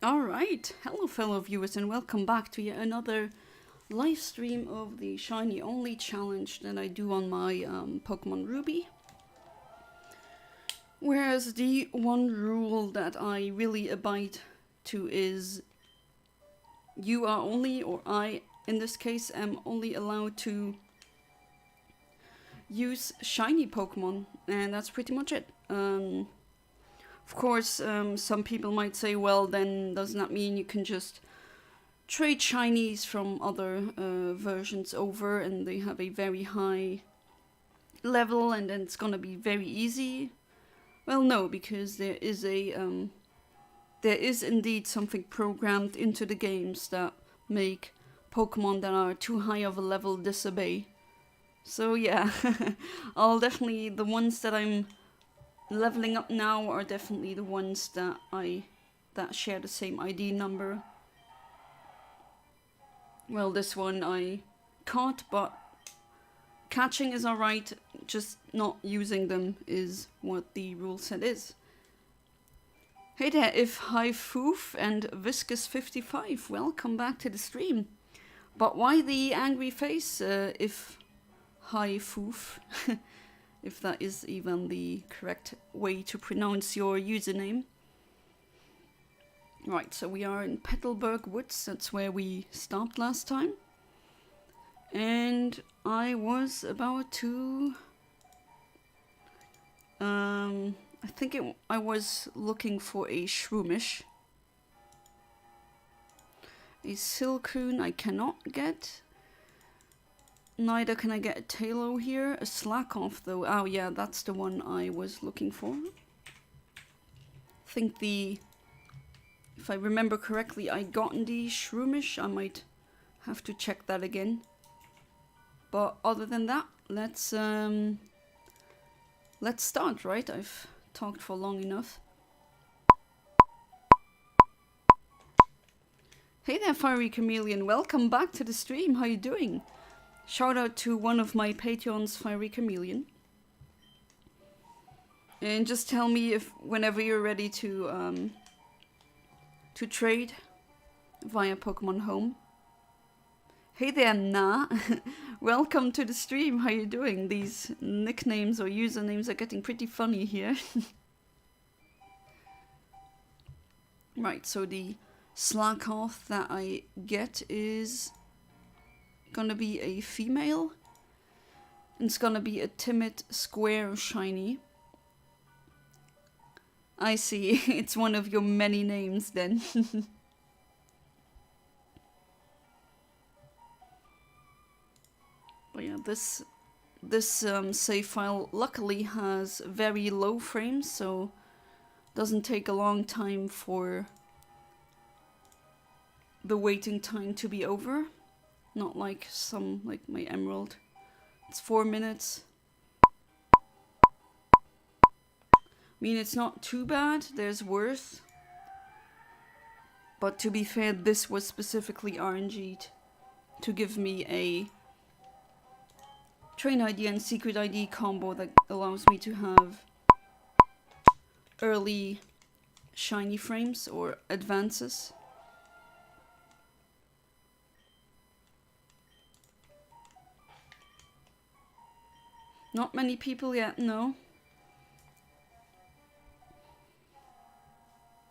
Alright, hello fellow viewers and welcome back to yet another live stream of the Shiny Only challenge that I do on my Pokemon Ruby. Whereas the one rule that I really abide to is you are only, or I in this case am only allowed to use shiny Pokemon, and that's pretty much it. Of course, some people might say, well, then doesn't that mean you can just trade shinies from other versions over and they have a very high level and then it's gonna be very easy? Well, no, because there is indeed something programmed into the games that make Pokemon that are too high of a level disobey. So yeah, the ones that I'm leveling up now are definitely the ones that share the same ID number. Well, this one I caught, but catching is alright, just not using them is what the rule set is. Hey there, if Hi Foof and Viscous55, welcome back to the stream. But why the angry face, if Hi Foof? If that is even the correct way to pronounce your username. Right, so we are in Petalburg Woods, that's where we stopped last time. And I was about to... I was looking for a Shroomish. A Silcoon I cannot get. Neither can I get a Talo here. A Slackoff though. Oh yeah, that's the one I was looking for. I think if I remember correctly, I gotten the Shroomish. I might have to check that again. But other than that, let's start, right? I've talked for long enough. Hey there, Fiery Chameleon. Welcome back to the stream. How you doing? Shout out to one of my Patreons, Fiery Chameleon. And just tell me if whenever you're ready to trade via Pokemon Home. Hey there, Na. Welcome to the stream. How you doing? These nicknames or usernames are getting pretty funny here. Right, so the Slackoff that I get is gonna be a female. It's gonna be a timid square shiny. I see, it's one of your many names then. But yeah, this save file luckily has very low frames, so doesn't take a long time for the waiting time to be over. Not like like my Emerald. It's 4 minutes. I mean, it's not too bad. There's worse. But to be fair, this was specifically RNG'd to give me a Train ID and Secret ID combo that allows me to have early shiny frames or advances. Not many people yet, no.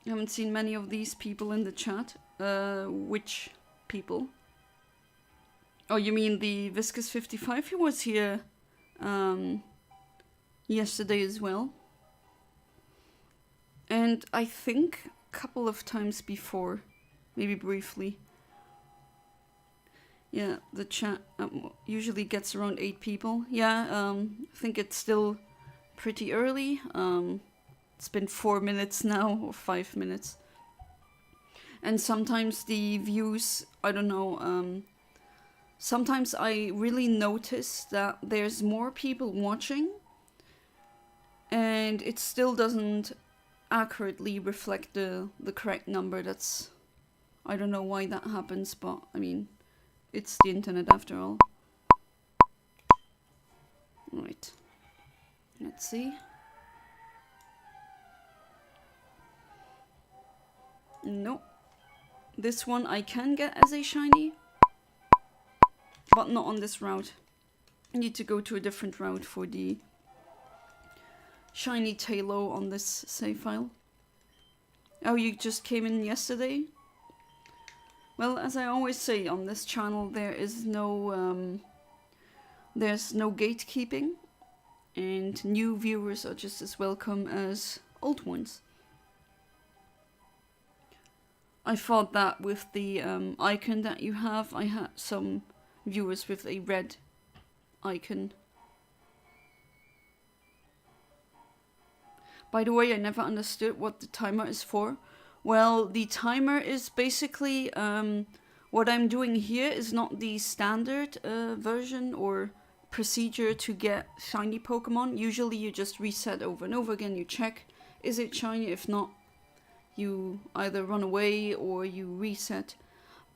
I haven't seen many of these people in the chat. Which people? Oh, you mean the Viscous55 who was here yesterday as well? And I think a couple of times before, maybe briefly. Yeah, the chat usually gets around 8 people. Yeah, I think it's still pretty early. It's been 4 minutes now, or 5 minutes. And sometimes the views, I don't know, sometimes I really notice that there's more people watching and it still doesn't accurately reflect the correct number. That's, I don't know why that happens, but I mean, it's the internet after all. Right. Let's see. No, this one I can get as a shiny, but not on this route. I need to go to a different route for the shiny Talo on this save file. Oh, you just came in yesterday? Well, as I always say on this channel, there's no gatekeeping, and new viewers are just as welcome as old ones. I thought that with the icon that you have, I had some viewers with a red icon. By the way, I never understood what the timer is for. Well, the timer is basically, what I'm doing here is not the standard version or procedure to get shiny Pokemon. Usually you just reset over and over again, you check, is it shiny? If not, you either run away or you reset.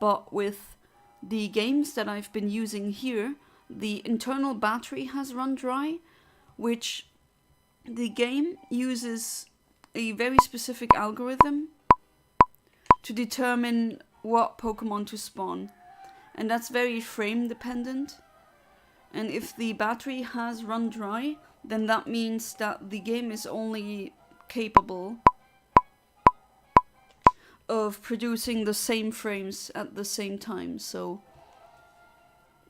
But with the games that I've been using here, the internal battery has run dry, which the game uses a very specific algorithm to determine what Pokemon to spawn. And that's very frame dependent. And if the battery has run dry, then that means that the game is only capable of producing the same frames at the same time. So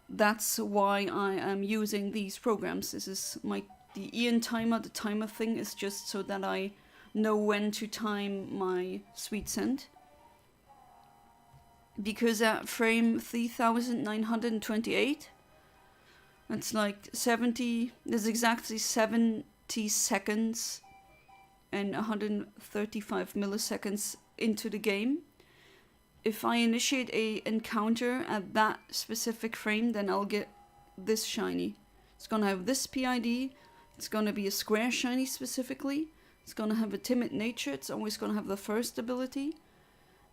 that's why I am using these programs. This is the Eontimer. The timer thing is just so that I know when to time my sweet scent. Because at frame 3928, that's like 70, there's exactly 70 seconds and 135 milliseconds into the game. If I initiate a encounter at that specific frame, then I'll get this shiny. It's gonna have this PID, it's gonna be a square shiny specifically, it's gonna have a timid nature, it's always gonna have the first ability,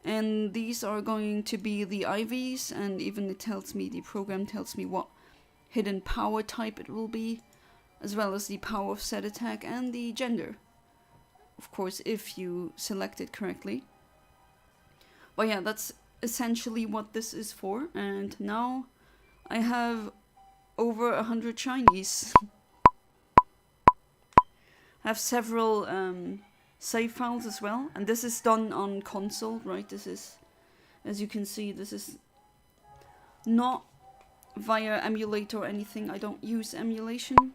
and these are going to be the IVs, and even the program tells me what hidden power type it will be, as well as the power of set attack and the gender. Of course, if you select it correctly. But yeah, that's essentially what this is for, and now I have over 100 shinies. I have several save files as well, and this is done on console, right? This is, as you can see, this is not via emulator or anything. I don't use emulation.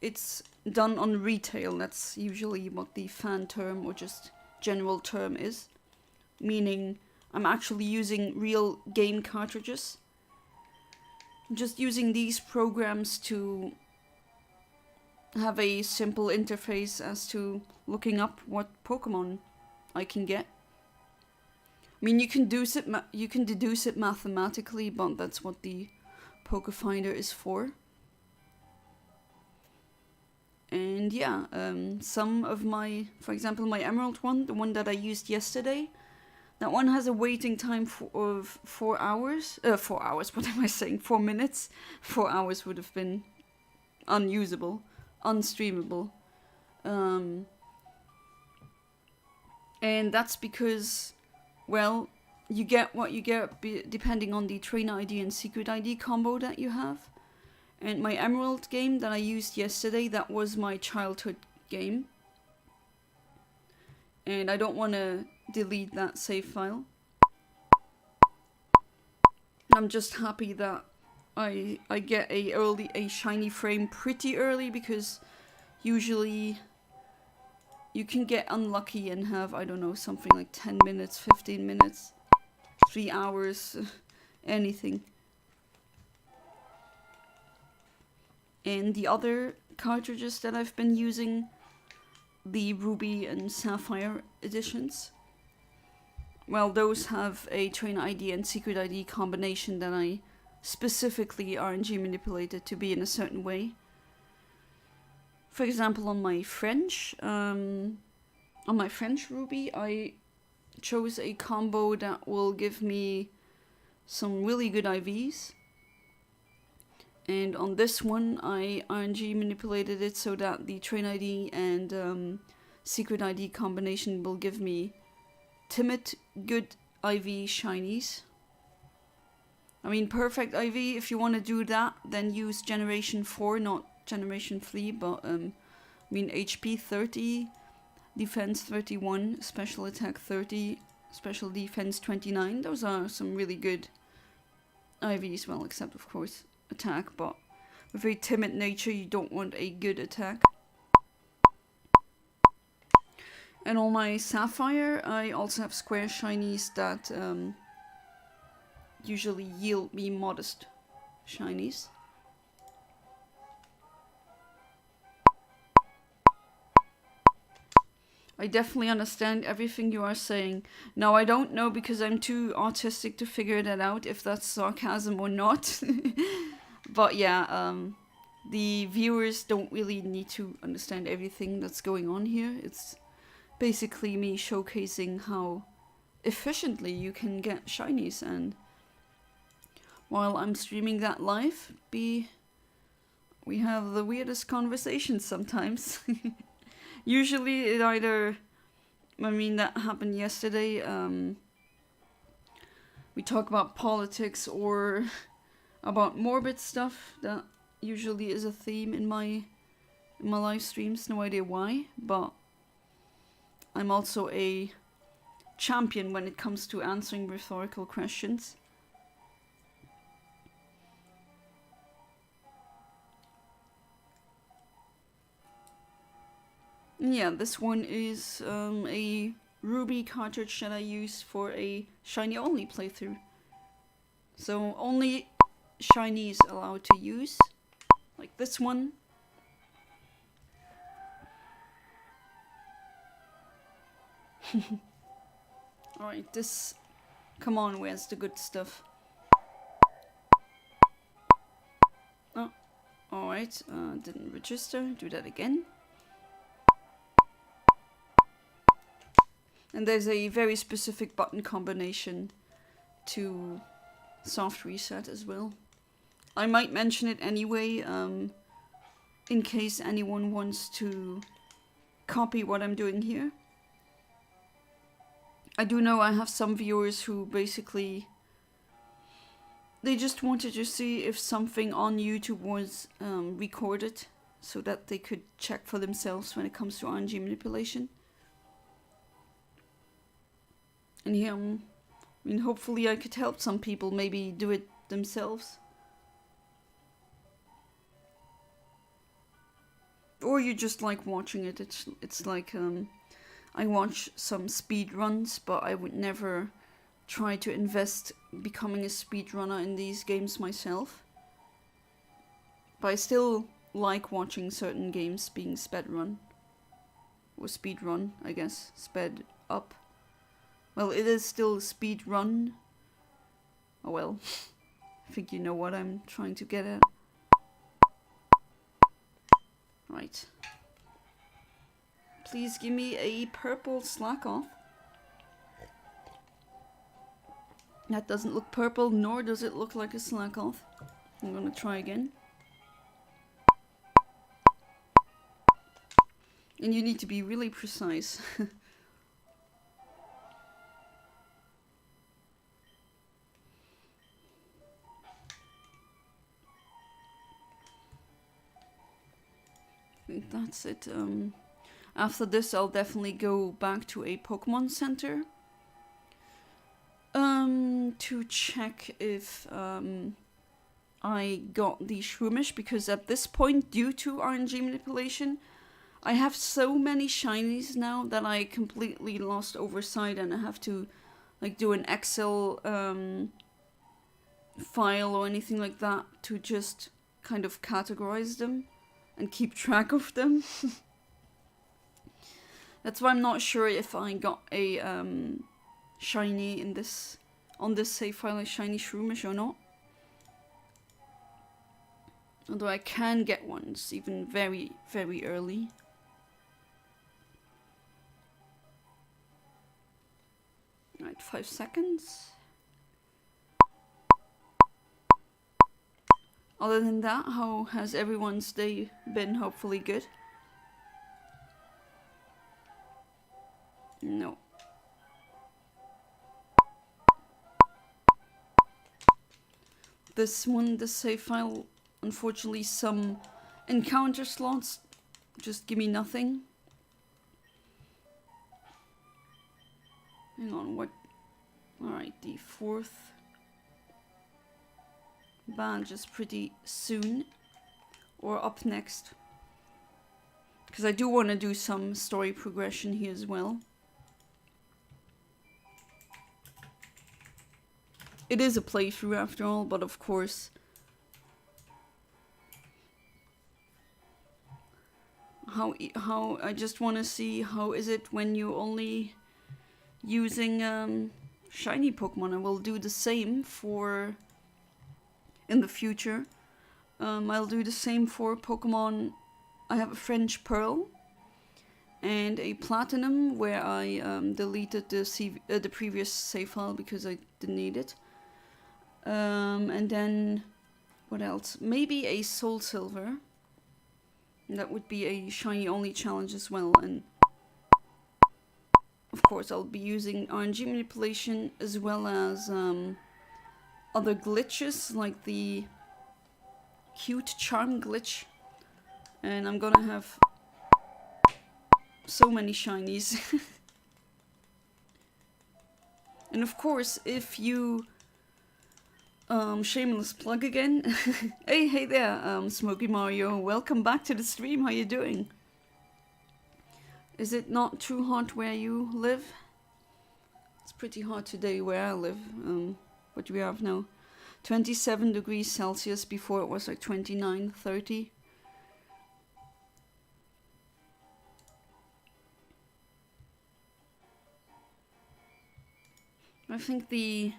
It's done on retail. That's usually what the fan term or just general term is, meaning I'm actually using real game cartridges. I'm just using these programs to have a simple interface as to looking up what Pokemon I can get. I mean, you can deduce it mathematically, but that's what the Pokéfinder is for. And yeah, some of my, for example, my Emerald one, the one that I used yesterday, that one has a waiting time of 4 hours. 4 hours, what am I saying? 4 minutes? 4 hours would have been unusable, unstreamable. And that's because, well, you get what you get depending on the trainer ID and secret ID combo that you have. And my Emerald game that I used yesterday, that was my childhood game. And I don't want to delete that save file. I'm just happy that I get a shiny frame pretty early, because usually you can get unlucky and have, I don't know, something like 10 minutes, 15 minutes, 3 hours, anything. And the other cartridges that I've been using, the Ruby and Sapphire editions, well, those have a trainer ID and secret ID combination that I specifically RNG manipulated to be in a certain way. For example, on my French Ruby, I chose a combo that will give me some really good IVs. And on this one, I RNG manipulated it so that the train ID and secret ID combination will give me timid, good IV shinies. I mean, perfect IV, if you want to do that, then use Generation 4, not Generation 3, but, I mean, HP 30, Defense 31, Special Attack 30, Special Defense 29. Those are some really good IVs, well, except, of course, attack, but with a timid nature, you don't want a good attack. And on my Sapphire, I also have square shinies that, usually yield me modest shinies. I definitely understand everything you are saying. Now, I don't know because I'm too autistic to figure that out if that's sarcasm or not. But yeah, the viewers don't really need to understand everything that's going on here. It's basically me showcasing how efficiently you can get shinies, and while I'm streaming that live, we have the weirdest conversations sometimes. Usually it either, I mean, that happened yesterday, we talk about politics or about morbid stuff. That usually is a theme in my live streams, no idea why, but I'm also a champion when it comes to answering rhetorical questions. Yeah, this one is a Ruby cartridge that I use for a shiny only playthrough. So only shinies allowed to use, like this one. Alright, this... Come on, where's the good stuff? Oh, alright, didn't register. Do that again. And there's a very specific button combination to soft reset as well. I might mention it anyway, in case anyone wants to copy what I'm doing here. I do know I have some viewers who basically, they just wanted to see if something on YouTube was recorded so that they could check for themselves when it comes to RNG manipulation. And here, I mean, hopefully I could help some people maybe do it themselves. Or you just like watching it. It's like, I watch some speed runs, but I would never try to invest becoming a speedrunner in these games myself. But I still like watching certain games being sped run. Or speed run, I guess. Sped up. Well, it is still speed run. Oh well. I think you know what I'm trying to get at. Right. Please give me a purple slack off. That doesn't look purple, nor does it look like a slack off. I'm gonna try again. And you need to be really precise. I think that's it. After this, I'll definitely go back to a Pokemon Center to check if I got the Shroomish, because at this point, due to RNG manipulation, I have so many shinies now that I completely lost oversight, and I have to like do an Excel file or anything like that to just kind of categorize them and keep track of them. That's why I'm not sure if I got a shiny in this, on this save file, a shiny Shroomish or not. Although I can get ones even very, very early. Right, 5 seconds. Other than that, how has everyone's day been? Hopefully good. No. this one, this save file, unfortunately some encounter slots just give me nothing. Hang on, what? Alright, the 4th badge is pretty soon. Or up next. Because I do want to do some story progression here as well. It is a playthrough after all, but of course... How I just want to see how is it when you're only using shiny Pokemon. I will do the same for in the future. I'll do the same for Pokemon. I have a French Pearl and a Platinum where I deleted the previous save file because I didn't need it. And then what else? Maybe a Soul Silver. That would be a shiny only challenge as well, and of course I'll be using RNG manipulation as well as other glitches like the cute charm glitch, and I'm gonna have so many shinies. And of course, if you shameless plug again. hey there, Smokey Mario. Welcome back to the stream. How you doing? Is it not too hot where you live? It's pretty hot today where I live. What do we have now? 27 degrees Celsius. Before it was like 29, 30. I think the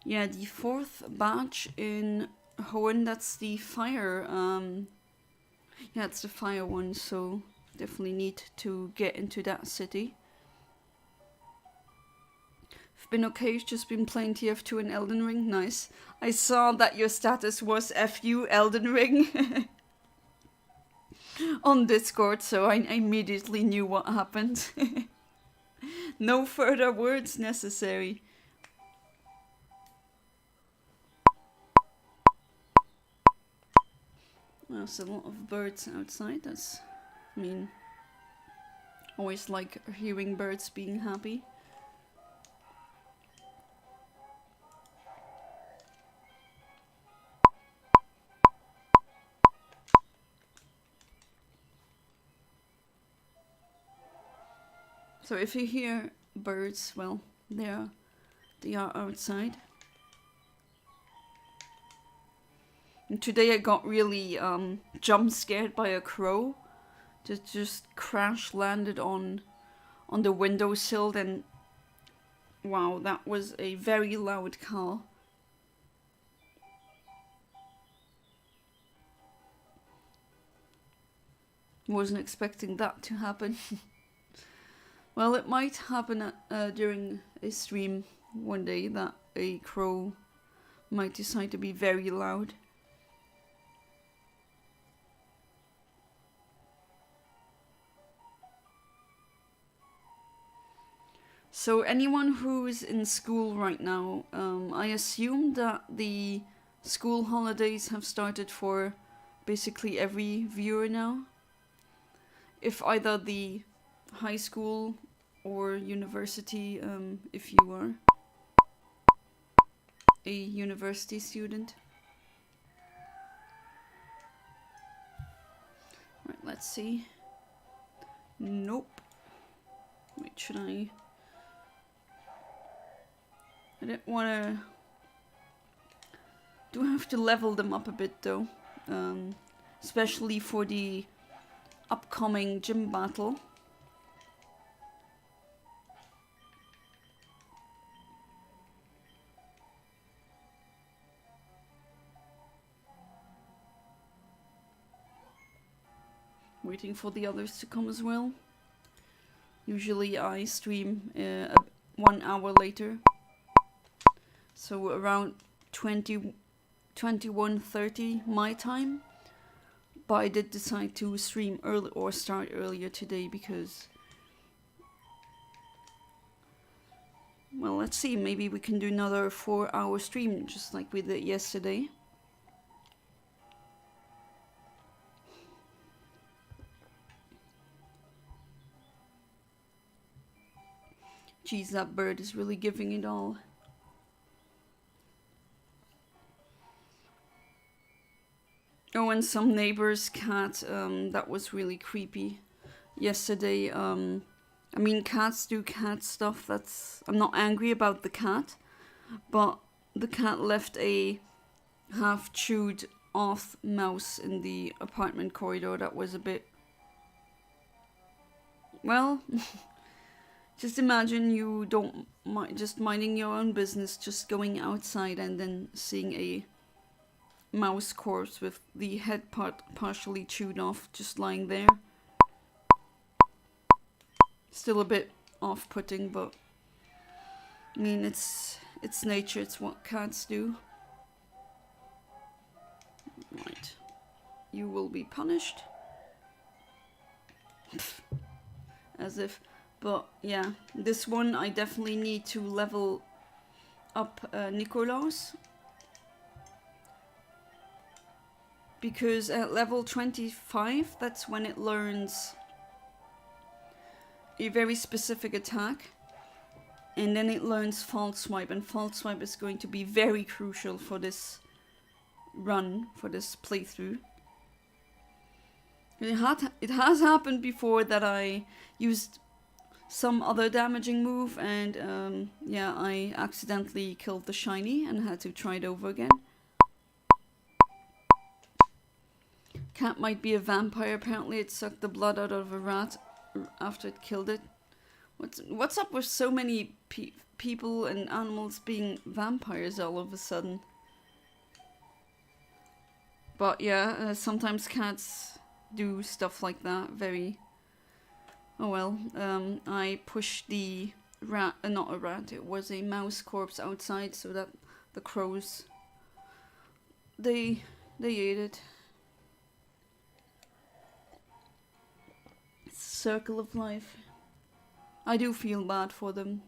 4th badge in Hoenn, that's the fire, yeah, it's the fire one, so definitely need to get into that city. I've been okay, just been playing TF2 and Elden Ring, nice. I saw that your status was FU Elden Ring on Discord, so I immediately knew what happened. No further words necessary. There's a lot of birds outside. That's, I mean, always like hearing birds being happy. So if you hear birds, well, they are outside. And today I got really jump scared by a crow that just crash landed on the windowsill, and wow, that was a very loud call. Wasn't expecting that to happen. Well, it might happen during a stream one day that a crow might decide to be very loud. So anyone who's in school right now, I assume that the school holidays have started for basically every viewer now. If either the high school or university, if you are a university student. Right, let's see. Nope. Wait, should I didn't want to... Do have to level them up a bit though. Especially for the upcoming gym battle. Waiting for the others to come as well. Usually I stream 1 hour later. So around 21:30 my time. But I did decide to stream early or start earlier today because well, let's see, maybe we can do another 4-hour stream just like we did yesterday. Geez, that bird is really giving it all. Oh, and some neighbor's cat, that was really creepy yesterday. I mean, cats do cat stuff. I'm not angry about the cat, but the cat left a half chewed off mouse in the apartment corridor. That was a bit, well, just imagine you don't just minding your own business, just going outside and then seeing a mouse corpse with the head part partially chewed off just lying there. Still a bit off-putting, but I mean, it's nature, it's what cats do. Right. You will be punished. As if. But yeah, this one I definitely need to level up Nicolas. Because at level 25, that's when it learns a very specific attack. And then it learns False Swipe, and False Swipe is going to be very crucial for this run, for this playthrough. It has happened before that I used some other damaging move, and yeah, I accidentally killed the shiny and had to try it over again. Cat might be a vampire. Apparently it sucked the blood out of a rat after it killed it. What's up with so many people and animals being vampires all of a sudden? But yeah, sometimes cats do stuff like that. Very... Oh well, I pushed the rat, not a rat, it was a mouse corpse outside so that the crows, they ate it. It's a circle of life. I do feel bad for them.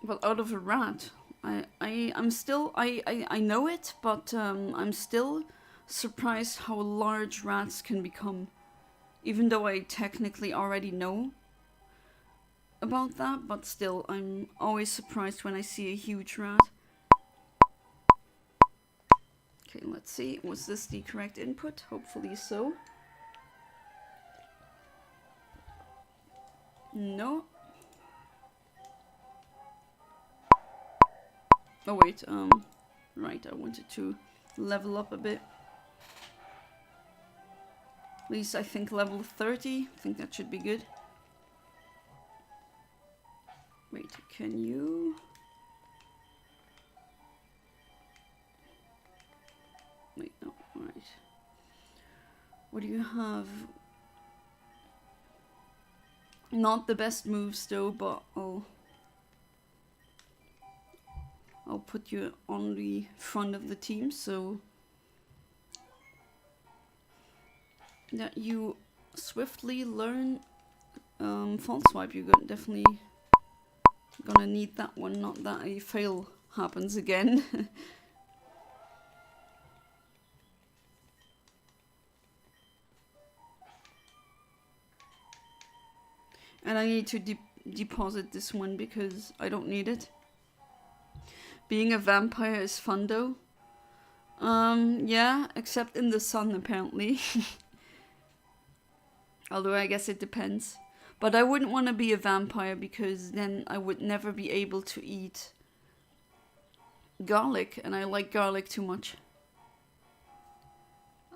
But out of a rat, I'm still, I know it, but I'm still surprised how large rats can become. Even though I technically already know about that, but still, I'm always surprised when I see a huge rat. Okay, let's see, was this the correct input? Hopefully so. No. Oh wait, right, I wanted to level up a bit. At least I think level 30, I think that should be good. Wait, can you... Wait, no, alright. What do you have? Not the best moves though, but I'll put you on the front of the team so that you swiftly learn False Swipe. You're definitely gonna need that one, not that a fail happens again. And I need to deposit this one because I don't need it. Being a vampire is fun though. Yeah, except in the sun apparently. Although I guess it depends. But I wouldn't want to be a vampire because then I would never be able to eat garlic, and I like garlic too much.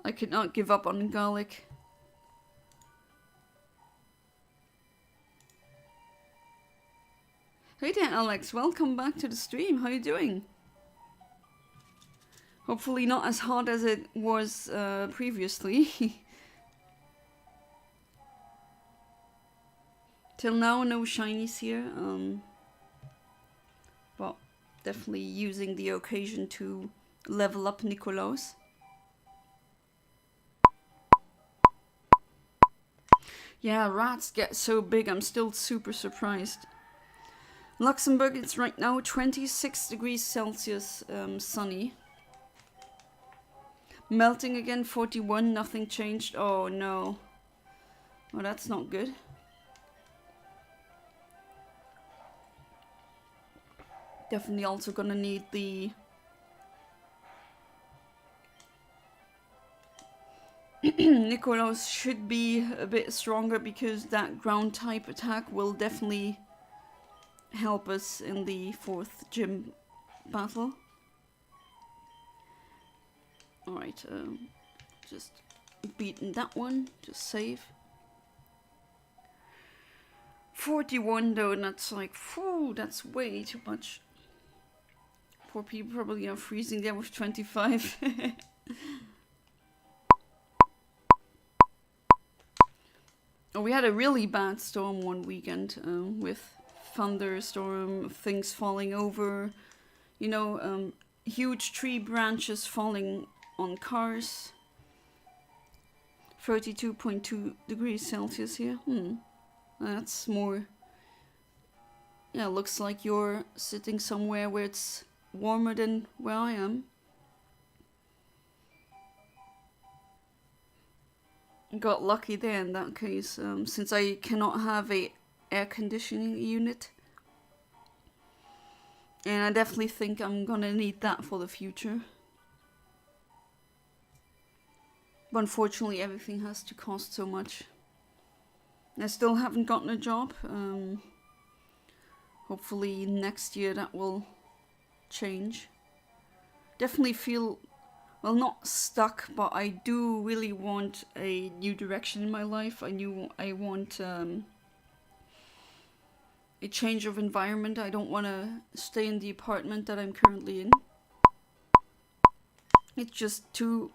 I could not give up on garlic. Hey there, Alex. Welcome back to the stream. How you doing? Hopefully not as hot as it was previously. Till now, no shinies here. But definitely using the occasion to level up Nikolaus. Yeah, rats get so big, I'm still super surprised. Luxembourg, it's right now 26 degrees Celsius, sunny. Melting again, 41, nothing changed. Oh no. Oh, that's not good. Definitely also gonna need the Nikolaus should be a bit stronger because that ground type attack will definitely help us in the 4th gym battle. Alright, just beaten that one, just save. 41 though, and that's like, whew, that's way too much. Poor people probably are freezing there with 25. Oh, we had a really bad storm one weekend with thunderstorm, things falling over, you know, huge tree branches falling on cars. 32.2 degrees Celsius here. That's more... Yeah, looks like you're sitting somewhere where it's warmer than where I am. Got lucky there in that case, since I cannot have a air conditioning unit. And I definitely think I'm gonna need that for the future. But unfortunately everything has to cost so much. I still haven't gotten a job. Hopefully next year that will change. Definitely feel, well, not stuck, but I do really want a new direction in my life. I want a change of environment. I don't want to stay in the apartment that I'm currently in. It's just too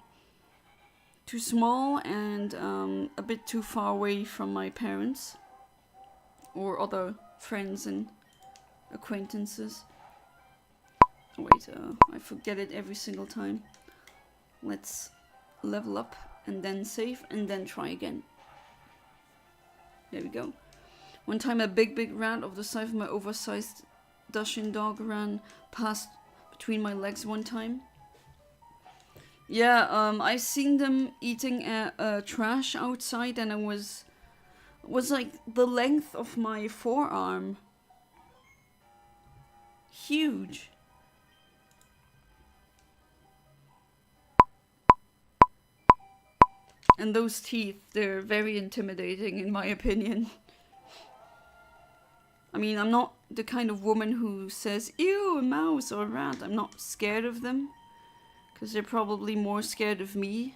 small and a bit too far away from my parents or other friends and acquaintances. Wait, I forget it every single time. Let's level up and then save and then try again. There we go. One time a big rat of the size of my oversized Dachshund dog ran past between my legs one time. Yeah, I seen them eating trash outside and it was like the length of my forearm. Huge. And those teeth, they're very intimidating in my opinion. I mean, I'm not the kind of woman who says, ew, a mouse or a rat. I'm not scared of them. Because they're probably more scared of me.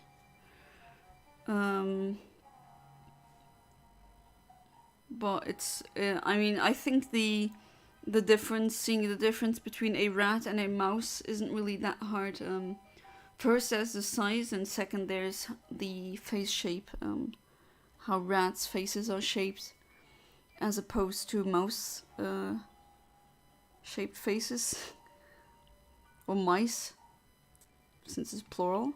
But it's, I mean, I think seeing the difference between a rat and a mouse isn't really that hard. First there's the size and second there's the face shape. How rats' faces are shaped as opposed to mouse shaped faces. Or mice, since it's plural.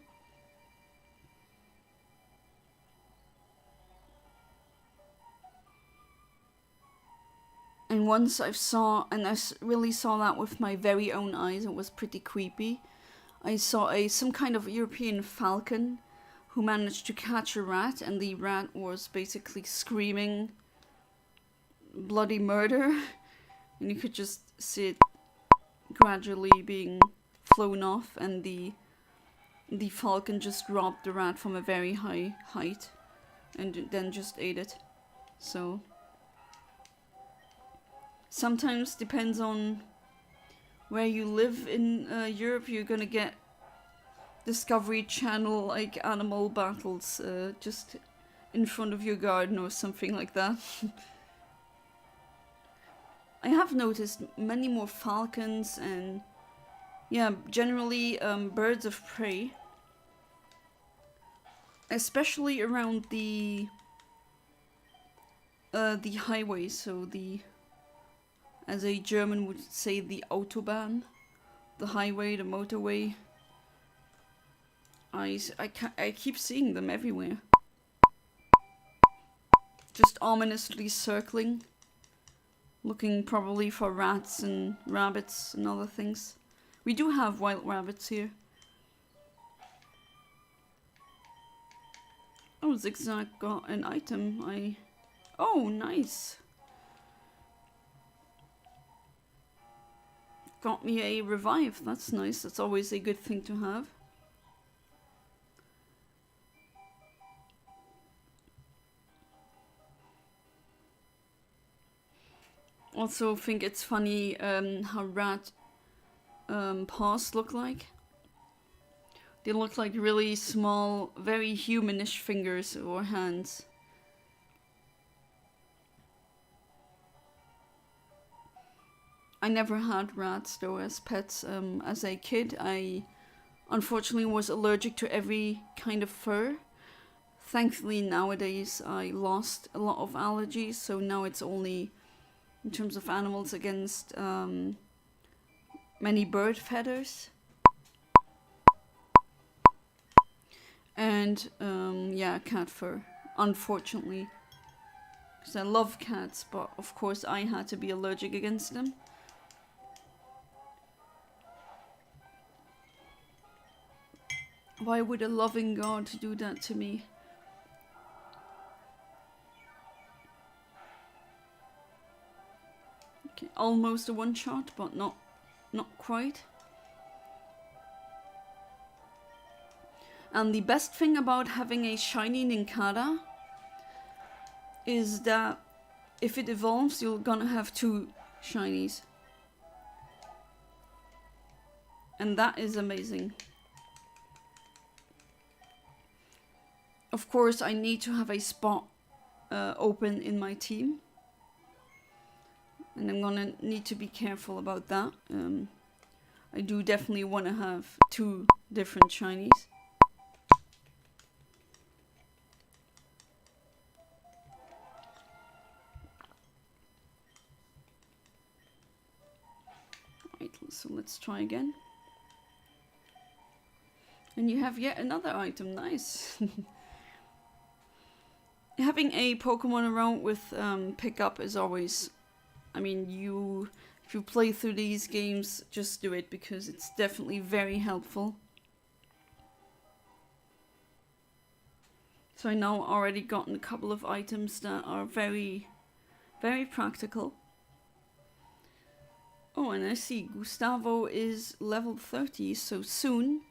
And once I really saw that with my very own eyes. It was pretty creepy. I saw some kind of European falcon who managed to catch a rat, and the rat was basically screaming bloody murder. And you could just see it gradually being flown off, and the falcon just robbed the rat from a very high height and then just ate it. So sometimes depends on where you live in Europe, you're gonna get Discovery Channel like animal battles just in front of your garden or something like that. I have noticed many more falcons and yeah, generally birds of prey, especially around the highway. So as a German would say, the Autobahn, the highway, the motorway. I keep seeing them everywhere. Just ominously circling. Looking probably for rats and rabbits and other things. We do have wild rabbits here. Oh, Zigzag got an item. Oh, nice. Got me a revive. That's nice. That's always a good thing to have. Also think it's funny how rat paws look like. They look like really small, very humanish fingers or hands. I never had rats though as pets. As a kid, I unfortunately was allergic to every kind of fur. Thankfully nowadays I lost a lot of allergies, so now it's only in terms of animals against many bird feathers. And yeah, cat fur, unfortunately. Because I love cats, but of course I had to be allergic against them. Why would a loving God do that to me? Okay, almost a one shot, but not quite. And the best thing about having a shiny Nincada is that if it evolves, you're gonna have 2 shinies. And that is amazing. Of course, I need to have a spot open in my team. And I'm gonna need to be careful about that. I do definitely want to have 2 different shinies. Right, so let's try again. And you have yet another item, nice. Having a Pokemon around with pickup is always, I mean, if you play through these games, just do it because it's definitely very helpful. So I now already gotten a couple of items that are very, very practical. Oh, and I see Gustavo is level 30, so soon.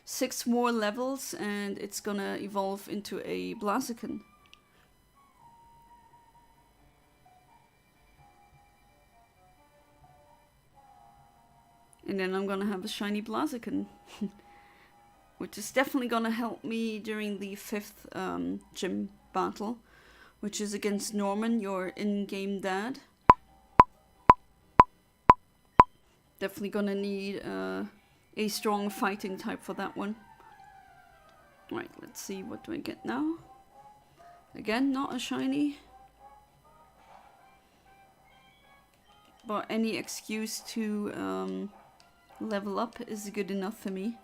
6 more levels and it's gonna evolve into a Blaziken. And then I'm gonna have a shiny Blaziken. Which is definitely gonna help me during the 5th gym battle. Which is against Norman, your in-game dad. Definitely gonna need a strong fighting type for that one. Right, let's see, what do I get now? Again, not a shiny. But any excuse to level up is good enough for me.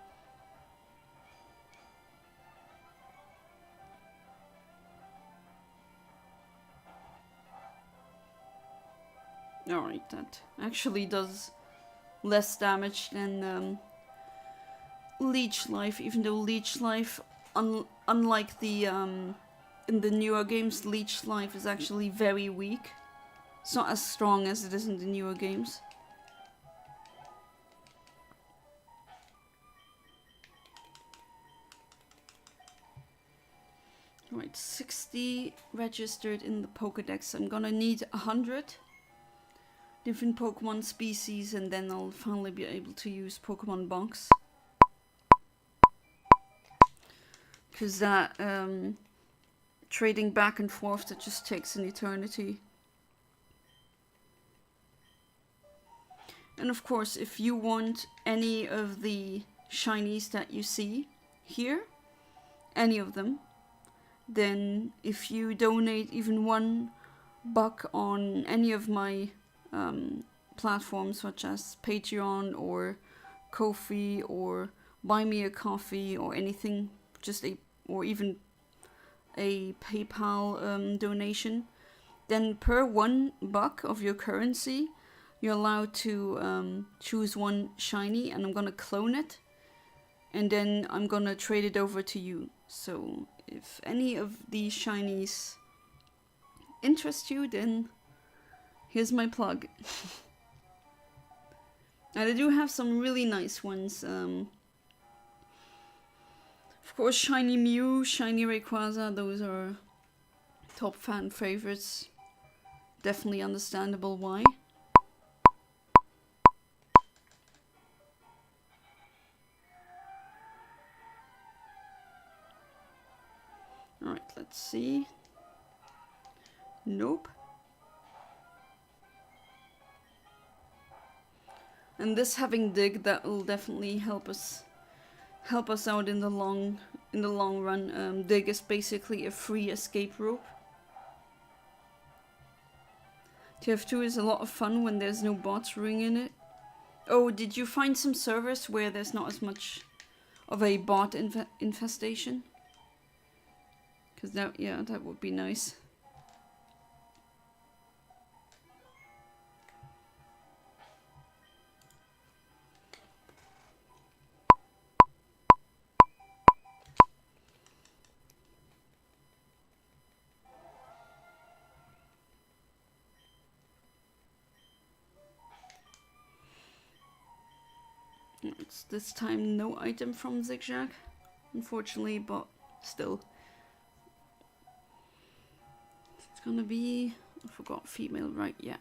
Alright, that actually does less damage than Leech Life, even though Leech Life, unlike the in the newer games, Leech Life is actually very weak. It's not as strong as it is in the newer games. Right, 60 registered in the Pokédex. I'm gonna need 100 different Pokemon species and then I'll finally be able to use Pokemon Box. Because that trading back and forth, that just takes an eternity. And of course, if you want any of the shinies that you see here, any of them, then if you donate even $1 on any of my platforms such as Patreon or Ko-fi or Buy Me a Coffee or anything, or even a PayPal donation, then per $1 of your currency, you're allowed to choose one shiny, and I'm gonna clone it, and then I'm gonna trade it over to you. So if any of these shinies interest you, then here's my plug. And I do have some really nice ones. Of course, Shiny Mew, Shiny Rayquaza, those are top fan favorites. Definitely understandable why. Alright, let's see. Nope. And this having dig, that will definitely help us out in the long run. Dig is basically a free escape rope. TF2 is a lot of fun when there's no bots ringing it. Oh, did you find some servers where there's not as much of a bot infestation? Because that would be nice. It's this time no item from Zigzag, unfortunately, but still. It's gonna be, I forgot female, right? Yeah.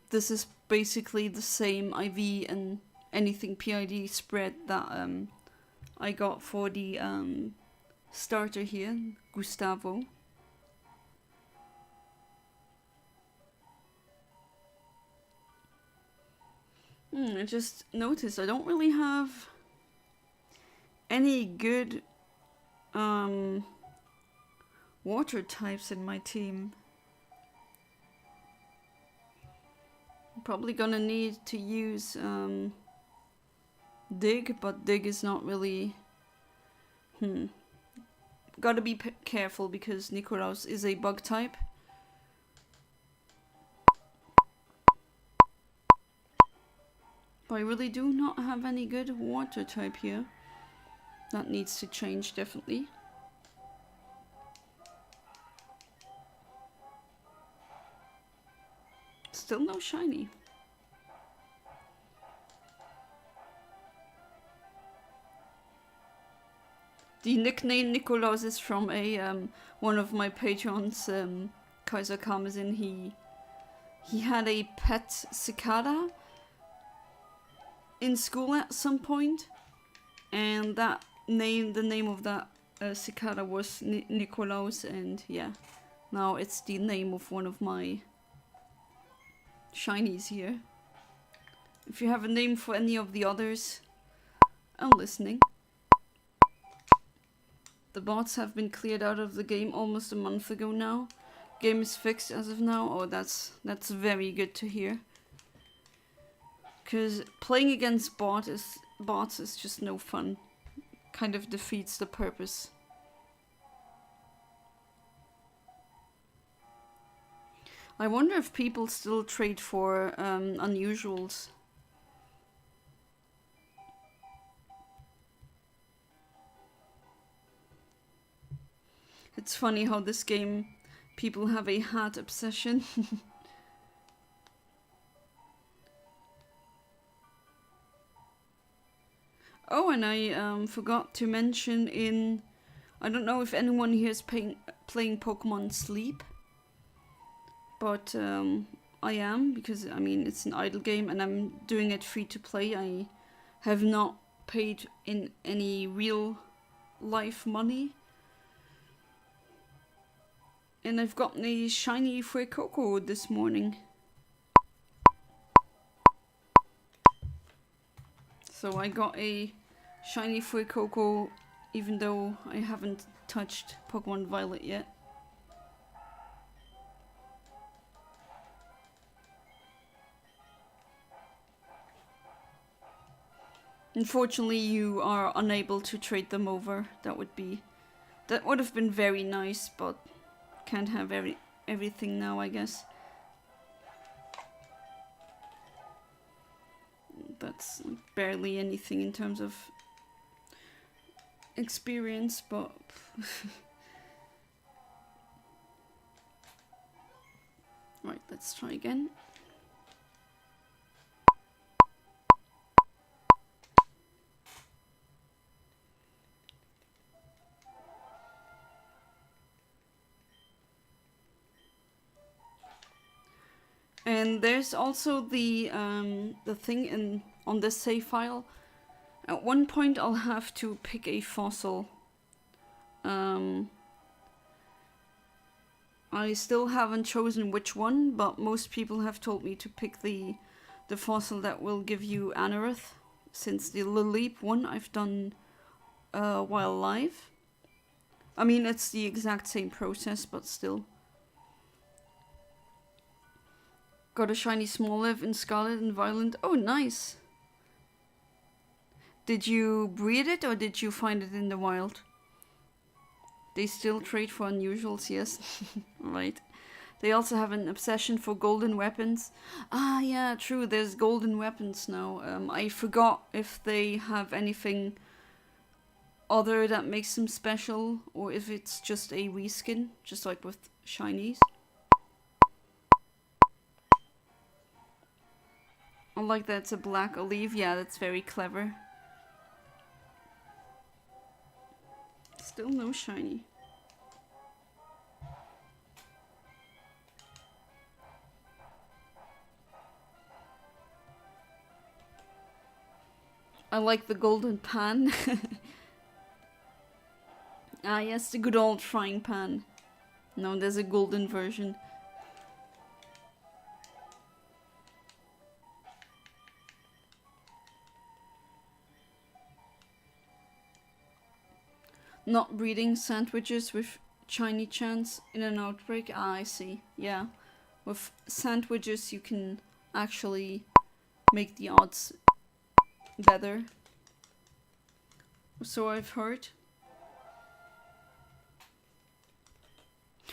This is basically the same IV and anything PID spread that I got for the starter here, Gustavo. I just noticed I don't really have any good water types in my team. I'm probably gonna need to use Dig, but Dig is not really... Gotta be careful because Nikolaus is a bug type. But I really do not have any good water type here. That needs to change, definitely. Still no shiny. The nickname Nikolaus is from a one of my patrons, Kaiser Karmazin. He had a pet cicada in school at some point, and the name of that cicada was Nikolaus, and yeah, now it's the name of one of my shinies here. If you have a name for any of the others, I'm listening. The bots have been cleared out of the game almost a month ago now. Game is fixed as of now. Oh, that's very good to hear. Because playing against bots is just no fun. Kind of defeats the purpose. I wonder if people still trade for unusuals. It's funny how this game, people have a hat obsession. Oh, and I forgot to mention I don't know if anyone here is playing Pokemon Sleep. But I am, because I mean it's an idle game and I'm doing it free to play. I have not paid in any real life money. And I've gotten a shiny Fuecoco this morning. So I got a shiny Fuecoco even though I haven't touched Pokemon Violet yet. Unfortunately, you are unable to trade them over. That would have been very nice, but can't have everything now, I guess. That's barely anything in terms of experience, but right, let's try again. And there's also the thing on this save file. At one point, I'll have to pick a fossil. I still haven't chosen which one, but most people have told me to pick the fossil that will give you Anorith, since the Lilleep one I've done while live. I mean, it's the exact same process, but still. Got a shiny Smoliv in Scarlet and Violet. Oh, nice! Did you breed it or did you find it in the wild? They still trade for unusuals, yes. Right. They also have an obsession for golden weapons. Ah, yeah, true, there's golden weapons now. I forgot if they have anything other that makes them special, or if it's just a reskin, just like with shinies. I like that it's a black olive. Yeah, that's very clever. Still no shiny. I like the golden pan. Ah yes, the good old frying pan. No, there's a golden version. Not breeding sandwiches with shiny chance in an outbreak. Ah, I see. Yeah. With sandwiches you can actually make the odds better. So I've heard.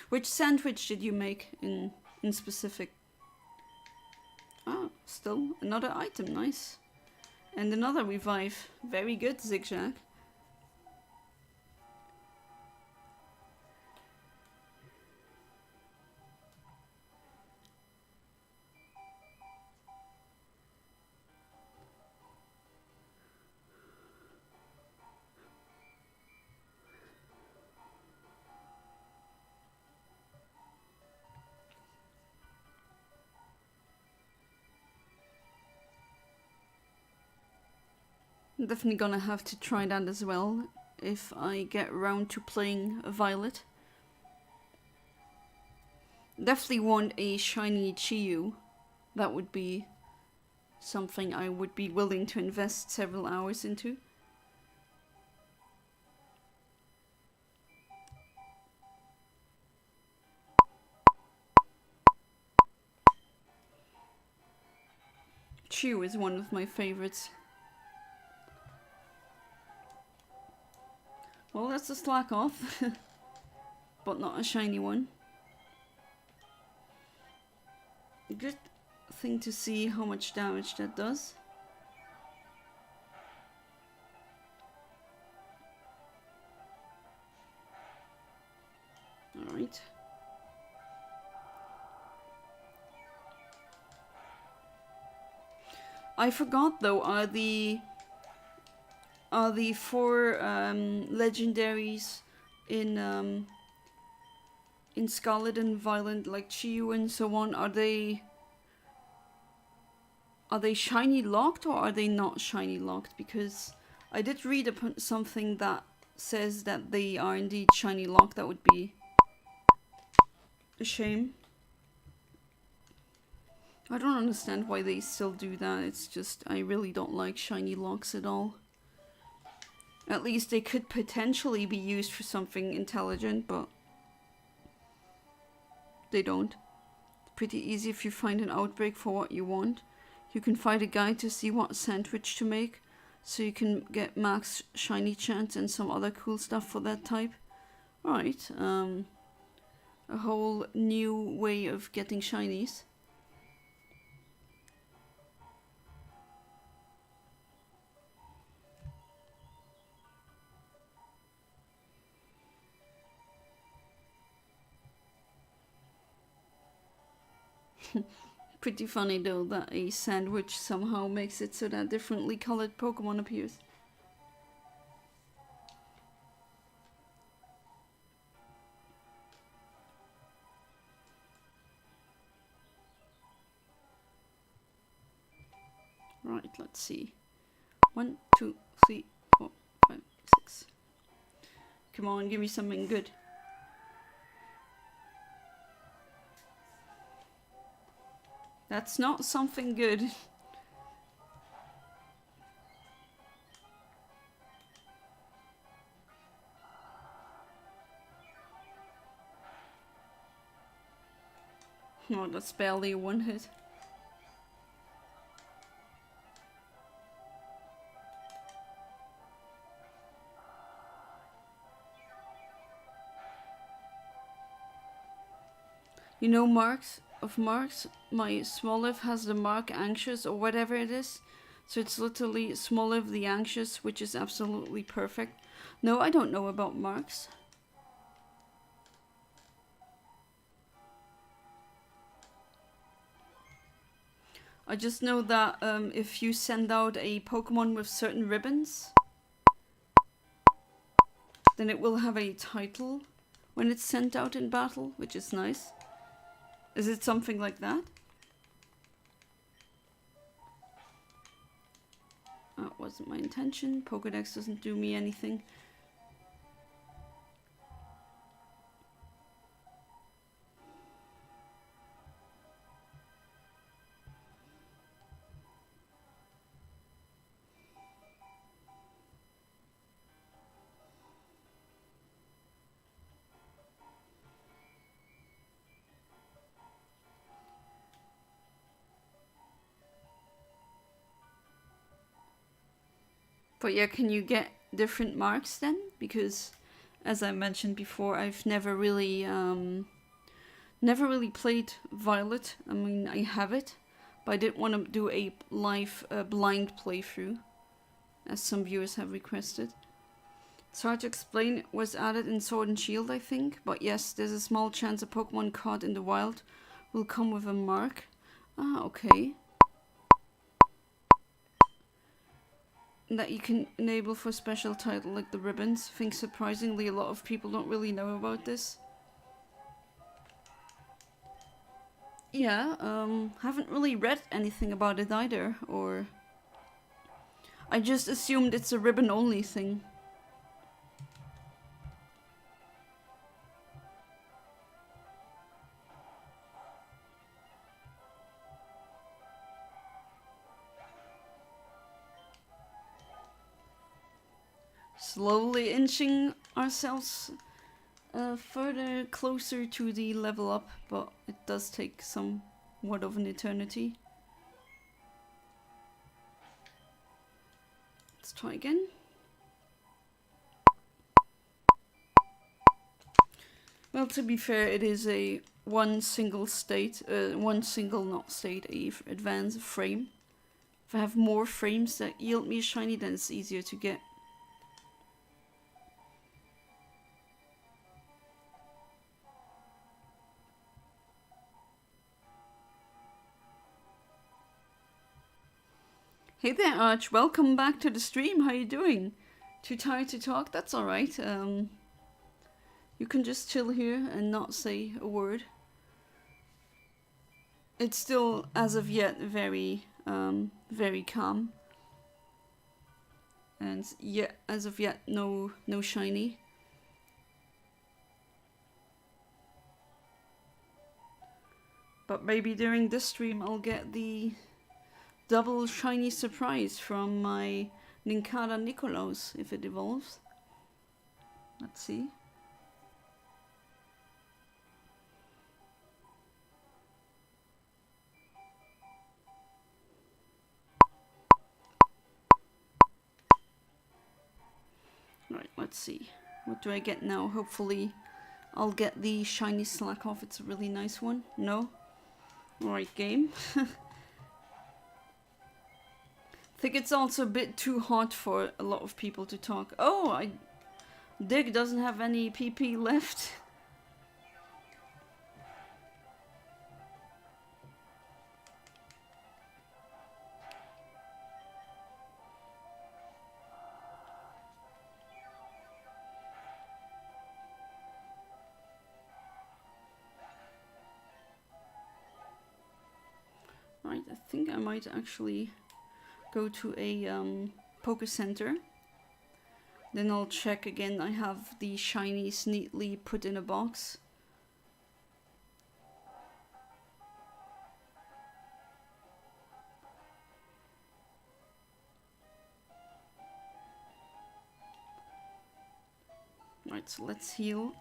Which sandwich did you make in specific? Ah, still another item, nice. And another revive. Very good, Zigzag. I'm definitely gonna have to try that as well if I get around to playing Violet. Definitely want a shiny Chiyu. That would be something I would be willing to invest several hours into. Chiyu is one of my favorites. Well, that's a slack off, but not a shiny one. A good thing to see how much damage that does. Alright. I forgot though, are the 4 legendaries in Scarlet and Violet, like Chiyu and so on, are they shiny locked or are they not shiny locked? Because I did read upon something that says that they are indeed shiny locked. That would be a shame. I don't understand why they still do that. It's just, I really don't like shiny locks at all. At least they could potentially be used for something intelligent, but they don't. It's pretty easy if you find an outbreak for what you want. You can find a guide to see what sandwich to make. so you can get max shiny chance and some other cool stuff for that type. Alright, a whole new way of getting shinies. Pretty funny though that a sandwich somehow makes it so that differently colored Pokemon appears. Right, let's see. 1, 2, 3, 4, 5, 6. Come on, give me something good. That's not something good. Oh, that's barely a one hit. You know, marks, my Smoliv has the mark anxious or whatever it is. So it's literally Smoliv the anxious, which is absolutely perfect. No, I don't know about marks. I just know that if you send out a Pokemon with certain ribbons, then it will have a title when it's sent out in battle, which is nice. Is it something like that? That wasn't my intention. Pokédex doesn't do me anything. But yeah, can you get different marks then? Because, as I mentioned before, I've never really played Violet. I mean, I have it, but I didn't want to do a live blind playthrough, as some viewers have requested. It's hard to explain. It was added in Sword and Shield, I think. But yes, there's a small chance a Pokemon caught in the wild will come with a mark. Ah, okay. That you can enable for special title like the ribbons. I think surprisingly a lot of people don't really know about this. Yeah, haven't really read anything about it either, or I just assumed it's a ribbon only thing. Slowly inching ourselves further closer to the level up, but it does take somewhat of an eternity. Let's try again. Well, to be fair, it is a one single advanced frame. If I have more frames that yield me a shiny, then it's easier to get. Hey there, Arch. Welcome back to the stream. How you doing? Too tired to talk? That's alright. You can just chill here and not say a word. It's still, as of yet, very calm. And yeah, as of yet, no shiny. But maybe during this stream I'll get the double shiny surprise from my Nincada Nikolaus if it evolves. Let's see. let's see. What do I get now? Hopefully I'll get the shiny slack off. It's a really nice one. No? Alright, game. I think it's also a bit too hot for a lot of people to talk. Oh, Dig doesn't have any PP left. Right, I think I might actually go to a Poké Center. Then I'll check again. I have the shinies neatly put in a box. Right, so let's heal.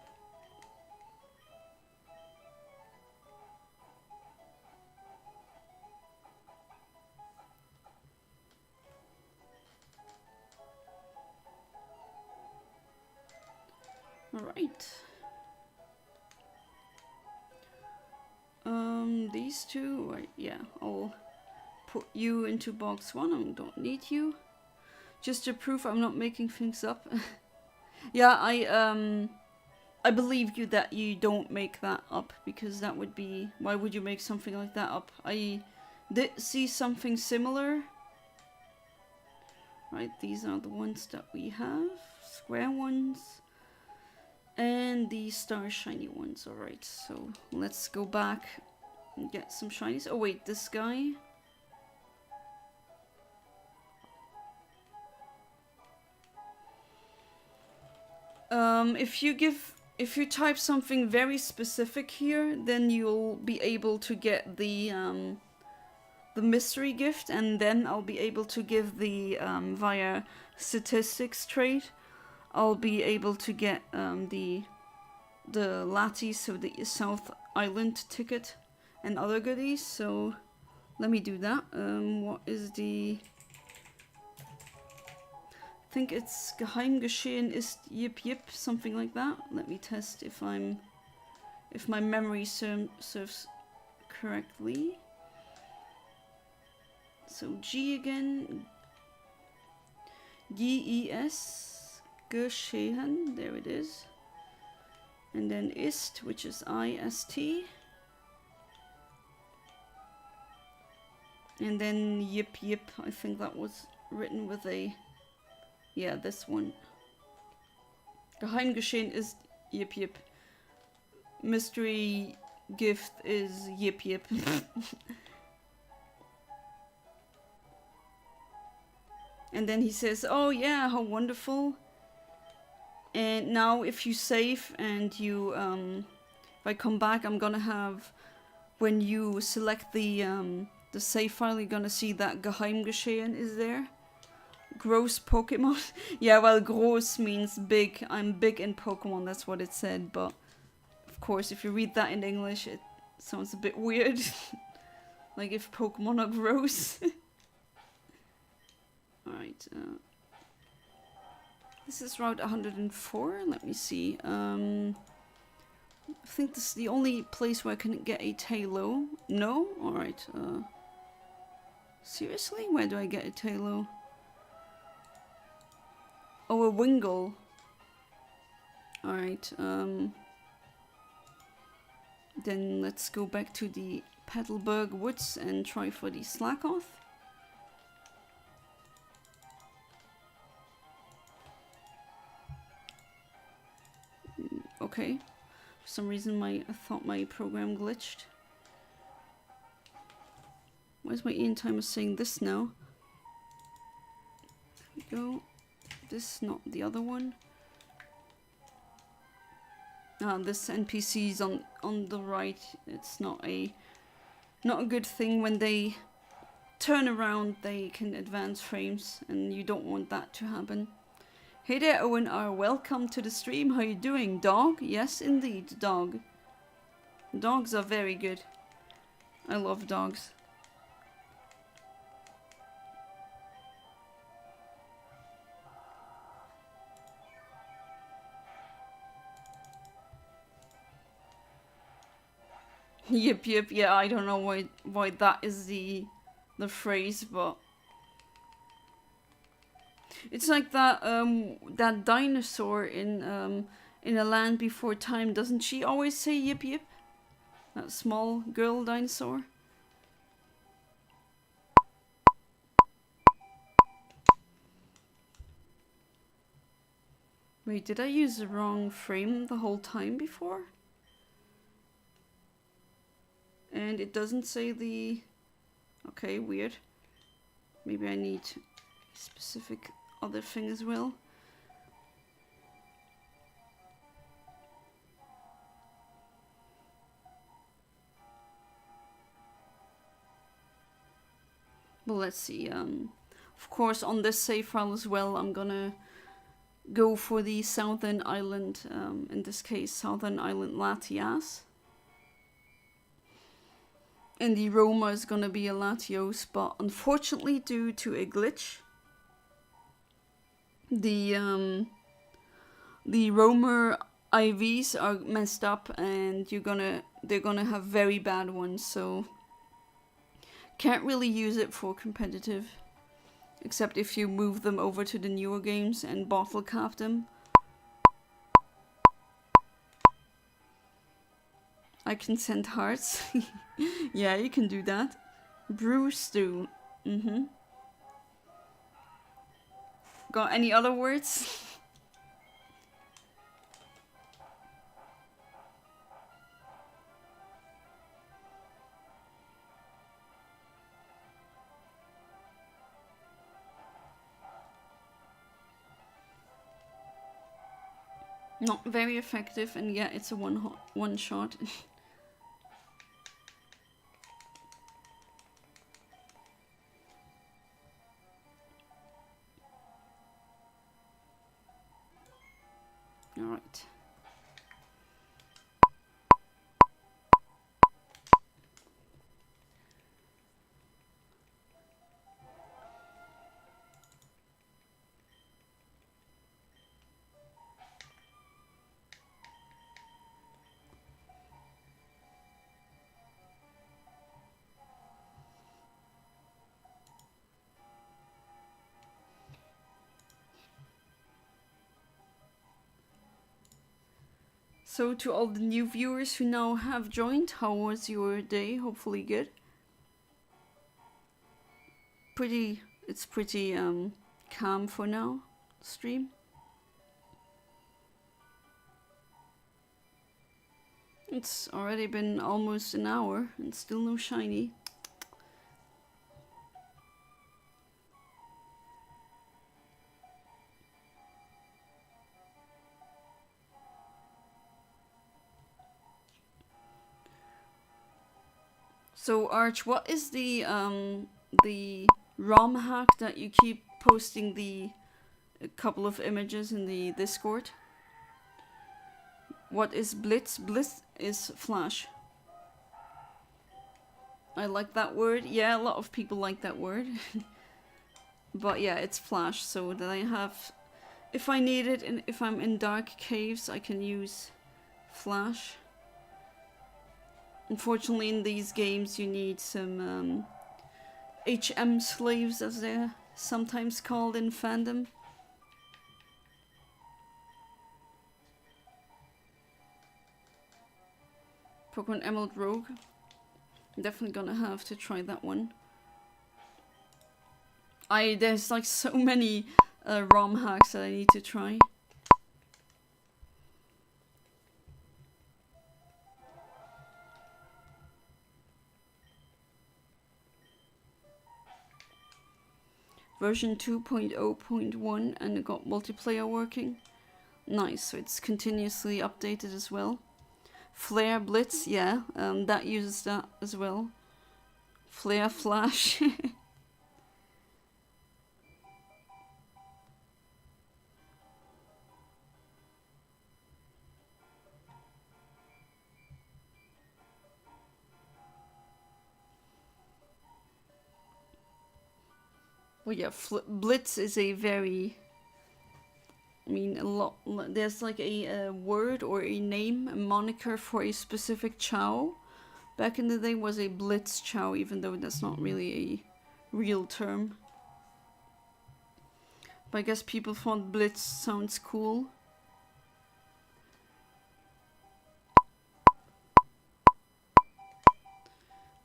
Alright. These two, right, yeah, I'll put you into box 1. I don't need you. Just to prove I'm not making things up. Yeah, I believe you that you don't make that up, because that would be, why would you make something like that up? I did see something similar. Right, these are the ones that we have, square ones. And the star shiny ones. Alright, so let's go back and get some shinies. Oh wait, this guy. If you type something very specific here, then you'll be able to get the mystery gift, and then I'll be able to give the via statistics trait. I'll be able to get the Lati, so the South Island ticket, and other goodies. So let me do that. What is the? I think it's Geheim geschehen ist yip yip, something like that. Let me test if my memory serves correctly. So G again. GES geschehen, there it is. And then ist, which is IST. And then yip yip, I think that was written with a, yeah, this one. Geheim geschehen ist yip yip. Mystery gift is yip yip. And then he says, oh yeah, how wonderful. And now if you save and you, if I come back, I'm gonna have, when you select the save file, you're gonna see that Geheim geschehen is there. Gross Pokemon. Yeah, well, gross means big. I'm big in Pokemon, that's what it said. But, of course, if you read that in English, it sounds a bit weird. Like if Pokemon are gross. Alright, this is Route 104, let me see. I think this is the only place where I can get a Tailo. No? Alright, seriously? Where do I get a Tailo? Oh, a Wingull. Alright, then let's go back to the Petalburg Woods and try for the Slackoth. Okay, for some reason I thought my program glitched. Why is my Eontimer saying this now? There we go. This, not the other one. This NPC's on the right. It's not a good thing. When they turn around, they can advance frames, and you don't want that to happen. Hey there, Owen R. Welcome to the stream. How you doing, dog? Yes, indeed, dog. Dogs are very good. I love dogs. Yep, yep, yeah, I don't know why that is the phrase, but it's like that dinosaur in A Land Before Time. Doesn't she always say yip yip? That small girl dinosaur. Wait, did I use the wrong frame the whole time before? And it doesn't say the... Okay, weird. Maybe I need a specific other thing as well. Well, let's see. Of course, on this save file as well, I'm gonna go for the Southern Island, in this case, Southern Island Latias. And the Roma is gonna be a Latios, but unfortunately, due to a glitch, the Roamer IVs are messed up, and they're gonna have very bad ones, so can't really use it for competitive, except if you move them over to the newer games and bottle cap them. I can send hearts. Yeah, you can do that. Brew stew. Got any other words? Not very effective, and yeah, it's a one shot. All right. So to all the new viewers who now have joined, how was your day? Hopefully good. It's pretty calm for now, stream. It's already been almost an hour and still no shiny. So Arch, what is the ROM hack that you keep posting a couple of images in the Discord? What is Blitz? Blitz is Flash. I like that word. Yeah, a lot of people like that word. But yeah, it's Flash, so that I have... If I need it, and if I'm in dark caves, I can use Flash. Unfortunately, in these games, you need some HM slaves, as they're sometimes called in fandom. Pokemon Emerald Rogue. I'm definitely gonna have to try that one. There's like so many ROM hacks that I need to try. Version 2.0.1, and it got multiplayer working. Nice, so it's continuously updated as well. Flare Blitz, yeah, that uses that as well. Flare Flash. Well, yeah, Blitz is a very... I mean, a lot. There's like a word or a name, a moniker for a specific Chow back in the day was a Blitzchow, even though that's not really a real term. But I guess people thought Blitz sounds cool.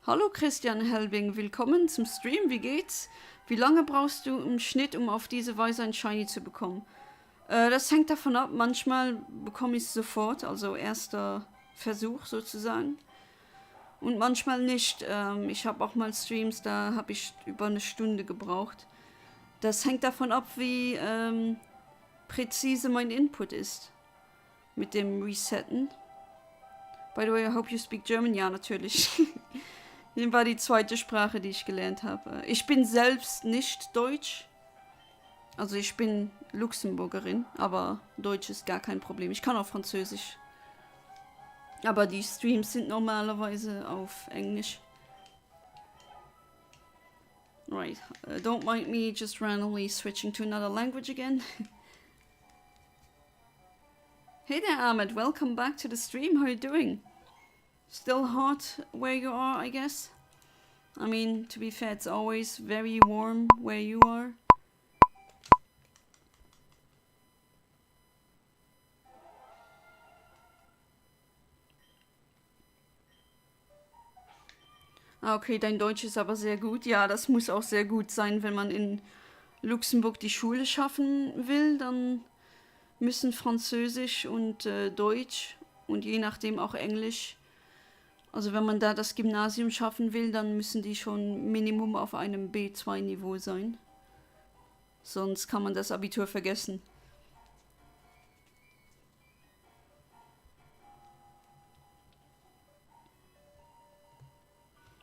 Hallo Christian Helbing, willkommen zum Stream, wie geht's? Wie lange brauchst du im Schnitt, um auf diese Weise ein Shiny zu bekommen? Das hängt davon ab, manchmal bekomme ich es sofort, also erster Versuch sozusagen. Und manchmal nicht. Ich habe auch mal Streams, da habe ich über eine Stunde gebraucht. Das hängt davon ab, wie präzise mein Input ist. Mit dem Resetten. By the way, I hope you speak German. Ja, natürlich. Das war die zweite Sprache, die ich gelernt habe. Ich bin selbst nicht Deutsch. Also ich bin Luxemburgerin, aber Deutsch ist gar kein Problem. Ich kann auch Französisch. Aber die Streams sind normalerweise auf Englisch. Right, don't mind me just randomly switching to another language again. Hey there Ahmed, welcome back to the stream, how are you doing? Still hot where you are, I guess? I mean, to be fair, it's always very warm where you are. Okay, dein Deutsch ist aber sehr gut. Ja, das muss auch sehr gut sein, wenn man in Luxemburg die Schule schaffen will. Dann müssen Französisch und Deutsch und je nachdem auch Englisch. Also wenn man da das Gymnasium schaffen will, dann müssen die schon Minimum auf einem B2-Niveau sein. Sonst kann man das Abitur vergessen.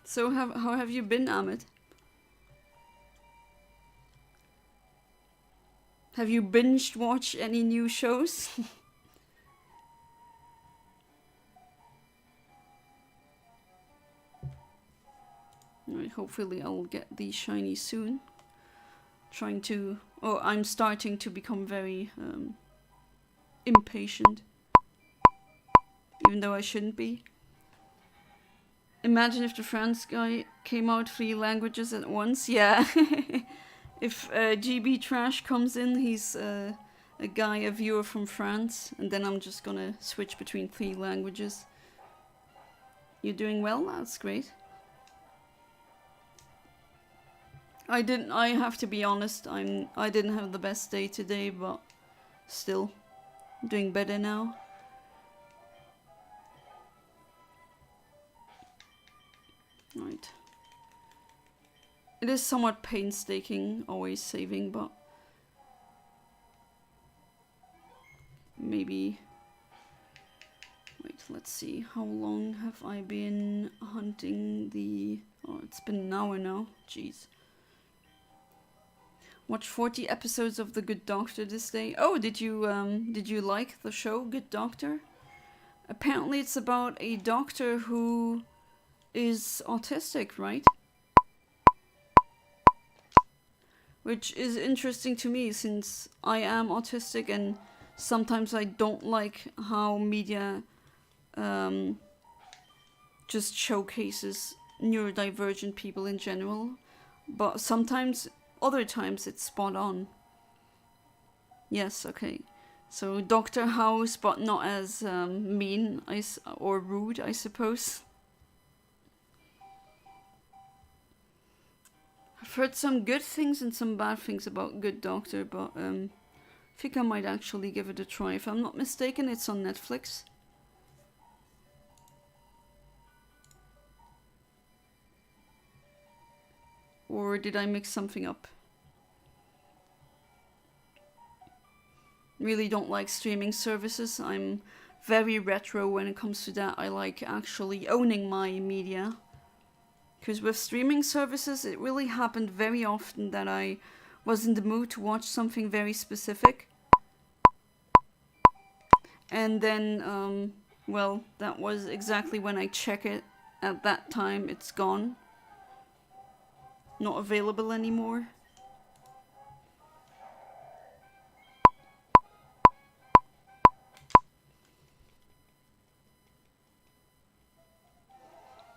So, how have you been, Ahmed? Have you binged watched any new shows? Right, hopefully I'll get these shiny soon. I'm starting to become very impatient. Even though I shouldn't be. Imagine if the France guy came out 3 languages at once. Yeah. If GB Trash comes in, he's a viewer from France. And then I'm just gonna switch between 3 languages. You're doing well? That's great. I have to be honest, I didn't have the best day today, but still, I'm doing better now. Right. It is somewhat painstaking, always saving, but maybe... Wait, let's see. How long have I been hunting the... Oh, it's been an hour now. Jeez. Watch 40 episodes of The Good Doctor this day. Oh, did you like the show Good Doctor? Apparently it's about a doctor who is autistic, right? Which is interesting to me since I am autistic and sometimes I don't like how media just showcases neurodivergent people in general. But other times it's spot on. Yes, okay. So Dr. House, but not as mean or rude, I suppose. I've heard some good things and some bad things about Good Doctor, but I think I might actually give it a try. If I'm not mistaken, it's on Netflix. Or did I mix something up? Really don't like streaming services. I'm very retro when it comes to that. I like actually owning my media. Because with streaming services, it really happened very often that I was in the mood to watch something very specific. And then, well, that was exactly when I check it. At that time, it's gone. Not available anymore.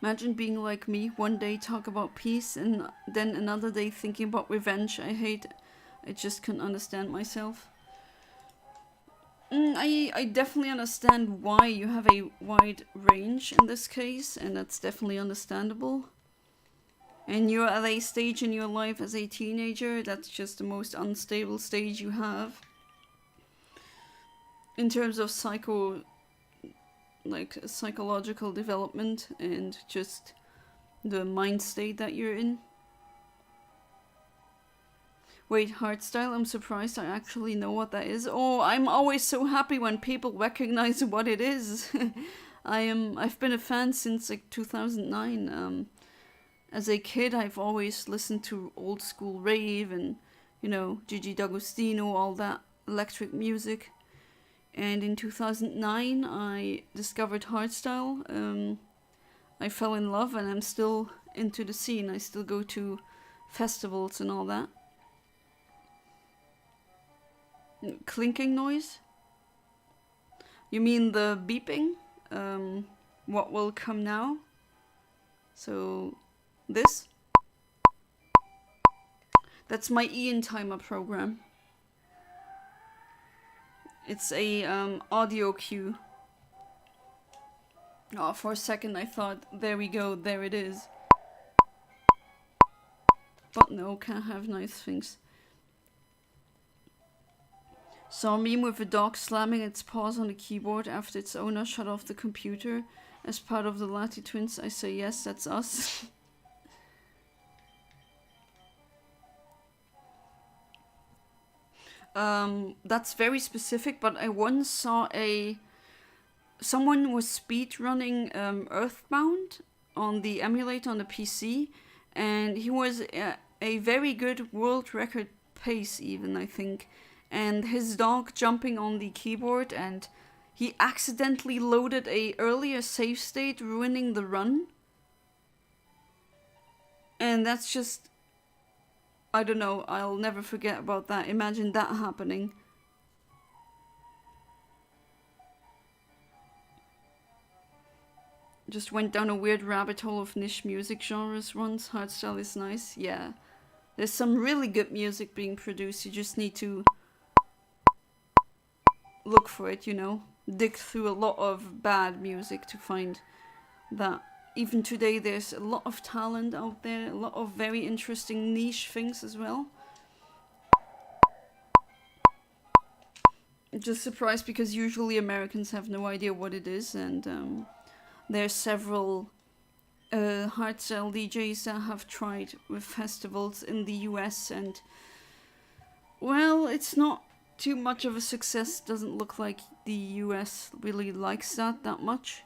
Imagine being like me, one day talk about peace and then another day thinking about revenge. I just couldn't understand myself. I definitely understand why you have a wide range in this case, and that's definitely understandable. And you're at a stage in your life as a teenager, that's just the most unstable stage you have. In terms of psychological development and just the mind state that you're in. Wait, hardstyle? I'm surprised I actually know what that is. Oh, I'm always so happy when people recognize what it is. I've been a fan since like 2009. As a kid, I've always listened to old school rave and, you know, Gigi D'Agostino, all that electric music. And in 2009, I discovered hardstyle. I fell in love, and I'm still into the scene. I still go to festivals and all that. Clinking noise? You mean the beeping? What will come now? So, this? That's my Eontimer program. It's a audio cue. Oh, for a second I thought, there we go, there it is. But no, can't have nice things. Saw a meme with a dog slamming its paws on the keyboard after its owner shut off the computer. As part of the Lati twins, I say yes, that's us. That's very specific, but I once saw someone was speedrunning Earthbound on the emulator on the PC, and he was a very good world record pace even, I think. And his dog jumping on the keyboard, and he accidentally loaded a earlier save state, ruining the run. And that's just, I don't know, I'll never forget about that. Imagine that happening. Just went down a weird rabbit hole of niche music genres once. Hardstyle is nice, yeah. There's some really good music being produced, you just need to look for it, you know. Dig through a lot of bad music to find that. Even today there's a lot of talent out there, a lot of very interesting niche things as well. I'm just surprised because usually Americans have no idea what it is, and there's several hardstyle DJs that have tried with festivals in the US, and well, it's not too much of a success. Doesn't look like the US really likes that much.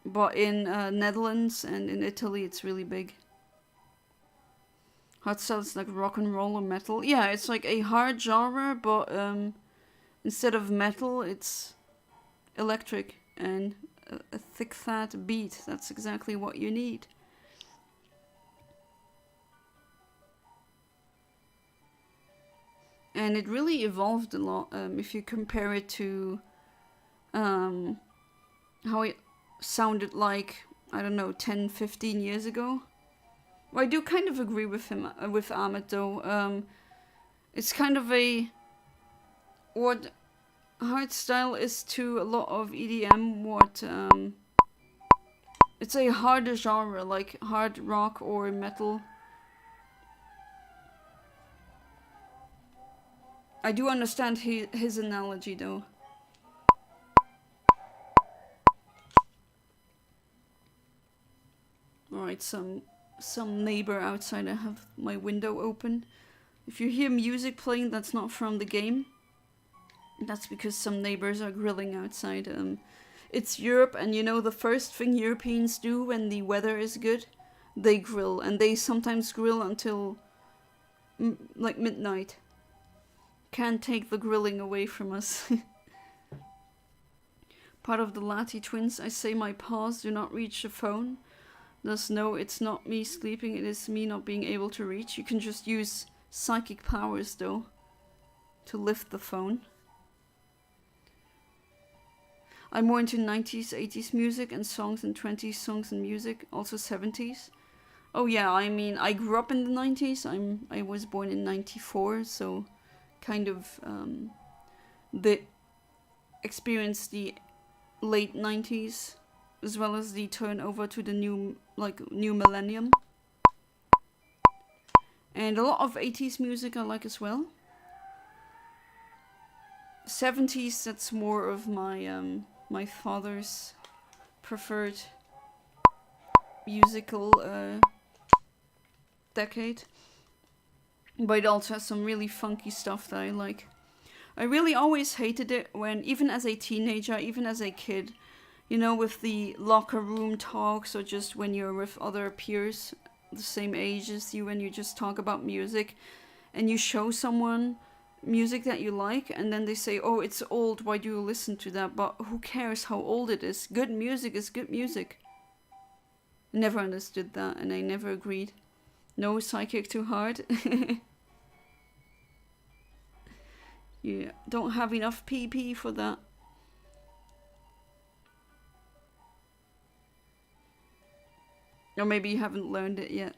But in Netherlands and in Italy, it's really big. Hardstyle is like rock and roll or metal. Yeah, it's like a hard genre, but instead of metal, it's electric and a thick, fat beat. That's exactly what you need. And it really evolved a lot if you compare it to how it sounded like, I don't know, 10, 15 years ago. Well, I do kind of agree with him, with Ahmed though. It's kind of what hardstyle is to a lot of EDM, what it's a harder genre, like hard rock or metal. I do understand his analogy though. Alright, some neighbor outside. I have my window open. If you hear music playing that's not from the game, that's because some neighbors are grilling outside. It's Europe, and you know the first thing Europeans do when the weather is good? They grill, and they sometimes grill until like midnight. Can't take the grilling away from us. Part of the Lati twins, I say my paws do not reach the phone. Thus, no, it's not me sleeping, it is me not being able to reach. You can just use psychic powers, though, to lift the phone. I'm more into 90s, 80s music and songs, and 20s songs and music, also 70s. Oh yeah, I mean, I grew up in the 90s. I was born in 94, so kind of the experienced the late 90s as well as the turn over to the new millennium. And a lot of 80s music I like as well. 70s, that's more of my my father's preferred musical decade. But it also has some really funky stuff that I like. I really always hated it when, even as a teenager, even as a kid, you know, with the locker room talks, or just when you're with other peers the same age as you and you just talk about music and you show someone music that you like and then they say, oh, it's old, why do you listen to that? But who cares how old it is? Good music is good music. I never understood that and I never agreed. No, psychic too hard. You don't have enough PP for that. Or maybe you haven't learned it yet.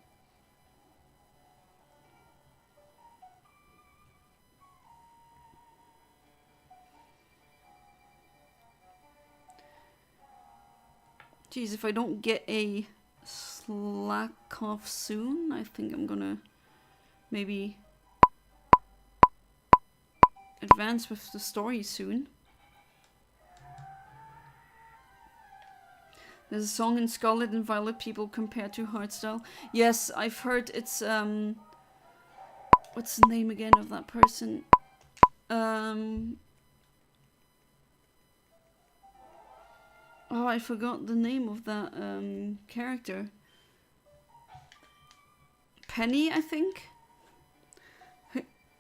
Geez, if I don't get a slack off soon, I think I'm gonna maybe advance with the story soon. There's a song in Scarlet and Violet people compare to Hardstyle. Yes, I've heard it's what's the name again of that person? Oh, I forgot the name of that character. Penny, I think?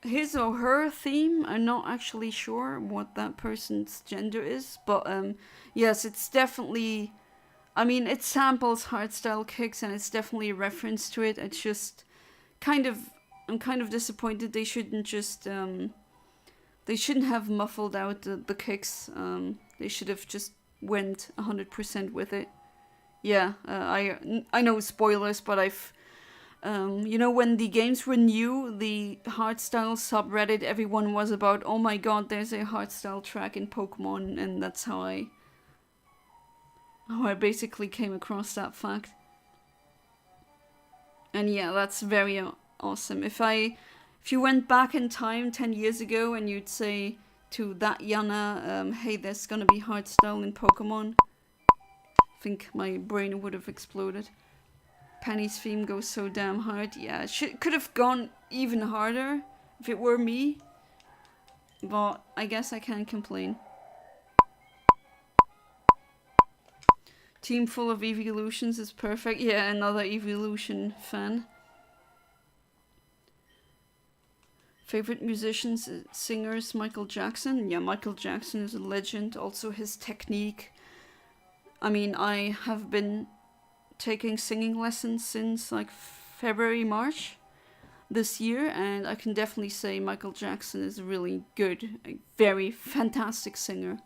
His or her theme, I'm not actually sure what that person's gender is, but yes, it's definitely, I mean, it samples hardstyle kicks and it's definitely a reference to it. It's just kind of, I'm kind of disappointed they shouldn't just, they shouldn't have muffled out the kicks. They should have just went 100% with it. Yeah, I know spoilers, but I've, you know, when the games were new, the hardstyle subreddit, everyone was about, oh my god, there's a hardstyle track in Pokemon, and that's how I basically came across that fact. And yeah, that's very awesome. If you went back in time 10 years ago and you'd say to that Yana, hey, there's gonna be hardstyle in Pokemon, I think my brain would have exploded. Penny's theme goes so damn hard. Yeah, it could have gone even harder if it were me, but I guess I can't complain. Team full of evolutions is perfect. Yeah, another evolution fan. Favorite musicians, singers, Michael Jackson. Yeah, Michael Jackson is a legend. Also his technique. I mean, I have been taking singing lessons since like February, March this year, and I can definitely say Michael Jackson is really good, a very fantastic singer.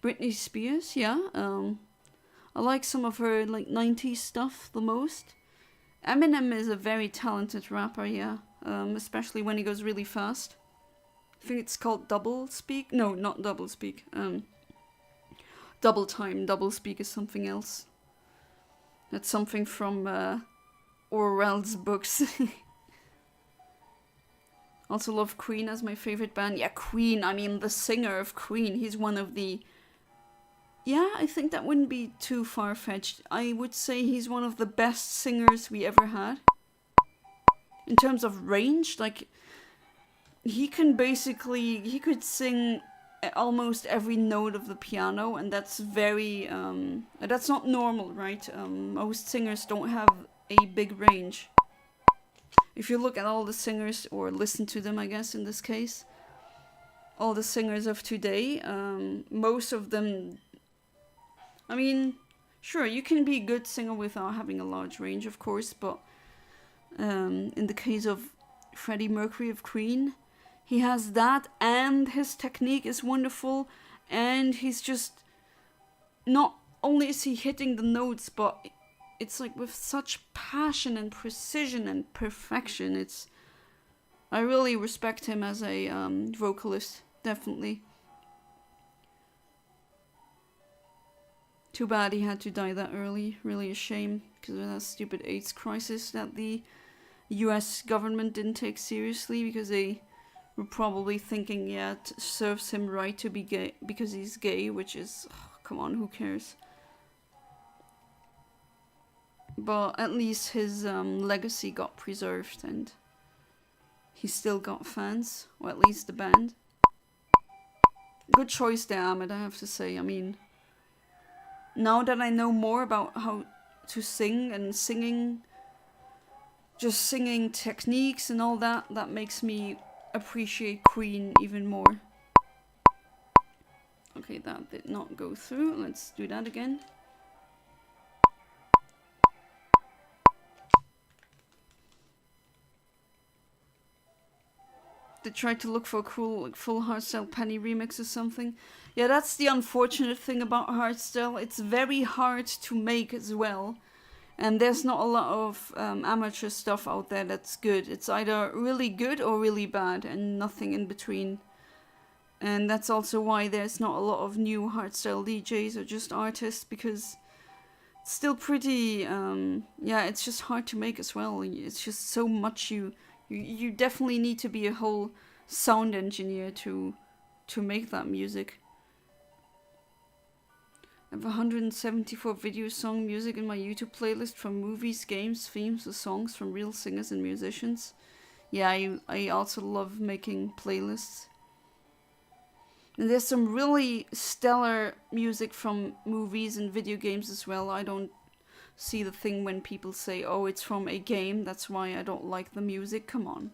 Britney Spears, yeah, I like some of her like 90s stuff the most. Eminem is a very talented rapper, yeah, especially when he goes really fast. I think it's called double speak. No, not double speak. Double time. Double speak is something else. That's something from Orwell's books. Also love Queen as my favorite band. Yeah, Queen, I mean the singer of Queen, he's one of the... Yeah, I think that wouldn't be too far-fetched. I would say he's one of the best singers we ever had. In terms of range, like, he could sing almost every note of the piano, and that's very, that's not normal, right? Most singers don't have a big range. If you look at all the singers, or listen to them, I guess, in this case, all the singers of today, most of them, I mean, sure, you can be a good singer without having a large range, of course, but in the case of Freddie Mercury of Queen, he has that, and his technique is wonderful, and he's just not only is he hitting the notes, but it's like with such passion and precision and perfection. I really respect him as a vocalist, definitely. Too bad he had to die that early. Really a shame, because of that stupid AIDS crisis that the US government didn't take seriously, because they were probably thinking, yeah, it serves him right to be gay because he's gay, which is, oh, come on, who cares? But at least his legacy got preserved, and he still got fans, or at least the band. Good choice there, Ahmed, I have to say. I mean, now that I know more about how to sing and singing techniques and all that, that makes me appreciate Queen even more. Okay, that did not go through. Let's do that again. They tried to look for a cool, like, full hardstyle Penny remix or something. Yeah, that's the unfortunate thing about hardstyle. It's very hard to make as well. And there's not a lot of amateur stuff out there that's good. It's either really good or really bad, and nothing in between. And that's also why there's not a lot of new hardstyle DJs or just artists, because it's still pretty, yeah, it's just hard to make as well. It's just so much you definitely need to be a whole sound engineer to make that music. I have 174 video song music in my YouTube playlist from movies, games, themes, or songs from real singers and musicians. Yeah, I also love making playlists. And there's some really stellar music from movies and video games as well. I don't see the thing when people say, oh, it's from a game, that's why I don't like the music. Come on.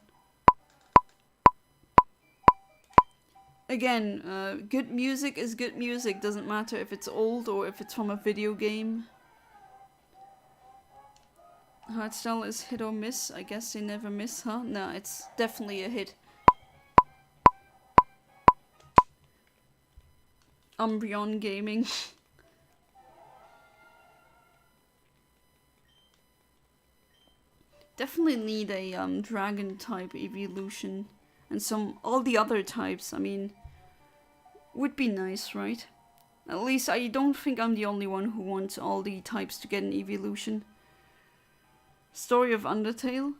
Again, good music is good music. Doesn't matter if it's old or if it's from a video game. Hardstyle is hit or miss. I guess they never miss, huh? No, it's definitely a hit. Umbreon Gaming. Definitely need a dragon type evolution, and all the other types. I mean, would be nice, right? At least I don't think I'm the only one who wants all the types to get an evolution. Story of Undertale.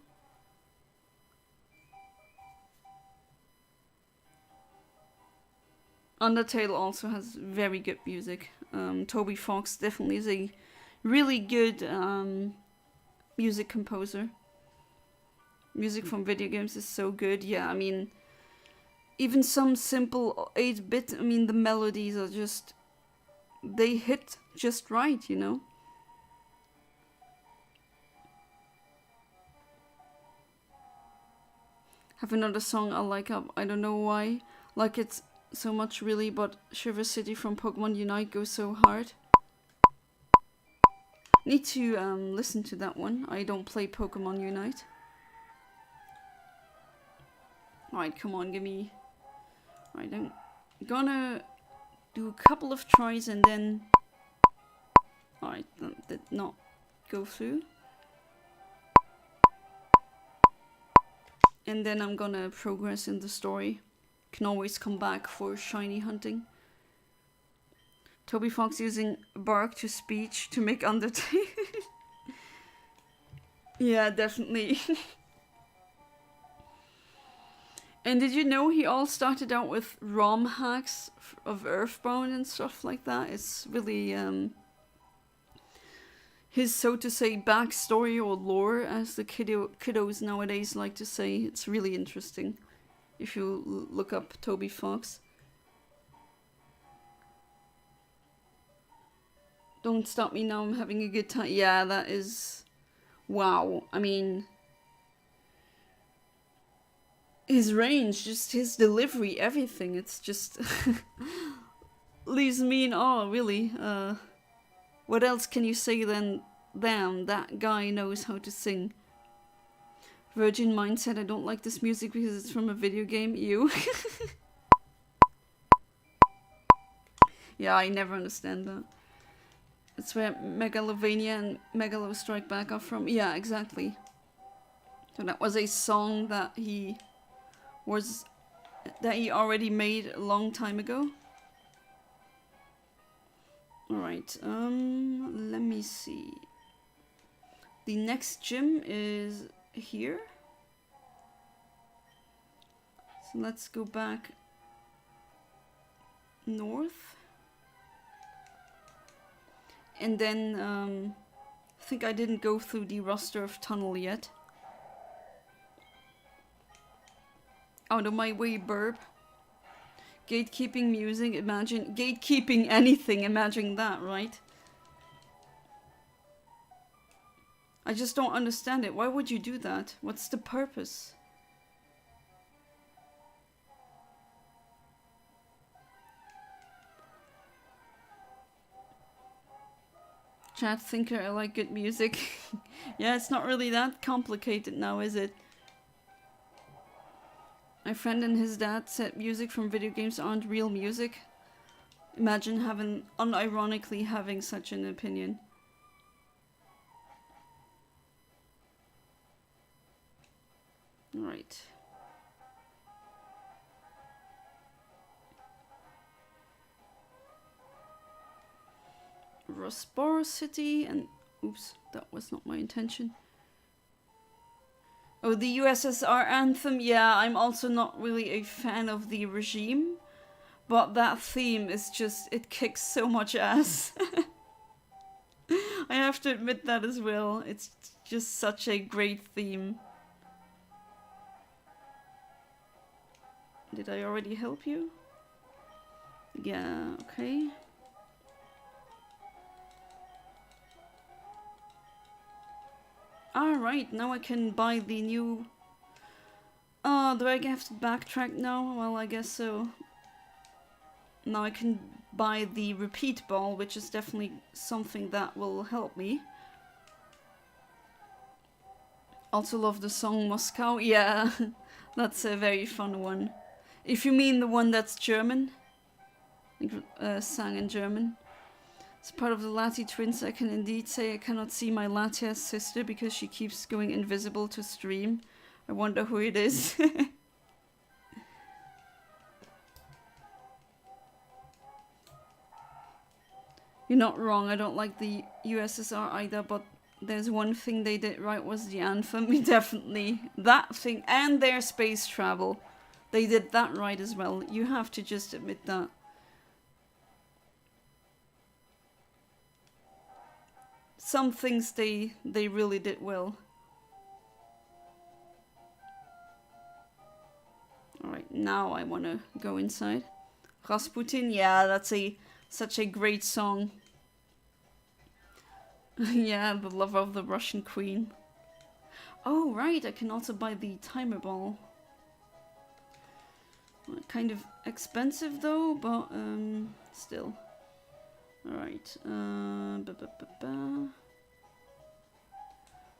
Undertale also has very good music. Toby Fox definitely is a really good music composer. Music from video games is so good. Yeah, I mean, even some simple 8-bit, I mean, the melodies are just, they hit just right, you know? Have another song I like up. I don't know why. Like it so much really, but Shiver City from Pokémon Unite goes so hard. Need to listen to that one. I don't play Pokémon Unite. Alright, come on, give me... Alright, I'm gonna do a couple of tries and then... Alright, that did not go through. And then I'm gonna progress in the story. Can always come back for shiny hunting. Toby Fox using bark to speech to make Undertale. Yeah, definitely. And did you know he all started out with ROM hacks of Earthbound and stuff like that? It's really his, so to say, backstory or lore, as the kiddos nowadays like to say. It's really interesting if you look up Toby Fox. Don't stop me now, I'm having a good time. Yeah, that is... Wow. I mean... His range, just his delivery, everything. It's just... leaves me in awe, really. What else can you say than, damn, that guy knows how to sing. Virgin Mindset, I don't like this music because it's from a video game. Ew. Yeah, I never understand that. It's where Megalovania and Megalo Strike Back are from. Yeah, exactly. So that was a song that he already made a long time ago. Alright, let me see. The next gym is here. So let's go back north. And then, I think I didn't go through the roster of tunnel yet. Out of my way, burp. Gatekeeping music, imagine. Gatekeeping anything, imagine that, right? I just don't understand it. Why would you do that? What's the purpose? Chat thinker, I like good music. Yeah, it's not really that complicated now, is it? My friend and his dad said music from video games aren't real music. Imagine unironically having such an opinion. Right. Rosbor City and... Oops, that was not my intention. Oh, the USSR anthem. Yeah, I'm also not really a fan of the regime. But that theme is just... It kicks so much ass. I have to admit that as well. It's just such a great theme. Did I already help you? Yeah, okay. Alright, now I can buy the new... Oh, do I have to backtrack now? Well, I guess so. Now I can buy the repeat ball, which is definitely something that will help me. Also love the song Moscow. Yeah, that's a very fun one. If you mean the one that's German, sang in German. As part of the Lati twins, I can indeed say I cannot see my Latia sister because she keeps going invisible to stream. I wonder who it is. You're not wrong, I don't like the USSR either, but there's one thing they did right was the anthem. Definitely. That thing and their space travel. They did that right as well. You have to just admit that. Some things they really did well. Alright, now I want to go inside. Rasputin, yeah, that's such a great song. Yeah, the lover of the Russian queen. Oh, right, I can also buy the timer ball. Kind of expensive though, but still. Alright,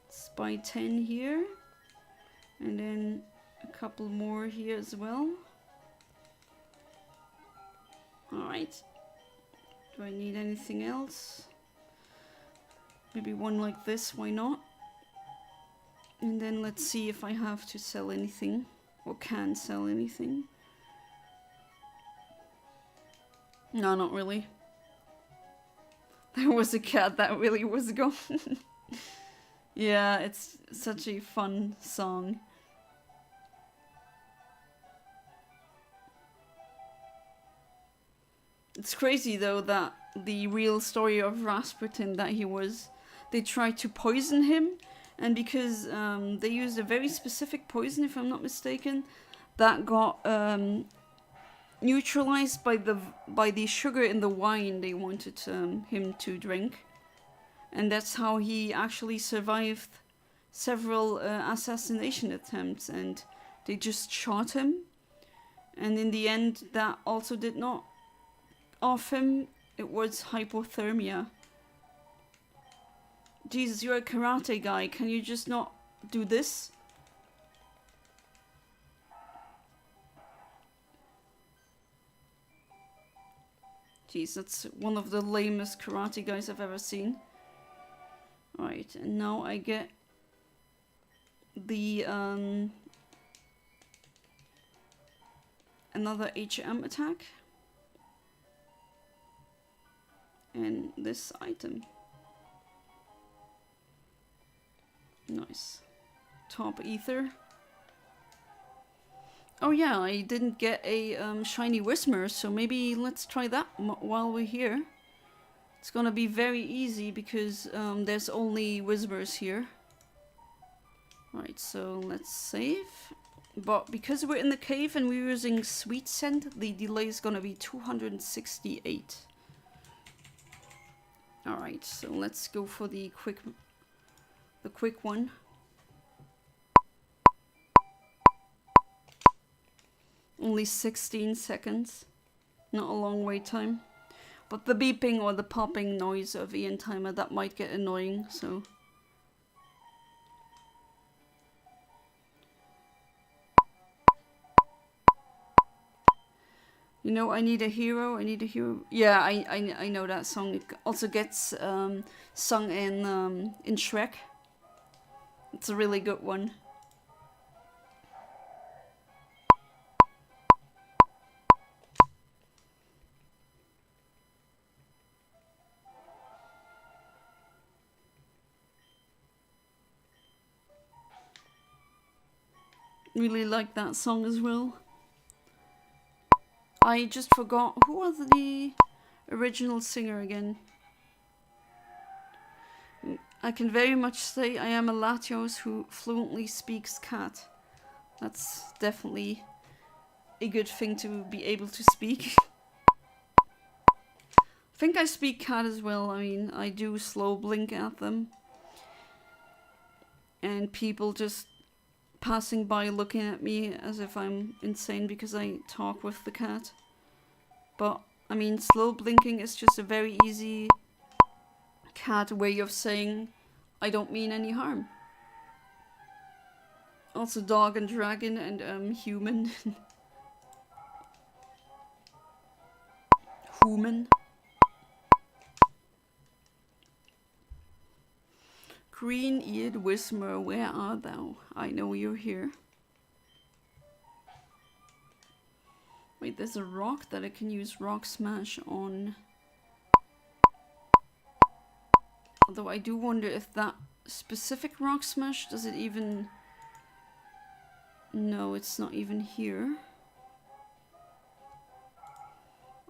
let's buy 10 here. And then a couple more here as well. Alright. Do I need anything else? Maybe one like this, why not? And then let's see if I have to sell anything. Or can sell anything. No, not really. There was a cat that really was gone. Yeah, it's such a fun song. It's crazy though that the real story of Rasputin, that they tried to poison him, and because they used a very specific poison, if I'm not mistaken, that got neutralized by the sugar in the wine they wanted him to drink, and that's how he actually survived several assassination attempts, and they just shot him, and in the end that also did not off him. It was hypothermia. Jesus, you're a karate guy, can you just not do this? Jeez, that's one of the lamest karate guys I've ever seen. Right, and now I get the another HM attack. And this item. Nice. Top ether. Oh yeah, I didn't get a shiny Whismer, so maybe let's try that while we're here. It's gonna be very easy because there's only Whismers here. Alright, so let's save. But because we're in the cave and we're using Sweet Scent, the delay is gonna be 268. Alright, so let's go for the quick one. Only 16 seconds. Not a long wait time. But the beeping or the popping noise of Eontimer, that might get annoying, so... You know, I need a hero, Yeah, I know that song. It also gets sung in Shrek. It's a really good one. Really like that song as well. I just forgot, who was the original singer again? I can very much say I am a Latios who fluently speaks cat. That's definitely a good thing to be able to speak. I think I speak cat as well. I mean, I do slow blink at them. And people just passing by looking at me as if I'm insane because I talk with the cat. But, I mean, slow blinking is just a very easy cat way of saying I don't mean any harm. Also dog and dragon and human. Human. Green-eared Whismer, where art thou? I know you're here. Wait, there's a rock that I can use Rock Smash on. Although I do wonder if that specific Rock Smash, does it even... No, it's not even here.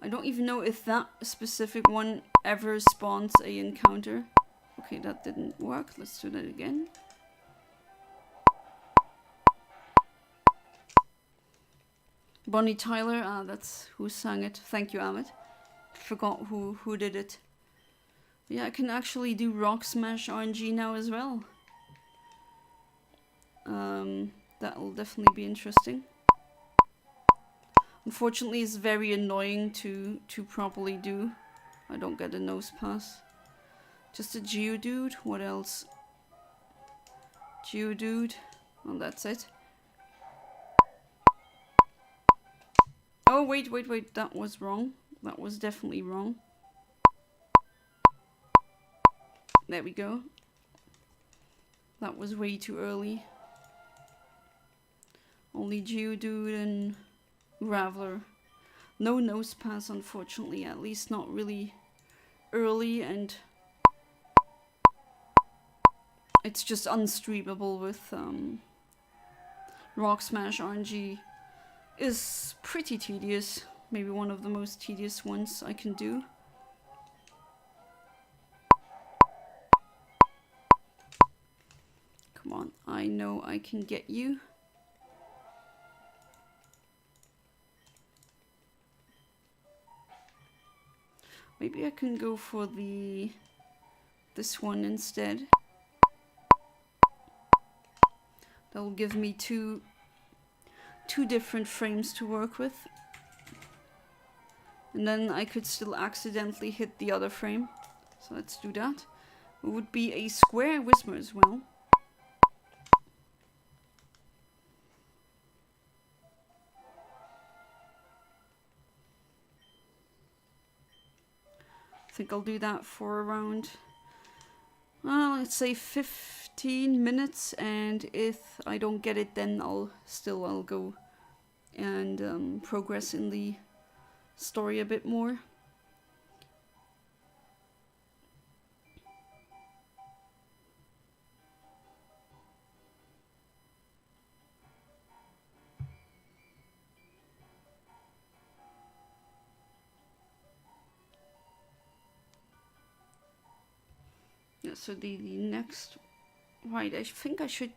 I don't even know if that specific one ever spawns a encounter. Okay, that didn't work. Let's do that again. Bonnie Tyler, that's who sang it. Thank you, Amit. Forgot who did it. Yeah, I can actually do Rock Smash RNG now as well. That'll definitely be interesting. Unfortunately, it's very annoying to properly do. I don't get a nose pass. Just a Geodude. What else? Geodude. Well, that's it. Oh, wait. That was wrong. That was definitely wrong. There we go. That was way too early. Only Geodude and Graveler. No nose pass, unfortunately. At least not really early, and it's just unstreamable with Rock Smash RNG. Is pretty tedious. Maybe one of the most tedious ones I can do. Come on, I know I can get you. Maybe I can go for this one instead. That will give me two different frames to work with. And then I could still accidentally hit the other frame. So let's do that. It would be a square Whismer as well. think I'll do that for around, let's say 15 minutes, and if I don't get it, then I'll go and progress in the story a bit more. Yeah, so the next, right, I think I should,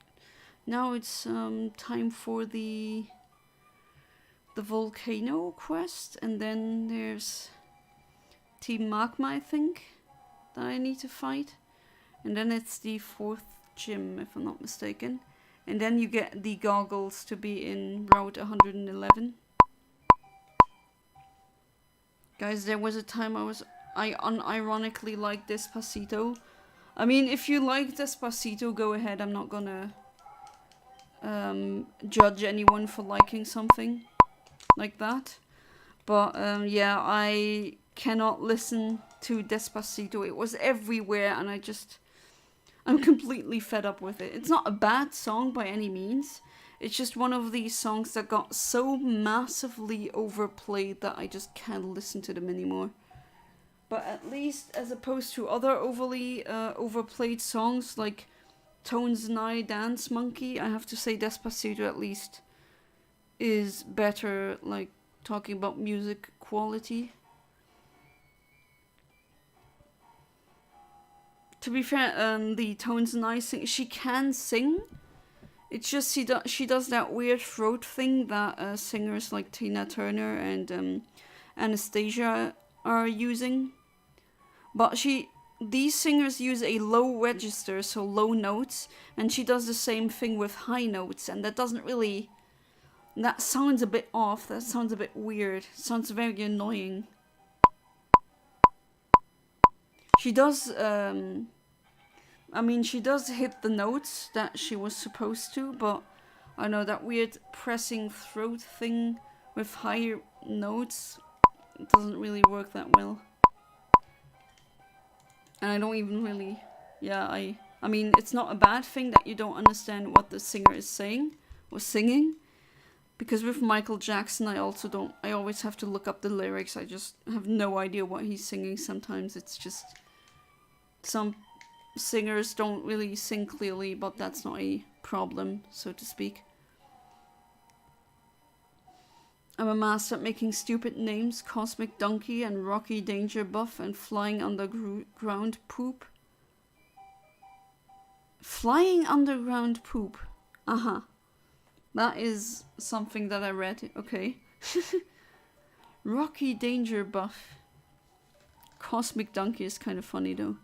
now it's time for the volcano quest, and then there's Team Magma, I think, that I need to fight, and then it's the 4th gym, if I'm not mistaken, and then you get the goggles to be in Route 111. Guys, there was a time I unironically liked Despacito. I mean, if you like Despacito, go ahead. I'm not gonna judge anyone for liking something like that. But yeah, I cannot listen to Despacito. It was everywhere, and I'm completely fed up with it. It's not a bad song by any means. It's just one of these songs that got so massively overplayed that I just can't listen to them anymore. But at least, as opposed to other overly overplayed songs like Tones and I, Dance Monkey, I have to say Despacito at least is better, like, talking about music quality. To be fair, the Tones and I sing, she can sing. It's just she does that weird throat thing that singers like Tina Turner and Anastasia are using. But these singers use a low register, so low notes, and she does the same thing with high notes, and that sounds a bit off, that sounds a bit weird, it sounds very annoying. She does, she does hit the notes that she was supposed to, but I know that weird pressing throat thing with higher notes, it doesn't really work that well. And I don't even really, I mean, it's not a bad thing that you don't understand what the singer is saying or singing. Because with Michael Jackson, I always have to look up the lyrics. I just have no idea what he's singing sometimes. It's just, some singers don't really sing clearly, but that's not a problem, so to speak. I'm a master at making stupid names, Cosmic Donkey and Rocky Danger Buff and Flying Underground Poop. Flying Underground Poop. Uh-huh. That is something that I read. Okay. Rocky Danger Buff. Cosmic Donkey is kind of funny though.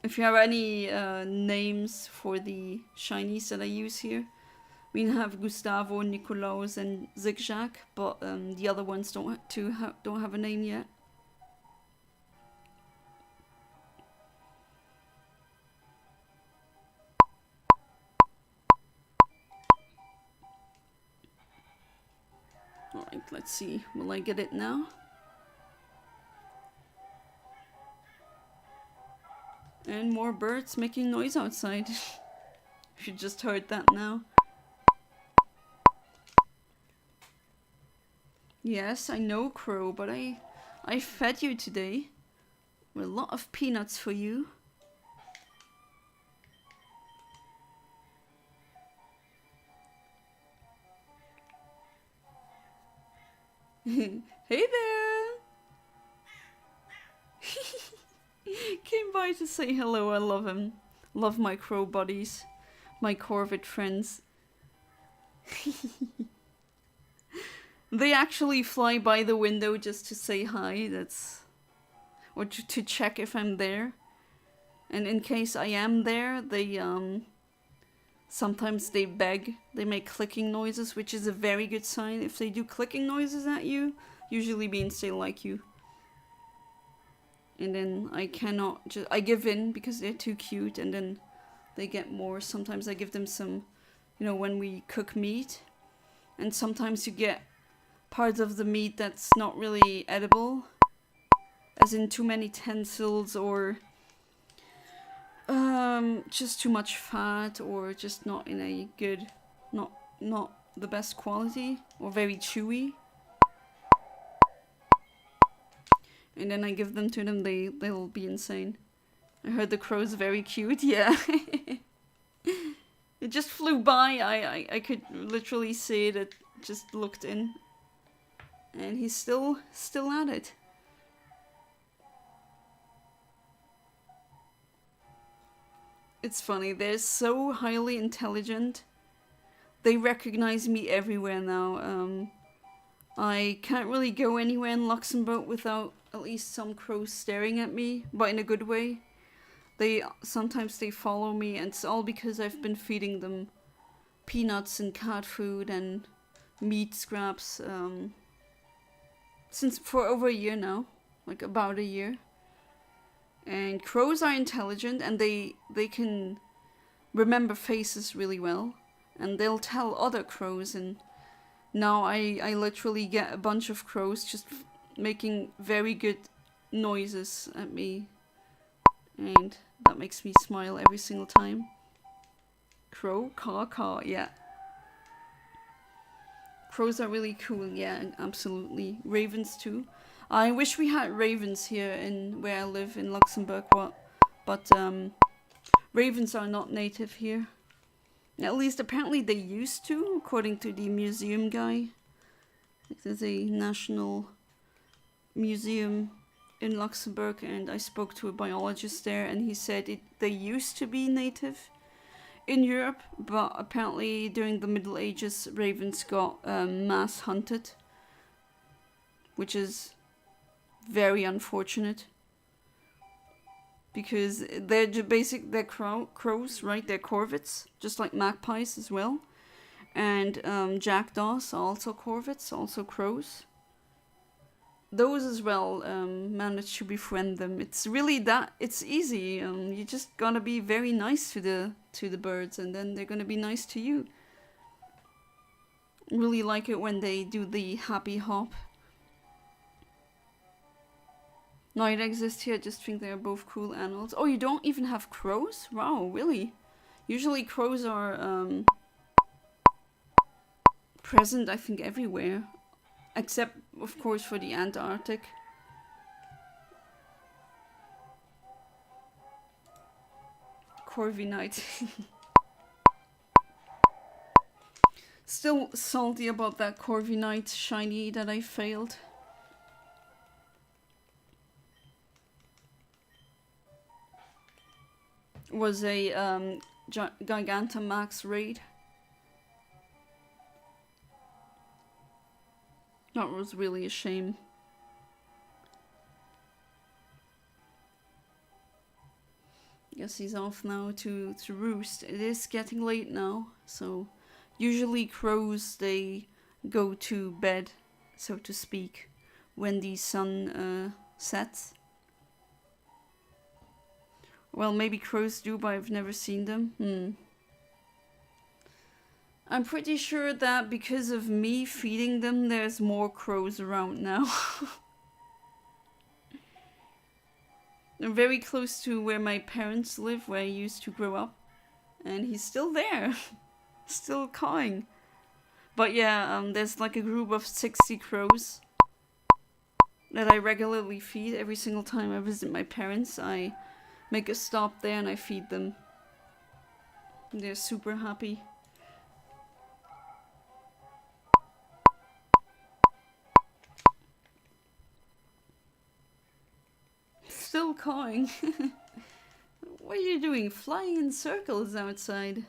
If you have any names for the shinies that I use here, we have Gustavo, Nicolaus, and Zigzag, but the other ones don't have a name yet. Alright, let's see. Will I get it now? And more birds making noise outside. You just heard that now. Yes, I know, Crow, but I fed you today. With a lot of peanuts for you. Hey there! Came by to say hello. I love him. Love my crow buddies. My corvid friends. They actually fly by the window just to say hi. Or to check if I'm there. And in case I am there, they sometimes they beg. They make clicking noises, which is a very good sign. If they do clicking noises at you, usually means they like you. And then I give in because they're too cute, and then they get more. Sometimes I give them some, when we cook meat. And sometimes you get parts of the meat that's not really edible, as in too many tensils or just too much fat or just not in a good, not the best quality or very chewy. And then I give them to them, they'll be insane. I heard the crow's very cute, yeah. It just flew by, I could literally see it, it just looked in. And he's still at it. It's funny, they're so highly intelligent. They recognize me everywhere now. I can't really go anywhere in Luxembourg without at least some crows staring at me, but in a good way. Sometimes they follow me, and it's all because I've been feeding them peanuts and cat food and meat scraps for over a year now, like about a year. And crows are intelligent, and they can remember faces really well, and they'll tell other crows. And now I literally get a bunch of crows just making very good noises at me, and that makes me smile every single time. Crow, caw, caw, yeah. Crows are really cool, yeah, absolutely. Ravens too. I wish we had ravens here in where I live in Luxembourg, but ravens are not native here. At least apparently they used to, according to the museum guy. There's a national museum in Luxembourg, and I spoke to a biologist there, and he said they used to be native in Europe, but apparently during the Middle Ages ravens got mass hunted, which is very unfortunate, because they're they're crows, right? They're corvids, just like magpies as well, and jackdaws are also corvids, also crows. Those as well manage to befriend them. It's really it's easy. You just gotta be very nice to the birds, and then they're gonna be nice to you. Really like it when they do the happy hop. Night exist here. I just think they're both cool animals. Oh, you don't even have crows? Wow, really? Usually crows are present, I think, everywhere. Except, of course, for the Antarctic. Corviknight. Still salty about that Corviknight shiny that I failed. Was a Gigantamax raid. That was really a shame. Guess he's off now to roost. It is getting late now, so usually crows, they go to bed, so to speak, when the sun sets. Well, maybe crows do, but I've never seen them. I'm pretty sure that because of me feeding them, there's more crows around now. They're very close to where my parents live, where I used to grow up. And he's still there. Still cawing. But yeah, there's like a group of 60 crows that I regularly feed. Every single time I visit my parents, I make a stop there and I feed them. They're super happy. Still cawing. What are you doing? Flying in circles outside.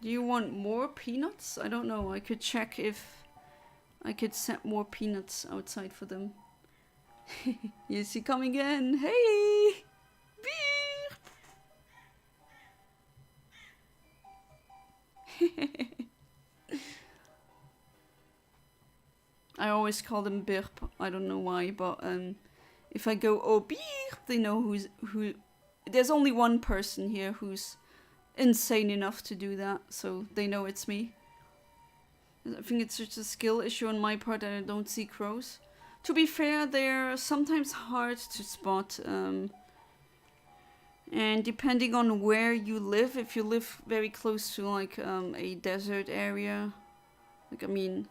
Do you want more peanuts? I don't know. I could check if I could set more peanuts outside for them. Yes, he come again. Hey! Beep! I always call them Birp. I don't know why, but if I go oh Birp, they know who. There's only one person here who's insane enough to do that, so they know it's me. I think it's just a skill issue on my part that I don't see crows. To be fair, they're sometimes hard to spot. And depending on where you live, if you live very close to like a desert area, like I mean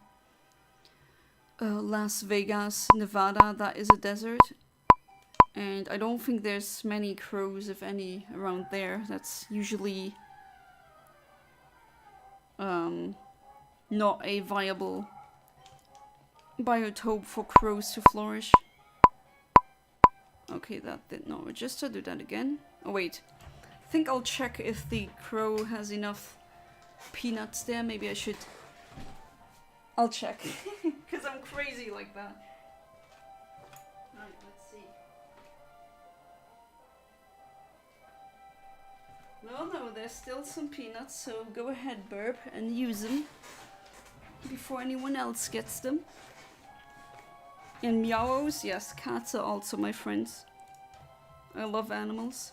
Las Vegas, Nevada, that is a desert. And I don't think there's many crows, if any, around there. That's usually not a viable biotope for crows to flourish. Okay, that did not register. Do that again. Oh wait, I think I'll check if the crow has enough peanuts there. Maybe I should. I'll check, because I'm crazy like that. Right, let's see. No, there's still some peanuts, so go ahead, Burp, and use them before anyone else gets them. And meows, yes, cats are also my friends. I love animals.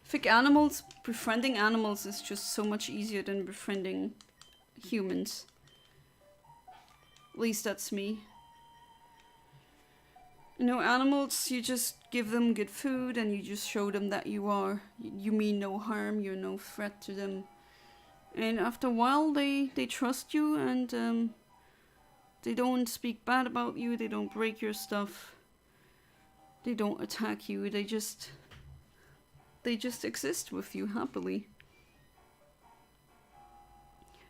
I think befriending animals is just so much easier than befriending humans. At least that's me. You know, animals, you just give them good food and you just show them that you mean no harm, you're no threat to them. And after a while, they trust you and they don't speak bad about you, they don't break your stuff, they don't attack you, they just exist with you happily.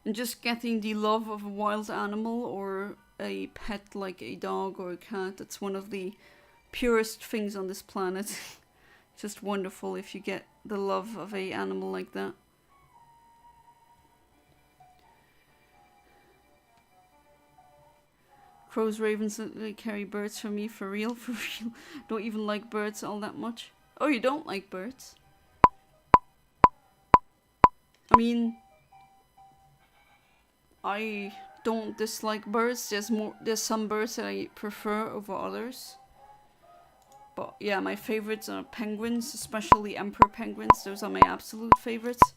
And just getting the love of a wild animal or a pet like a dog or a cat, that's one of the purest things on this planet. Just wonderful if you get the love of an animal like that. Crows, ravens, they carry birds for me, for real, for real. Don't even like birds all that much. Oh, you don't like birds? I mean, I don't dislike birds. There's some birds that I prefer over others. But yeah, my favorites are penguins, especially emperor penguins. Those are my absolute favorites.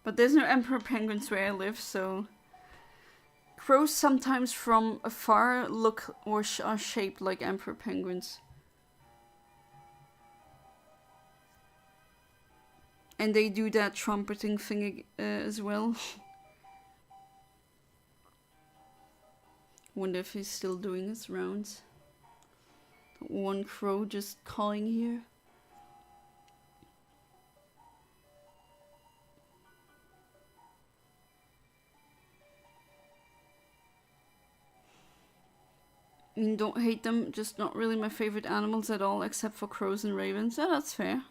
But there's no emperor penguins where I live, so crows sometimes from afar look or are shaped like emperor penguins. And they do that trumpeting thing as well. Wonder if he's still doing his rounds. One crow just cawing here. I mean, don't hate them, just not really my favorite animals at all, except for crows and ravens. Yeah, that's fair.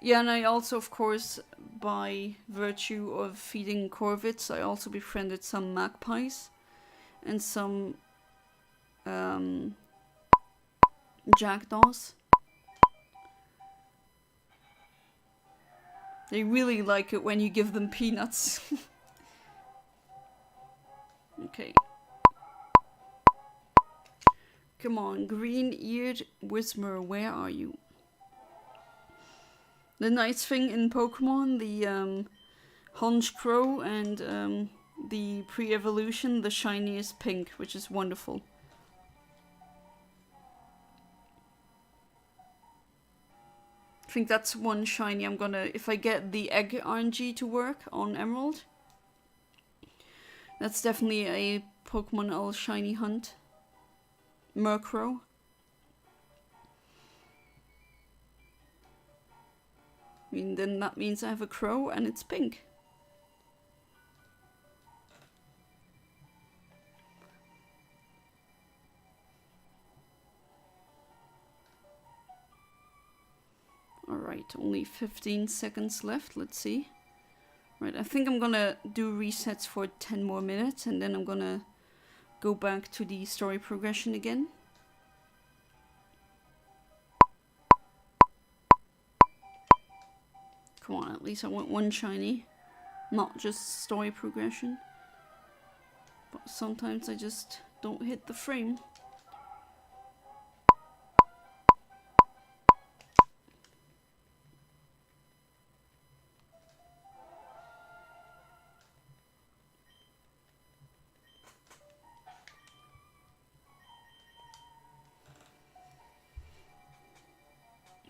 Yeah, and I also, of course, by virtue of feeding corvids, I also befriended some magpies and some jackdaws. They really like it when you give them peanuts. Okay. Come on, green-eared Whismer, where are you? The nice thing in Pokemon, the Honchkrow and the pre-evolution, the shiny is pink, which is wonderful. I think that's one shiny I'm gonna, if I get the egg RNG to work on Emerald, that's definitely a Pokemon I'll shiny hunt. Murkrow. I mean, then that means I have a crow and it's pink. Alright, only 15 seconds left, let's see. Right, I think I'm gonna do resets for 10 more minutes and then I'm gonna go back to the story progression again. Come on, at least I want one shiny, not just story progression. but sometimes I just don't hit the frame.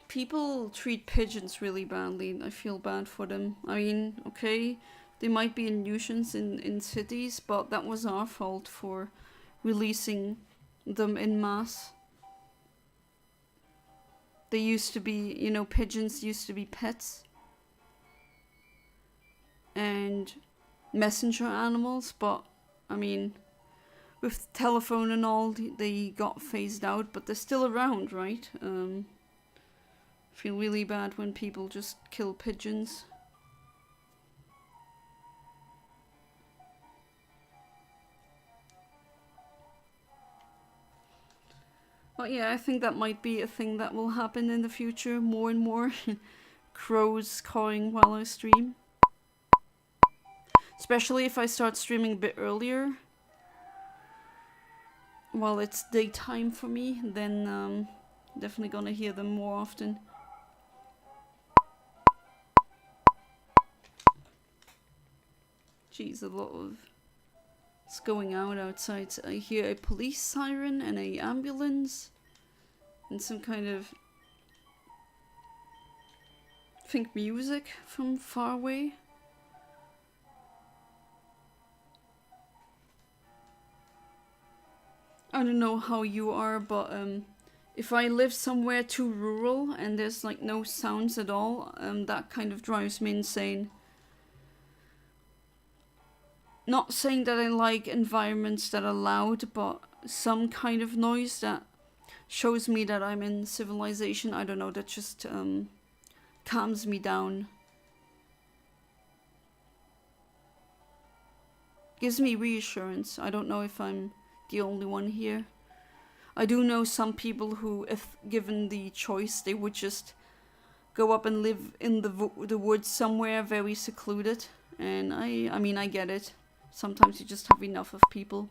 People treat pigeons really badly. I feel bad for them. I mean, okay, they might be a nuisance in cities, but that was our fault for releasing them in mass. They used to be, you know, pigeons used to be pets and messenger animals, but I mean, with telephone and all, they got phased out, but they're still around, right? Feel really bad when people just kill pigeons. But yeah, I think that might be a thing that will happen in the future, more and more. Crows cawing while I stream. Especially if I start streaming a bit earlier. While it's daytime for me, then definitely gonna hear them more often. Jeez, a lot of... It's going out outside. I hear a police siren and a ambulance. And some kind of... I think music from far away. I don't know how you are, but if I live somewhere too rural and there's like no sounds at all, that kind of drives me insane. Not saying that I like environments that are loud, but some kind of noise that shows me that I'm in civilization, I don't know, that just calms me down. Gives me reassurance. I don't know if I'm the only one here. I do know some people who, if given the choice, they would just go up and live in the woods somewhere very secluded. And I mean, I get it. Sometimes you just have enough of people.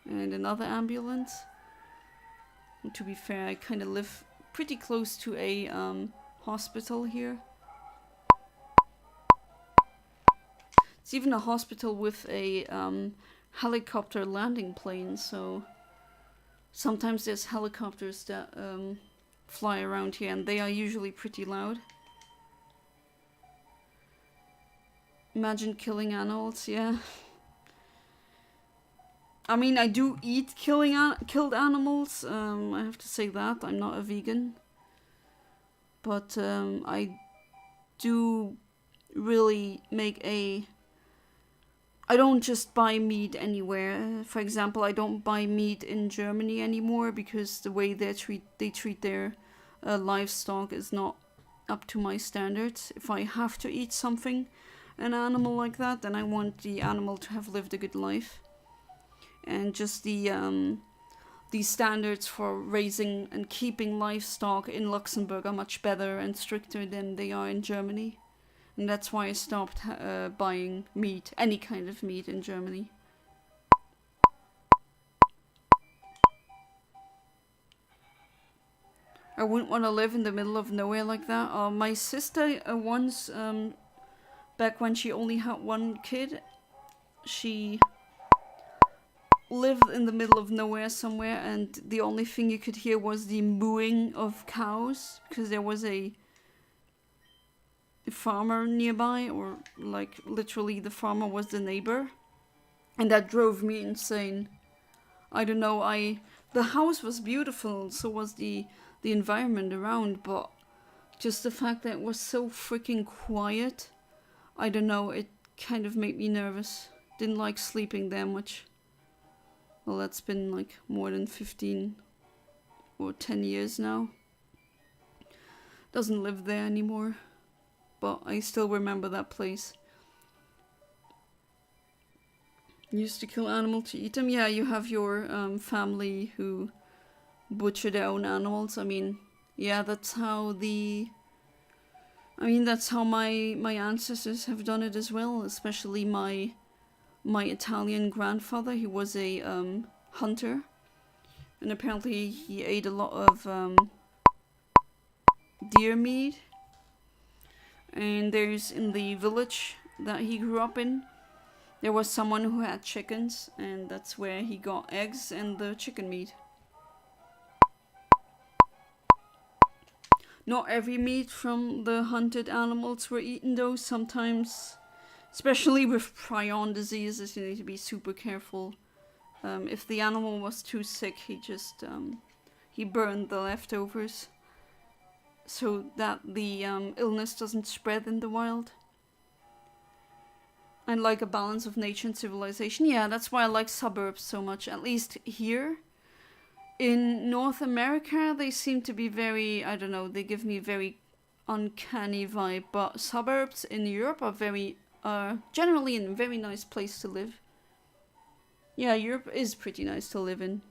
And another ambulance. And to be fair, I kind of live pretty close to a hospital here. It's even a hospital with a helicopter landing plane, so sometimes there's helicopters that fly around here, and they are usually pretty loud. Imagine killing animals, yeah. I mean, I do eat killed animals, I have to say that. I'm not a vegan. But I do really make a... I don't just buy meat anywhere. For example, I don't buy meat in Germany anymore because the way they treat their livestock is not up to my standards. If I have to eat something, an animal like that, then I want the animal to have lived a good life. And just the standards for raising and keeping livestock in Luxembourg are much better and stricter than they are in Germany. And that's why I stopped buying meat, any kind of meat in Germany. I wouldn't want to live in the middle of nowhere like that. My sister once, back when she only had one kid, she lived in the middle of nowhere somewhere, and the only thing you could hear was the mooing of cows, because there was a farmer nearby, or like literally the farmer was the neighbor, and that drove me insane. I don't know, the house was beautiful, so was the environment around, but just the fact that it was so freaking quiet, I don't know, it kind of made me nervous. Didn't like sleeping there much. Well, that's been like more than 15 or 10 years now. Doesn't live there anymore. But I still remember that place. Used to kill animals to eat them. Yeah, you have your family who butcher their own animals. I mean, yeah, that's how that's how my ancestors have done it as well. Especially my my Italian grandfather. He was a hunter, and apparently he ate a lot of deer meat. And there's in the village that he grew up in, there was someone who had chickens, and that's where he got eggs and the chicken meat. Not every meat from the hunted animals were eaten though. Sometimes, especially with prion diseases, you need to be super careful. If the animal was too sick, he burned the leftovers so that the illness doesn't spread in the wild. I like a balance of nature and civilization. Yeah, that's why I like suburbs so much, at least here. In North America, they seem to be very, I don't know, they give me a very uncanny vibe, but suburbs in Europe are generally a very nice place to live. Yeah, Europe is pretty nice to live in.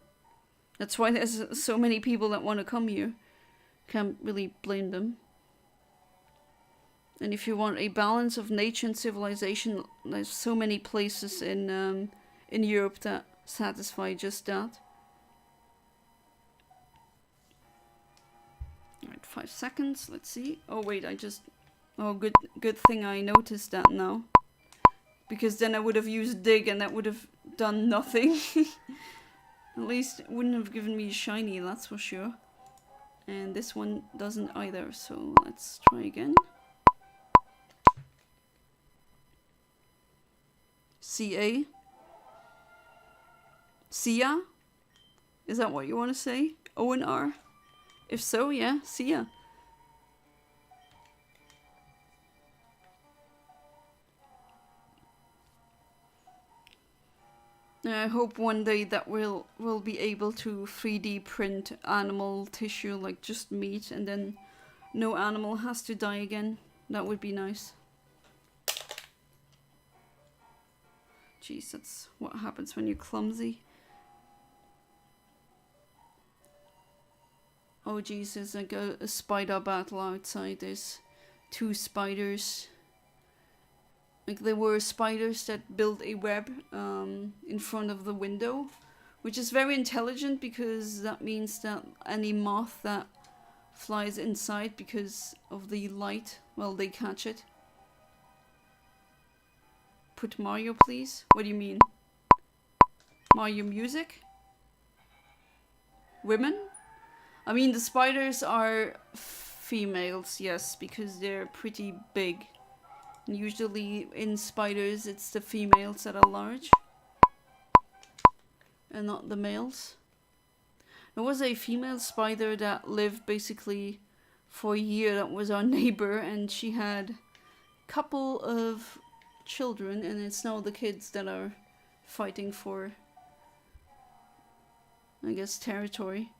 That's why there's so many people that want to come here. Can't really blame them. And if you want a balance of nature and civilization, there's so many places in Europe that satisfy just that. Alright, 5 seconds. Let's see. Oh wait, oh, good thing I noticed that now. Because then I would have used dig and that would have done nothing. At least it wouldn't have given me a shiny, that's for sure. And this one doesn't either, so let's try again. CA? Sia? Is that what you want to say? O and R? If so, yeah, Sia. I hope one day that we'll be able to 3D print animal tissue, like just meat, and then no animal has to die again. That would be nice. Jeez, that's what happens when you're clumsy. Oh jeez, there's like a spider battle outside. There's 2 spiders. Like there were spiders that built a web in front of the window, which is very intelligent because that means that any moth that flies inside because of the light, well, they catch it. Put Mario, please. What do you mean? Mario music? Women? I mean, the spiders are females, yes, because they're pretty big. And usually in spiders, it's the females that are large. And not the males. There was a female spider that lived basically for a year that was our neighbor, and she had a couple of children, and it's now the kids that are fighting for, I guess, territory.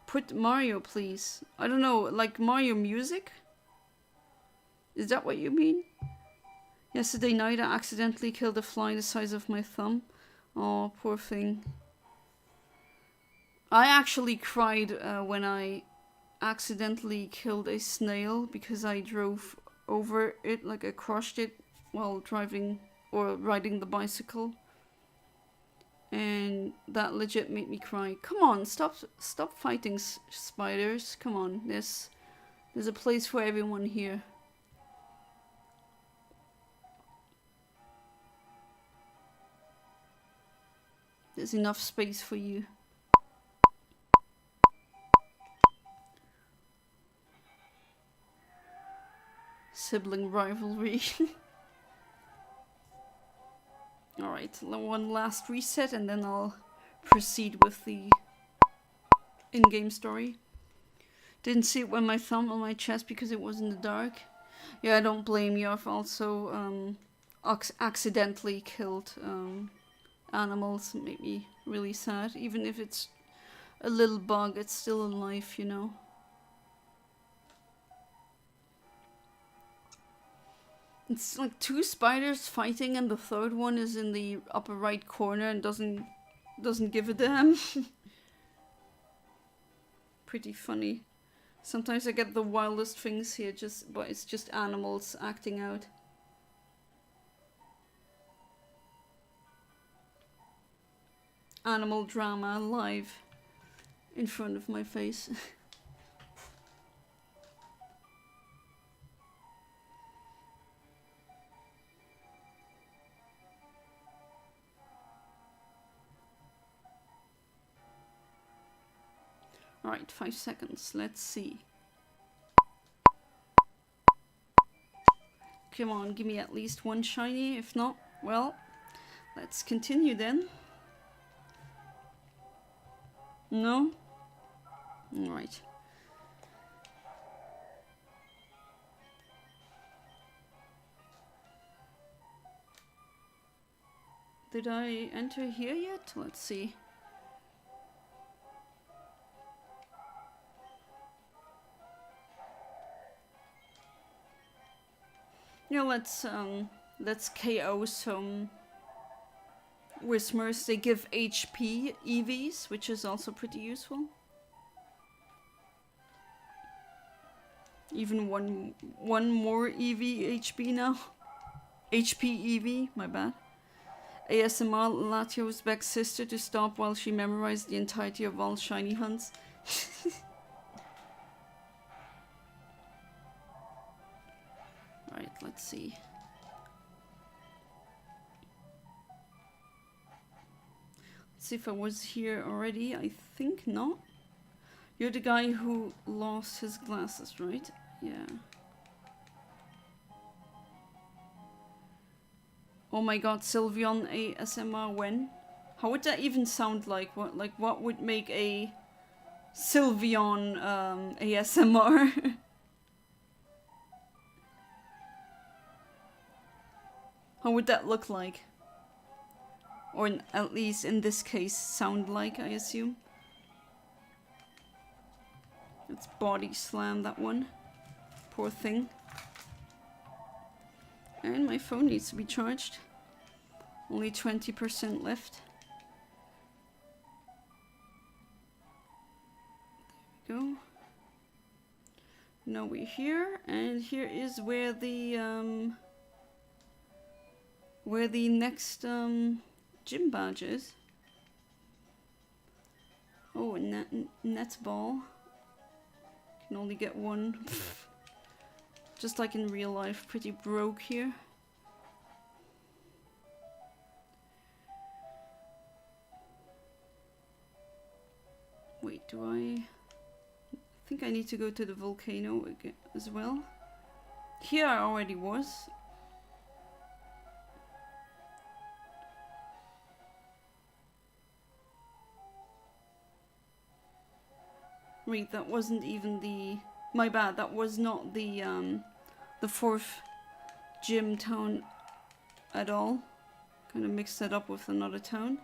Put Mario, please. I don't know, like Mario music? Is that what you mean? Yesterday night I accidentally killed a fly the size of my thumb. Oh, poor thing. I actually cried when I accidentally killed a snail because I drove over it, like I crushed it while driving or riding the bicycle. And that legit made me cry. Come on, stop fighting spiders. Come on, there's a place for everyone here. There's enough space for you. Sibling rivalry. Alright, one last reset and then I'll proceed with the in-game story. Didn't see it with my thumb on my chest because it was in the dark. Yeah, I don't blame you. I've also accidentally killed animals. It made me really sad. Even if it's a little bug, it's still a life, you know. It's like 2 spiders fighting and the third one is in the upper right corner and doesn't give a damn. Pretty funny. Sometimes I get the wildest things here, but it's just animals acting out. animal drama live in front of my face. Alright, 5 seconds. Let's see. Come on, give me at least one shiny. If not, well, let's continue then. No? Alright. Did I enter here yet? Let's see. Yeah, let's KO some Whismers. They give HP EVs, which is also pretty useful. Even one more EV HP now. HP EV, my bad. ASMR Latio's back sister to stop while she memorized the entirety of all shiny hunts. Right, let's see. Let's see if I was here already. I think not. You're the guy who lost his glasses, right? Yeah. Oh my god, Sylveon ASMR when? How would that even sound like? What would make a Sylveon ASMR? How would that look like? Or at least in this case sound like, I assume. Let's body slam that one. Poor thing. And my phone needs to be charged. Only 20% left. There we go. Now we're here, and here is where the next gym badge is. Oh, a netball. Can only get one. Just like in real life, pretty broke here. Wait, I think I need to go to the volcano again as well. Here I already was. Wait, that wasn't even the... My bad, that was not the fourth gym town at all. Kind of mixed that up with another town.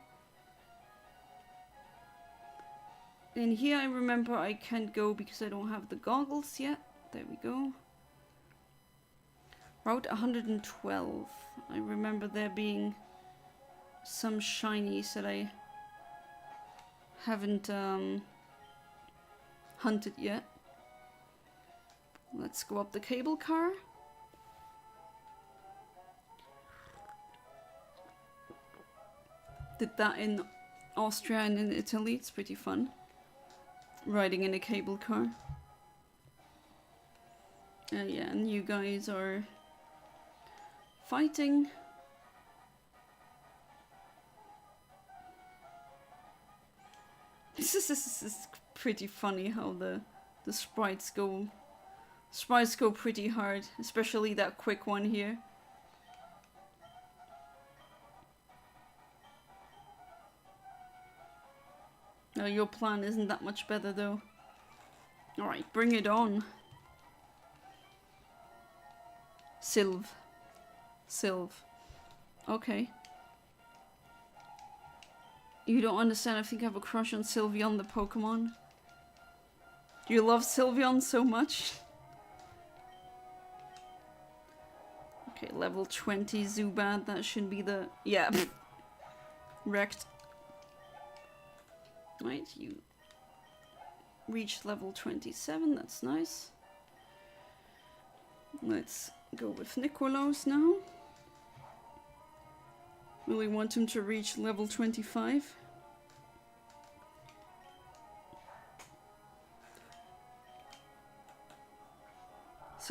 And here I remember I can't go because I don't have the goggles yet. There we go. Route 112. I remember there being some shinies that I haven't hunted yet. Let's go up the cable car. Did that in Austria and in Italy. It's pretty fun. Riding in a cable car. Yeah, and you guys are fighting. This is pretty funny how the sprites go pretty hard, especially that quick one here. No, your plan isn't that much better though. Alright, bring it on. Sylve. Okay. You don't understand, I think I have a crush on Sylveon the Pokemon. Do you love Sylveon so much? Okay, level 20 Zubat, that should be the... Yeah. Wrecked. Right, you reached level 27, that's nice. Let's go with Nikolaos now. Really want him to reach level 25.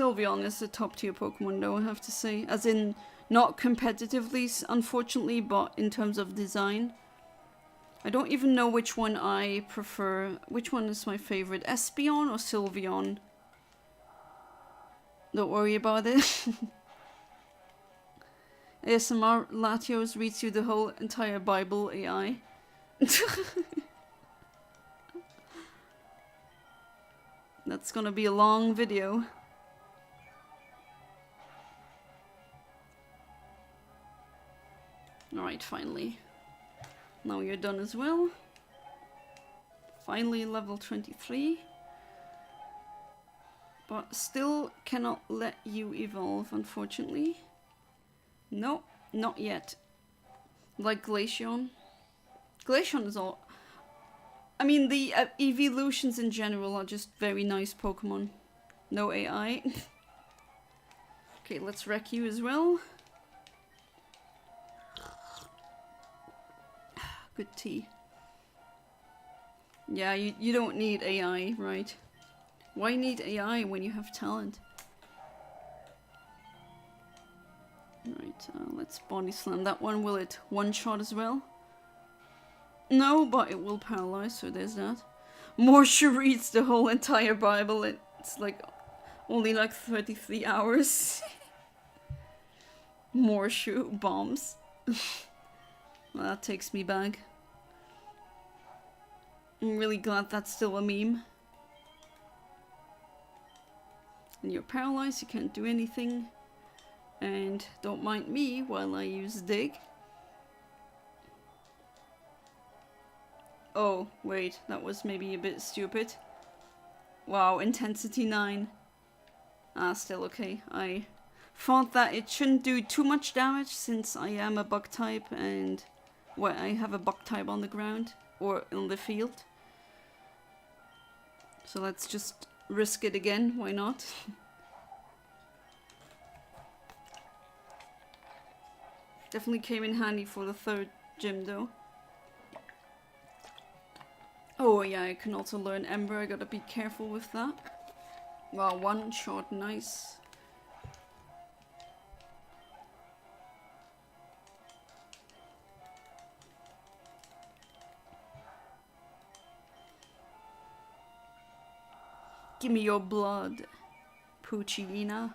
Sylveon is a top tier Pokemon though, I have to say. As in, not competitively, unfortunately, but in terms of design. I don't even know which one I prefer. Which one is my favorite? Espeon or Sylveon? Don't worry about it. ASMR Latios reads you the whole entire Bible AI. That's gonna be a long video. Alright, finally. Now you're done as well. Finally level 23. But still cannot let you evolve, unfortunately. No, not yet. Like Glaceon. Glaceon is all... I mean, the evolutions in general are just very nice Pokemon. No AI. Okay, let's wreck you as well. Good tea. Yeah, you don't need AI, right? Why need AI when you have talent? Right, let's body slam that one. Will it one-shot as well? No, but it will paralyze, so there's that. Morsha reads the whole entire Bible. It's like only like 33 hours. Morsha bombs. Well, that takes me back. I'm really glad that's still a meme. And you're paralyzed, you can't do anything. And don't mind me while I use Dig. Oh, wait, that was maybe a bit stupid. Wow, intensity 9. Ah, still okay. I thought that it shouldn't do too much damage since I am a bug type and... well, I have a bug type on the ground or on the field. So let's just risk it again, why not? Definitely came in handy for the third gym though. Oh yeah, I can also learn Ember, I gotta be careful with that. Wow, one shot, nice. Give me your blood, Poochyena.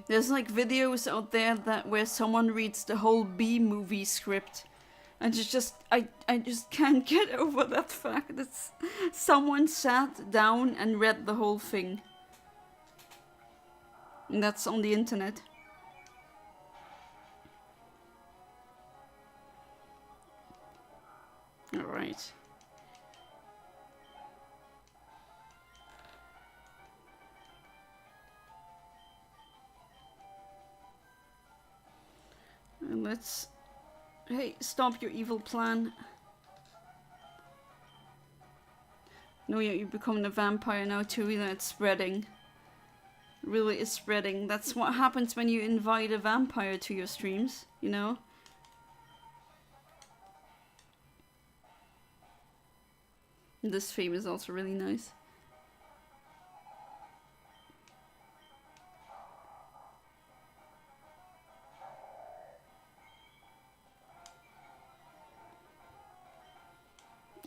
There's like videos out there that where someone reads the whole B-movie script. And it's just, I just can't get over that fact that someone sat down and read the whole thing. And that's on the internet. Alright. And let's... hey, stop your evil plan. No, you're becoming a vampire now too, and it's spreading. It really is spreading. That's what happens when you invite a vampire to your streams, you know? This theme is also really nice.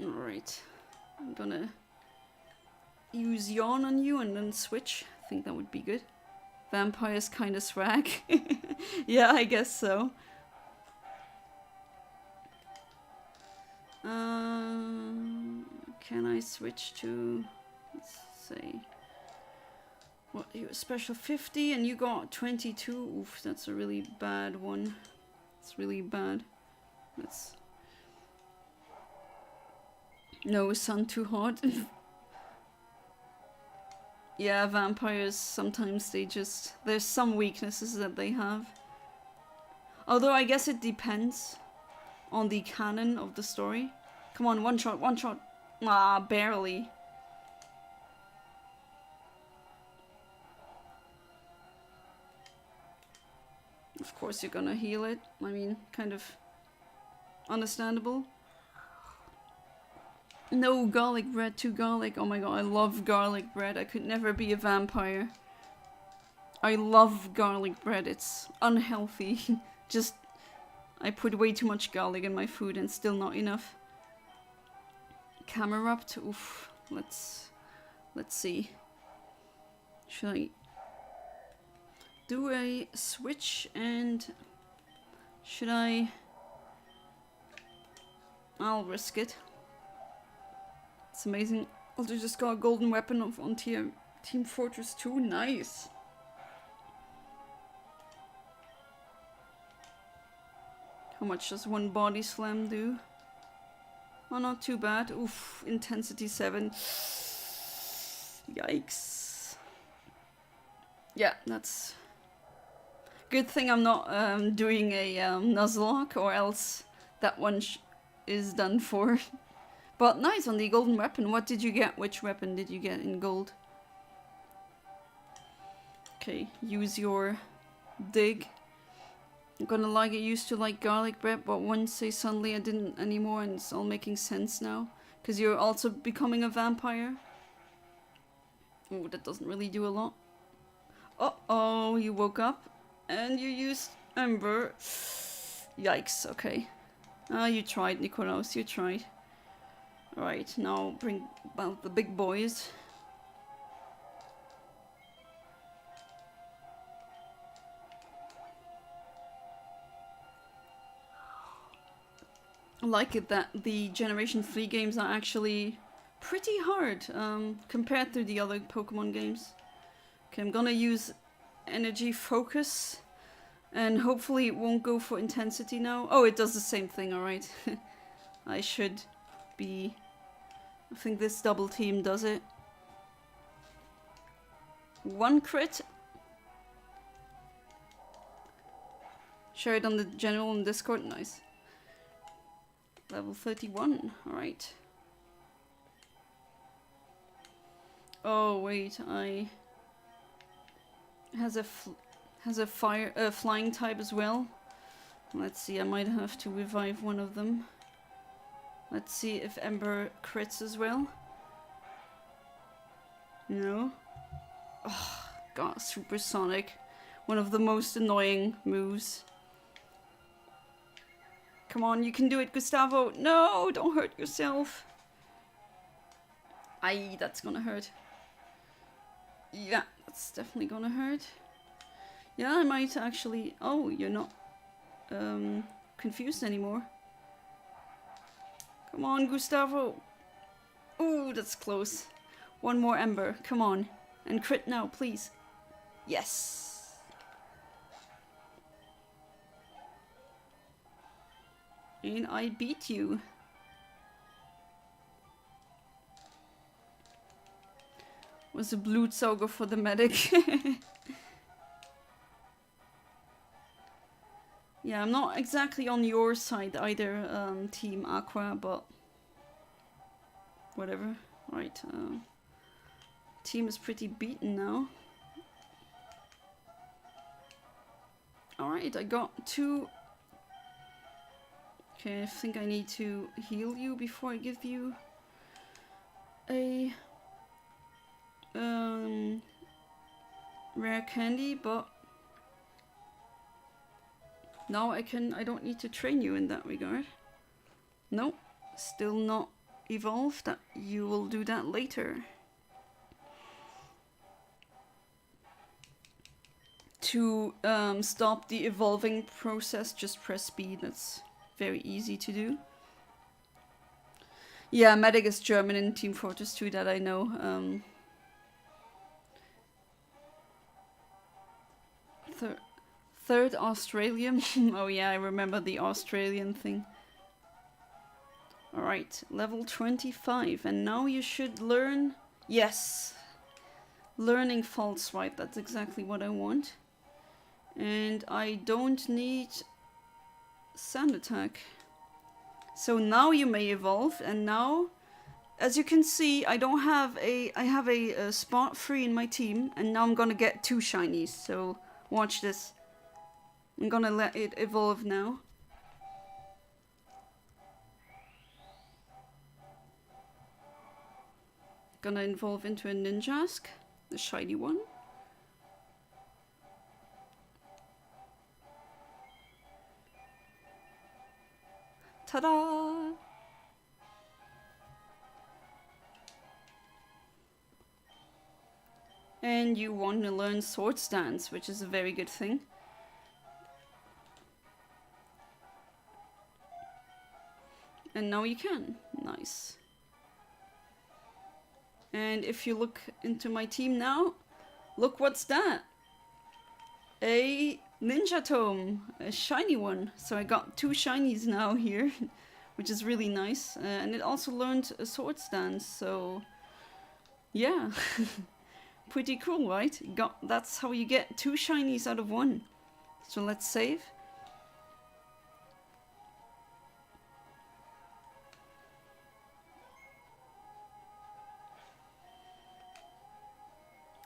Alright, I'm gonna use Yawn on you and then switch. I think that would be good. Vampire's kinda swag. Yeah, I guess so. Can I switch to, let's say, what, you special 50 and you got 22? Oof, that's a really bad one. It's really bad. Let's... no, sun too hot. Yeah, vampires, sometimes they just... there's some weaknesses that they have. Although I guess it depends on the canon of the story. Come on, one shot, one shot. Ah, barely. Of course you're gonna heal it. I mean, kind of understandable. No garlic bread, too garlic. Oh my god, I love garlic bread. I could never be a vampire. I love garlic bread. It's unhealthy. Just, I put way too much garlic in my food and still not enough. Camerupt. Oof. Let's see. Should I do a switch and should I? I'll risk it. It's amazing. I just got a golden weapon on Team Fortress 2. Nice. How much does one body slam do? Oh, not too bad. Oof, intensity 7. Yikes. Yeah, that's... Good thing I'm not doing a Nuzlocke, or else that one is done for. But nice on the golden weapon. What did you get? Which weapon did you get in gold? Okay, use your dig. I'm gonna lie, I used to like garlic bread, but one say suddenly I didn't anymore, and it's all making sense now. Because you're also becoming a vampire. Oh, that doesn't really do a lot. Uh-oh, you woke up and you used Ember. Yikes, okay. You tried, Nikolaos, you tried. Alright, now bring about the big boys. I like it that the Generation 3 games are actually pretty hard compared to the other Pokemon games. Okay, I'm gonna use energy focus and hopefully it won't go for intensity now. Oh, it does the same thing, alright. I should be... I think this double team does it. One crit. Share it on the general on Discord, nice. Level 31, alright. Oh wait, has a flying type as well. Let's see, I might have to revive one of them. Let's see if Ember crits as well. No. Oh god, supersonic. One of the most annoying moves. Come on, you can do it, Gustavo. No, don't hurt yourself. Aye, that's gonna hurt. Yeah, that's definitely gonna hurt. Yeah, I might actually... Oh, you're not confused anymore. Come on, Gustavo. Ooh, that's close. One more Ember, come on. And crit now, please. Yes. And I beat you. Was a Blutsauger for the medic. Yeah, I'm not exactly on your side either, Team Aqua, but whatever. Right, team is pretty beaten now. Alright, I got 2. Okay, I think I need to heal you before I give you a rare candy, but now I don't need to train you in that regard. Nope, still not evolved. That you will do that later. To stop the evolving process, just press B. That's very easy to do. Yeah, medic is German in Team Fortress 2, that I know. Third Australian. Oh yeah, I remember the Australian thing. Alright, level 25. And now you should learn... Yes! Learning False Swipe, that's exactly what I want. And I don't need Sand Attack. So now you may evolve, and now, as you can see, I have a spot free in my team, and now I'm gonna get 2 shinies, so watch this. I'm gonna let it evolve now. gonna evolve into a Ninjask, the shiny one. Ta-da! And you want to learn Sword Stance, which is a very good thing. And now you can. Nice. And if you look into my team now, look what's that? A Ninja Tome, a shiny one. So I got 2 shinies now here, which is really nice. And it also learned a Sword Stance, so yeah. Pretty cool, right? That's how you get 2 shinies out of 1. So let's save.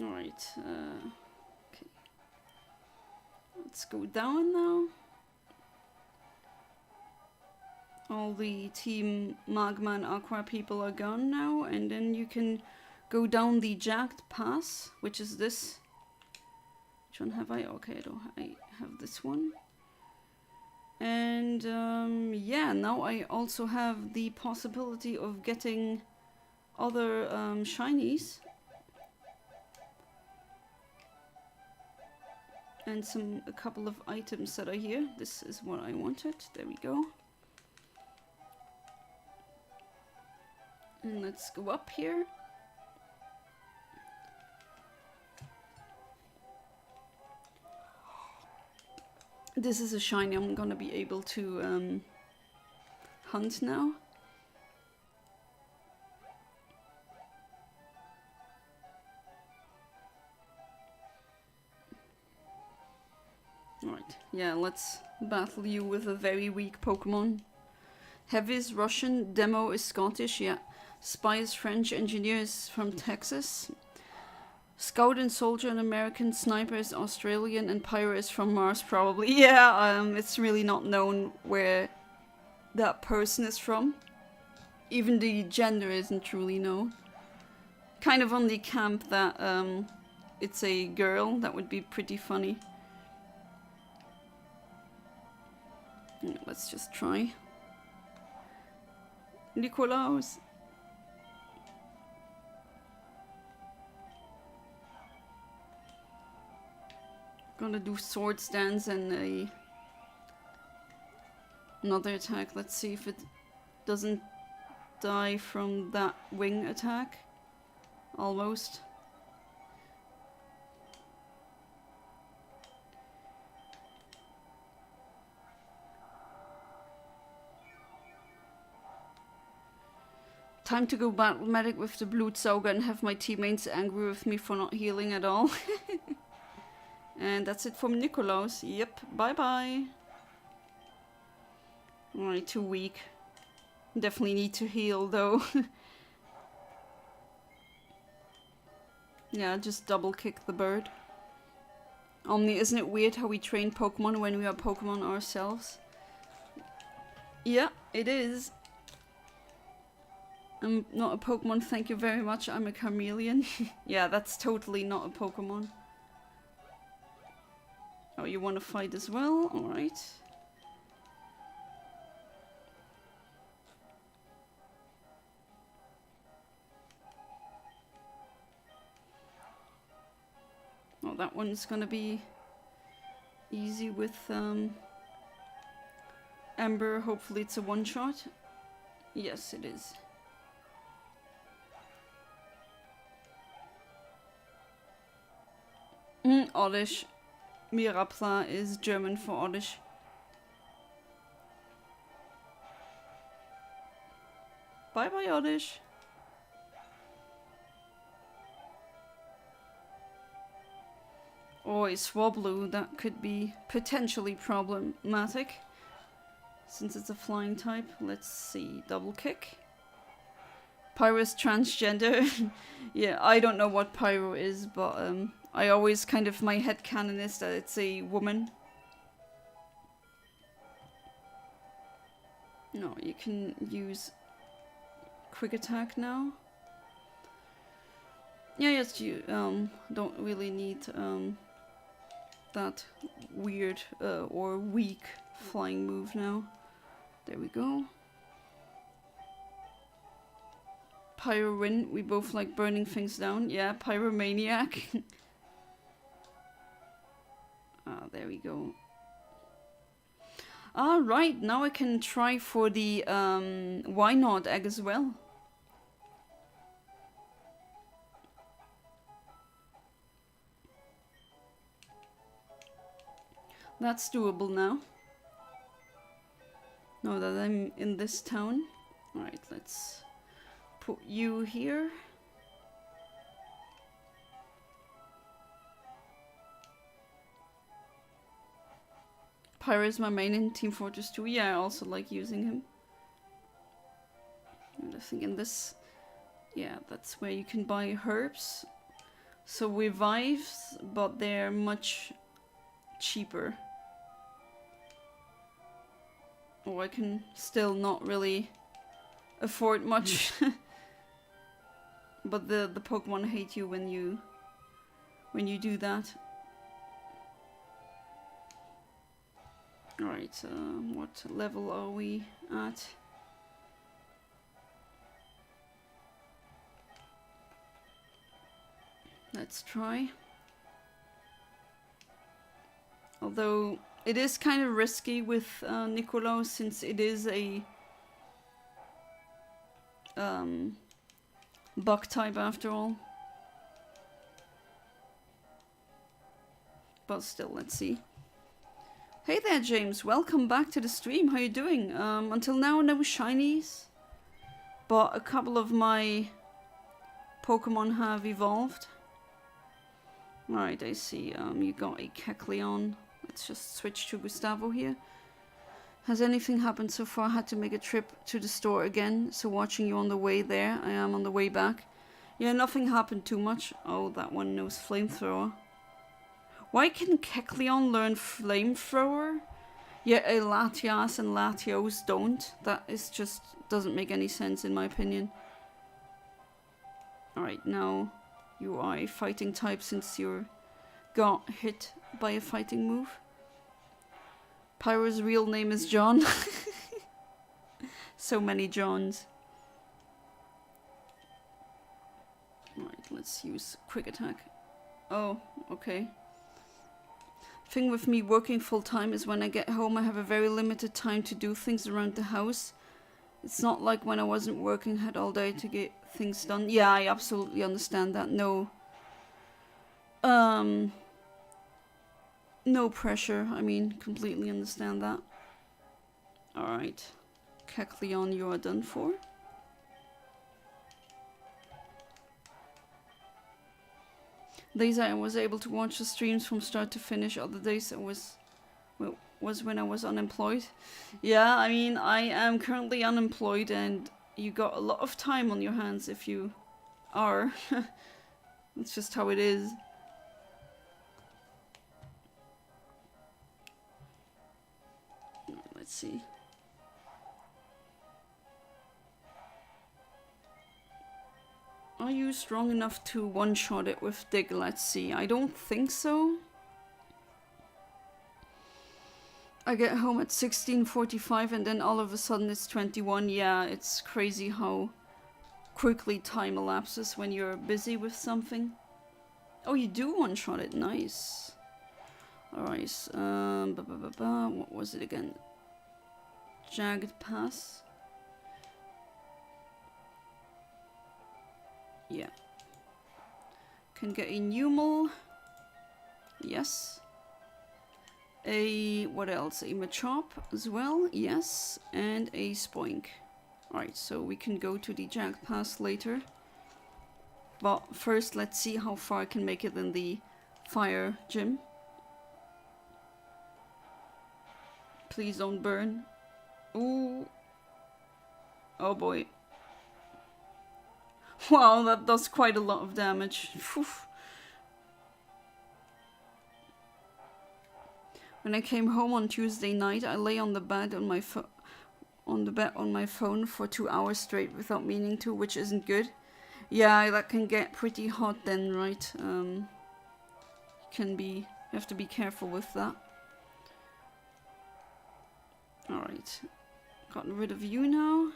Alright, okay. Let's go down now. All the Team Magma and Aqua people are gone now, and then you can go down the Jagged Pass, which is this. Which one have I? Okay, I have this one. And yeah, now I also have the possibility of getting other shinies. And a couple of items that are here. This is what I wanted. There we go. And let's go up here. This is a shiny I'm gonna be able to hunt now. Alright, yeah, let's battle you with a very weak Pokemon. Heavy is Russian, Demo is Scottish, yeah. Spy is French, Engineer is from Texas. Scout and Soldier and American, Sniper is Australian, and Pyro is from Mars probably. Yeah, it's really not known where that person is from. Even the gender isn't truly known. Kind of on the camp that it's a girl, that would be pretty funny. Let's just try. Nikolaus. Gonna do Sword Stance and another attack. Let's see if it doesn't die from that wing attack. Almost. Time to go battle medic with the Blutsauger and have my teammates angry with me for not healing at all. And that's it from Nikolaus. Yep, bye bye. Alright, too weak. Definitely need to heal though. Yeah, just double kick the bird. Omni, isn't it weird how we train Pokemon when we are Pokemon ourselves? Yeah, it is. I'm not a Pokemon, thank you very much. I'm a chameleon. Yeah, that's totally not a Pokemon. Oh, you want to fight as well? Alright. Oh, that one's gonna be easy with Ember. Hopefully it's a one-shot. Yes, it is. Oddish. Mirapla is German for Oddish. Bye bye, Oddish. Oh, a Swablu, that could be potentially problematic. Since it's a flying type. Let's see. Double kick. Pyro is transgender. Yeah, I don't know what Pyro is, but I always kind of, my headcanon is that it's a woman. No, you can use quick attack now. Yeah, yes, you don't really need that weird or weak flying move now. There we go. Pyro-Win, we both like burning things down. Yeah, Pyromaniac. Ah, there we go. Alright, now I can try for the why not egg as well. That's doable now. Now that I'm in this town. Alright, let's put you here. Pyro is my main in Team Fortress 2. Yeah, I also like using him. And I think in this... Yeah, that's where you can buy herbs. So revives, but they're much cheaper. Oh, I can still not really afford much. But the Pokemon hate you when you do that. Alright, what level are we at? Let's try. Although it is kind of risky with Niccolo, since it is a bug type after all. But still, let's see. Hey there, James. Welcome back to the stream. How you doing? Until now, no shinies, but a couple of my Pokemon have evolved. Right, I see. You got a Kecleon. Let's just switch to Gustavo here. Has anything happened so far? I had to make a trip to the store again, so watching you on the way there. I am on the way back. Yeah, nothing happened too much. Oh, that one knows Flamethrower. Why can Kecleon learn Flamethrower? Yet a Latias and Latios don't. That is just doesn't make any sense in my opinion. Alright, now you are a fighting type since you got hit by a fighting move. Pyro's real name is John. So many Johns. Alright, let's use quick attack. Oh, okay. Thing with me working full time is when I get home I have a very limited time to do things around the house. It's not like when I wasn't working, had all day to get things done. Yeah, I absolutely understand that. No pressure. I mean, completely understand that. Alright. Kecleon, you are done for. Days I was able to watch the streams from start to finish. Other days I was when I was unemployed. Yeah, I mean, I am currently unemployed and you got a lot of time on your hands if you are. That's just how it is. Let's see. Are you strong enough to one-shot it with Dig? Let's see. I don't think so. I get home at 16:45 and then all of a sudden it's 21. Yeah, it's crazy how quickly time elapses when you're busy with something. Oh, you do one-shot it. Nice. Alright. What was it again? Jagged Pass. Yeah. Can get a Numel. Yes. What else? A Machop as well. Yes. And a Spoink. Alright, so we can go to the Jagged Pass later. But first, let's see how far I can make it in the fire gym. Please don't burn. Ooh. Oh boy. Wow, that does quite a lot of damage. Phew. When I came home on Tuesday night, I lay on the bed on my phone for 2 hours straight without meaning to, which isn't good. Yeah, that can get pretty hot then, right? You have to be careful with that. Alright. Gotten rid of you now.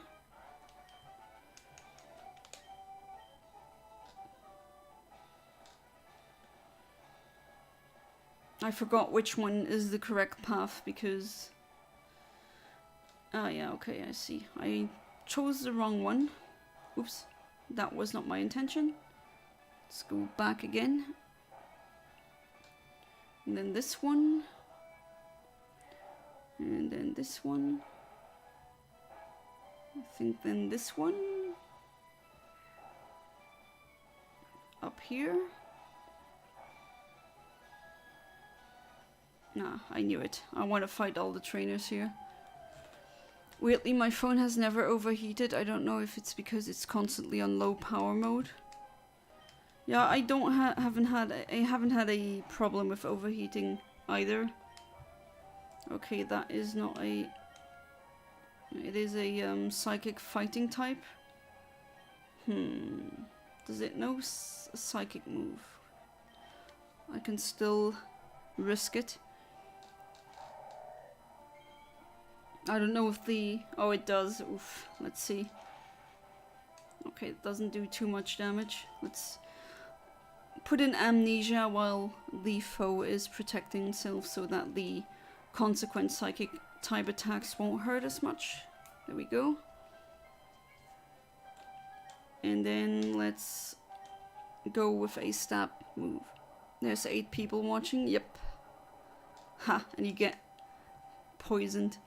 I forgot which one is the correct path because... Oh yeah, okay, I see. I chose the wrong one. Oops, that was not my intention. Let's go back again. And then this one. And then this one. I think then this one. Up here. Nah, I knew it. I want to fight all the trainers here. Weirdly, my phone has never overheated. I don't know if it's because it's constantly on low power mode. Yeah, I haven't had a problem with overheating either. Okay, that is not a... It is a psychic fighting type. Does it know a psychic move? I can still risk it. I don't know if the... Oh, it does. Oof. Let's see. Okay, it doesn't do too much damage. Let's put in amnesia while the foe is protecting himself so that the consequent psychic type attacks won't hurt as much. There we go. And then let's go with a stab move. There's 8 people watching. Yep. Ha! And you get poisoned.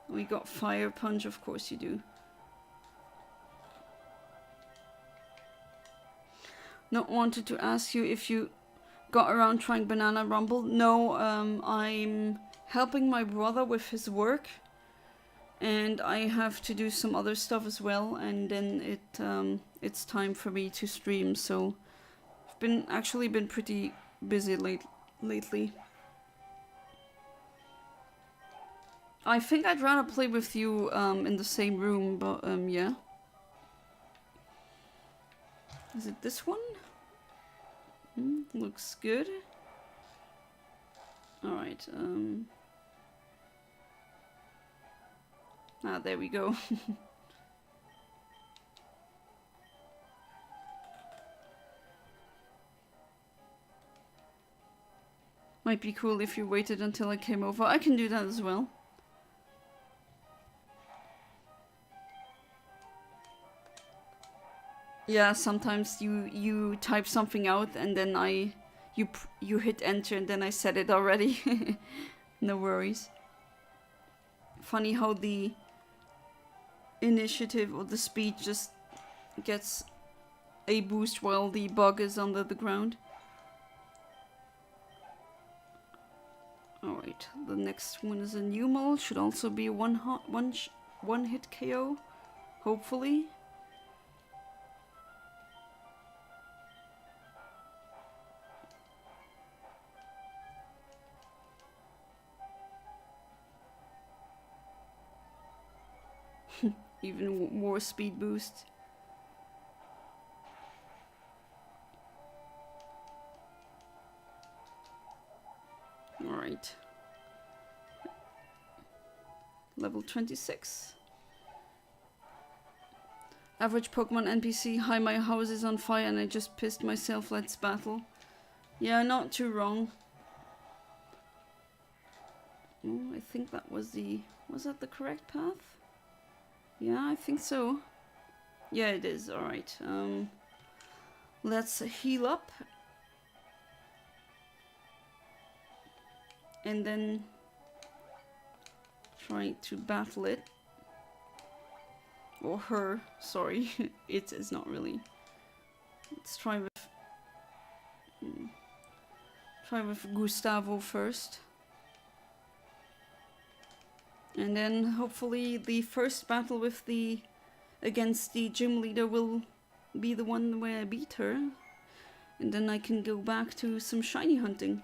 We got fire punch, of course you do. Not wanted to ask you if you got around trying Banana Rumble. No, I'm helping my brother with his work. And I have to do some other stuff as well. And then it's time for me to stream. So I've actually been pretty busy lately. I think I'd rather play with you in the same room, but yeah. Is it this one? Looks good. Alright, ah, there we go. Might be cool if you waited until I came over. I can do that as well. Yeah, sometimes you type something out and then you hit enter and then I said it already. No worries. Funny how the initiative or the speed just gets a boost while the bug is under the ground. Alright, the next one is a Numal. Should also be one hit KO, hopefully. Even more speed boost. Alright. Level 26. Average Pokemon NPC. Hi, my house is on fire and I just pissed myself. Let's battle. Yeah, not too wrong. Oh, I think that was the... Was that the correct path? Yeah, I think so. Yeah, it is. Alright. Let's heal up. And then try to battle it. Or her. Sorry. It is not really. Let's try with... Try with Gustavo first. And then hopefully the first battle with against the gym leader will be the one where I beat her. And then I can go back to some shiny hunting.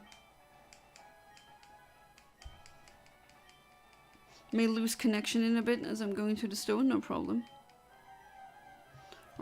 May lose connection in a bit as I'm going to the stone, no problem.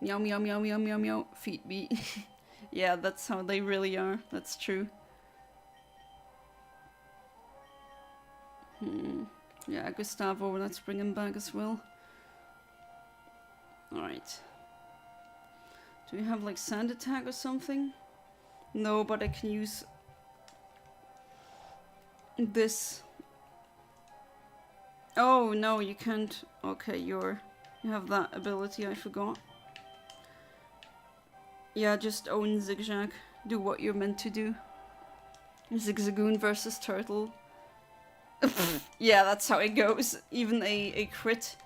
Meow, meow, meow, meow, meow, meow. Feed me. Yeah, that's how they really are. That's true. Yeah, Gustavo, let's bring him back as well. Alright. Do we have like sand attack or something? No, but I can use this. Oh no, you can't. Okay, you have that ability, I forgot. Yeah, just own Zigzag. Do what you're meant to do. Zigzagoon versus Turtle. Yeah, that's how it goes. Even a crit.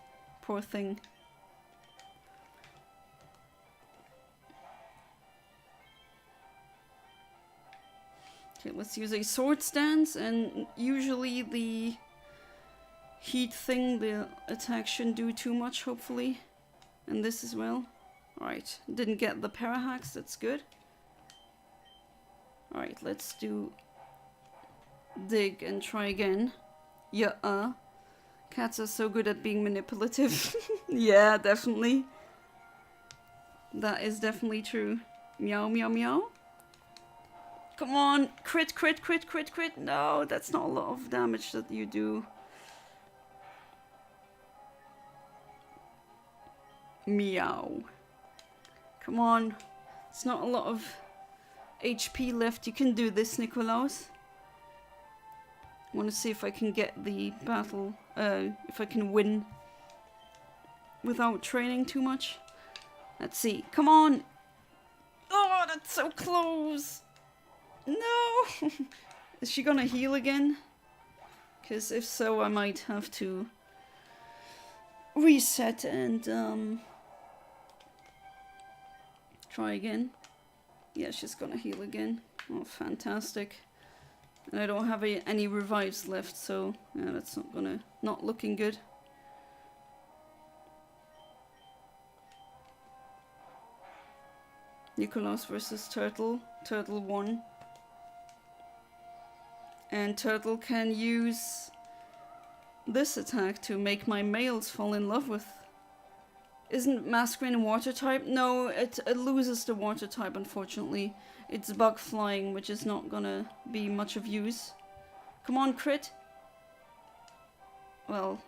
Poor thing. Okay, let's use a sword stance, and usually the heat thing, the attack shouldn't do too much, hopefully. And this as well. Alright, didn't get the parahacks, that's good. Alright, let's do dig and try again. Yeah, cats are so good at being manipulative. Yeah, definitely. That is definitely true. Meow, meow, meow. Come on, crit, crit, crit, crit, crit. No, that's not a lot of damage that you do. Meow. Come on. It's not a lot of HP left. You can do this, Nikolaus. I want to see if I can get the battle, if I can win without training too much. Let's see. Come on! Oh, that's so close! No! Is she gonna heal again? Because if so, I might have to reset and try again. Yeah, she's gonna heal again. Oh, fantastic. And I don't have any revives left, so yeah, that's not looking good. Nikolaus versus Turtle. Turtle won. And Turtle can use this attack to make my males fall in love with. Isn't Masquerain water type? No, it loses the water type, unfortunately. It's bug flying, which is not gonna be much of use. Come on, crit! Well,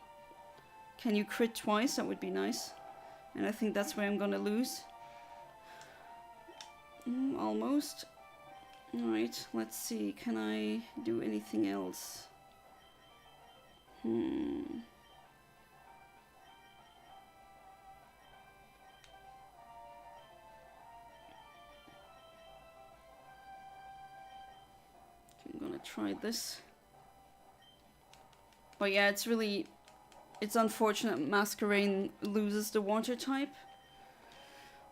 can you crit twice? That would be nice. And I think that's where I'm gonna lose. Almost. Alright, let's see. Can I do anything else? I'm gonna try this. But yeah, it's unfortunate Masquerain loses the water type.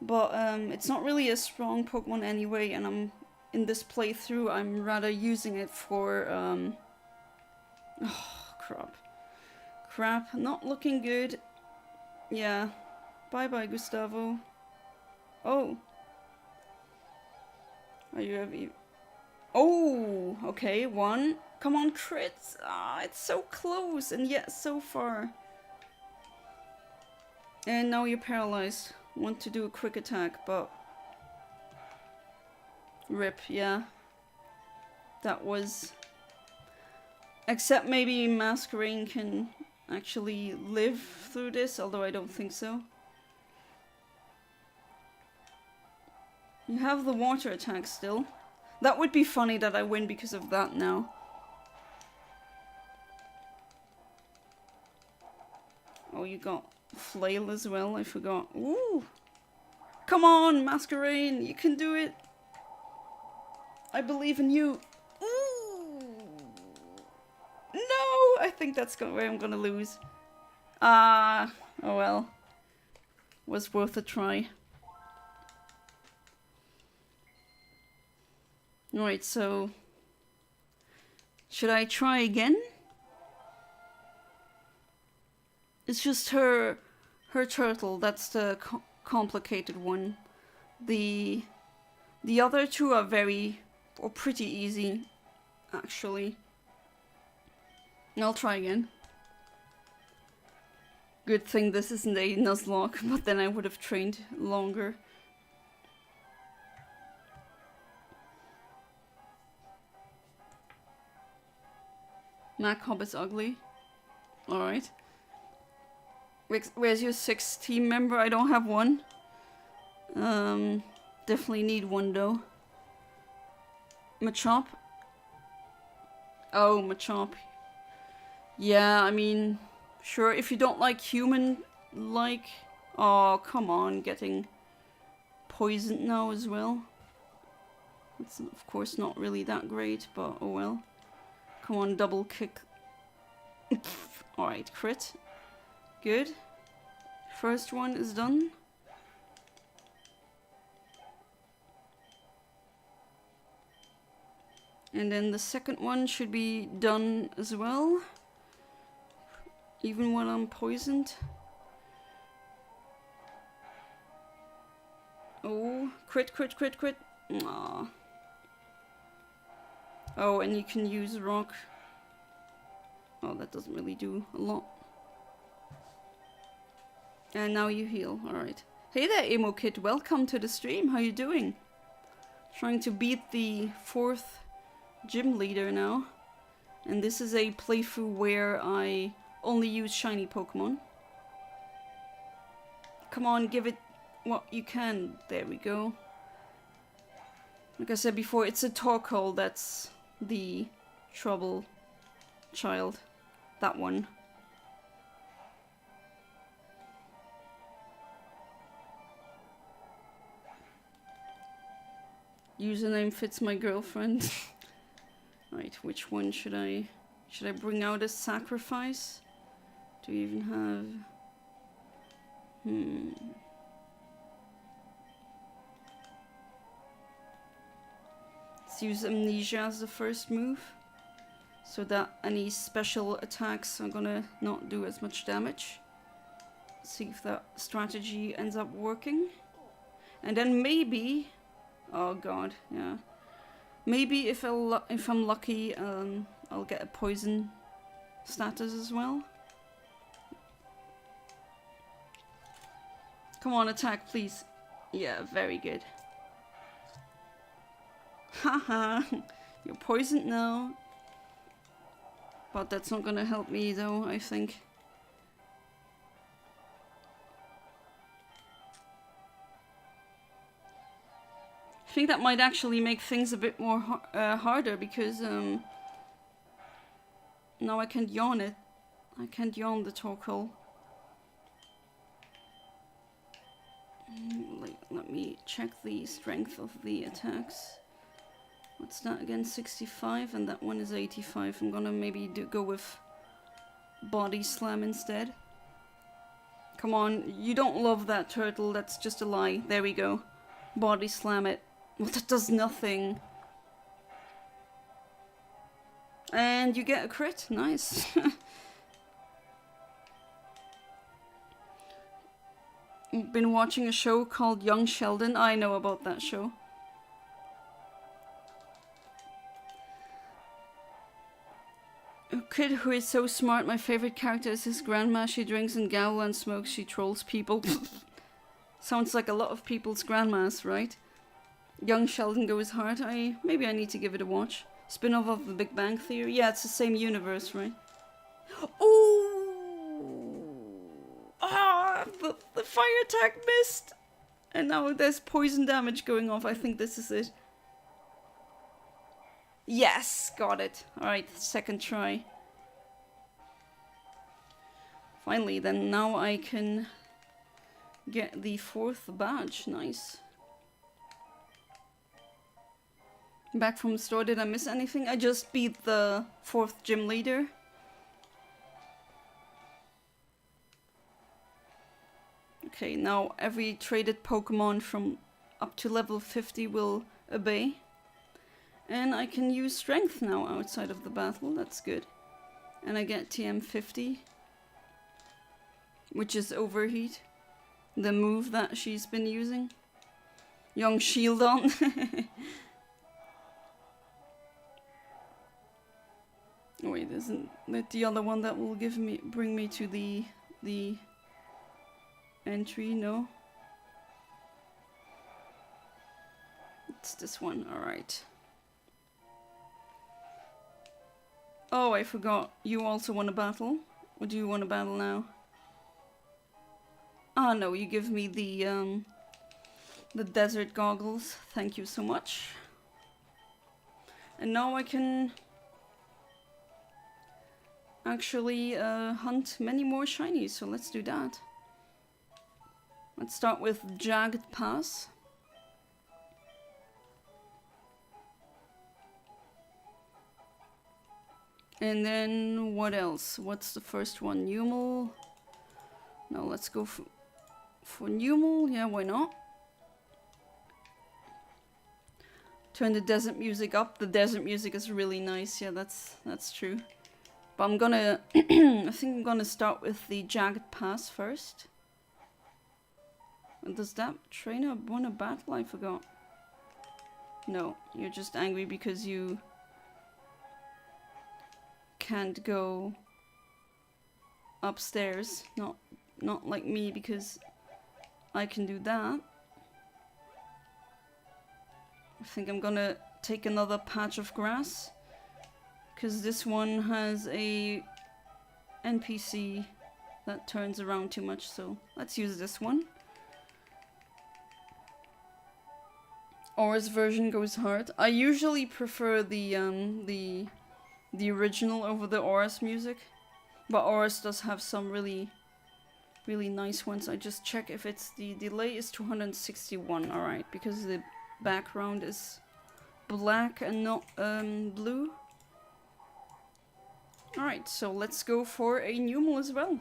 But it's not really a strong Pokemon anyway, and in this playthrough I'm rather using it for oh, crap, not looking good. Yeah, bye bye Gustavo. Oh, are you ever? Oh, okay, one. Come on, crits. Ah, it's so close and yet so far. And now you're paralyzed. Want to do a quick attack, but rip, yeah. That was... Except maybe Masquerain can actually live through this, although I don't think so. You have the water attack still. That would be funny that I win because of that now. Oh, you got Flail as well, I forgot. Ooh! Come on, Masquerain, you can do it! I believe in you! Ooh! No! I think that's where I'm gonna lose. Ah, oh well. Was worth a try. Alright, so... Should I try again? It's just her turtle, that's the complicated one. The other two are pretty easy, actually. And I'll try again. Good thing this isn't a Nuzlocke, but then I would have trained longer. Mac is ugly. Alright. Where's your 6th team member? I don't have one. Definitely need one though. Machop. Oh, Machop. Yeah, I mean, sure, if you don't like human-like... Oh, come on, getting poisoned now as well. That's, of course, not really that great, but oh well. Come on, double kick. Alright, crit. Good. First one is done. And then the second one should be done as well. Even when I'm poisoned. Oh, crit, crit, crit, crit. Aww. Oh, and you can use rock. Oh, that doesn't really do a lot. And now you heal, alright. Hey there, Emo Kid, welcome to the stream, how you doing? Trying to beat the 4th gym leader now. And this is a playthrough where I only use shiny Pokemon. Come on, give it what you can. There we go. Like I said before, it's a Torkoal that's the trouble child. That one. Username fits my girlfriend. Right, which one should I bring out as sacrifice? Do you even have... Let's use Amnesia as the first move. So that any special attacks are gonna not do as much damage. See if that strategy ends up working. And then maybe... Oh god, yeah. Maybe if I'm lucky, I'll get a poison status as well. Come on, attack, please. Yeah, very good. Haha, you're poisoned now. But that's not gonna help me though, I think. I think that might actually make things a bit more harder because now I can't yawn it. I can't yawn the Torkoal. Let me check the strength of the attacks. What's that again? 65 and that one is 85. I'm gonna maybe go with Body Slam instead. Come on, you don't love that turtle, that's just a lie. There we go. Body Slam it. Well, that does nothing. And you get a crit. Nice. Been watching a show called Young Sheldon. I know about that show. A kid who is so smart. My favorite character is his grandma. She drinks and gambles and smokes. She trolls people. Sounds like a lot of people's grandmas, right? Young Sheldon goes hard. Maybe I need to give it a watch. Spin-off of The Big Bang Theory. Yeah, it's the same universe, right? Oh! Ah! The fire attack missed! And now there's poison damage going off. I think this is it. Yes! Got it. Alright, second try. Finally, then now I can get the 4th badge. Nice. Back from the store, did I miss anything? I just beat the 4th gym leader. Okay, now every traded Pokemon from up to level 50 will obey. And I can use strength now outside of the battle, that's good. And I get TM50, which is overheat. The move that she's been using. Young Shieldon. Wait, isn't that the other one that will bring me to the entry, no. It's this one, alright. Oh, I forgot. You also want to battle? Or do you want to battle now? Ah, no, you give me the desert goggles. Thank you so much. And now I can actually hunt many more shinies, so let's do that. Let's start with Jagged Pass. And then what else? What's the first one? Numel? No, let's go for Numel. Yeah, why not? Turn the desert music up. The desert music is really nice. Yeah, that's true. But I'm gonna I think I'm gonna start with the Jagged Pass first. Does that trainer want a battle? I forgot. No, you're just angry because you can't go upstairs. Not like me, because I can do that. I think I'm gonna take another patch of grass, because this one has a NPC that turns around too much, so let's use this one. Aura's version goes hard. I usually prefer the original over the Aura's music, but Aura's does have some really nice ones. I just check if it's the delay is 261. Alright, because the background is black and not blue. Alright, so let's go for a Numel as well.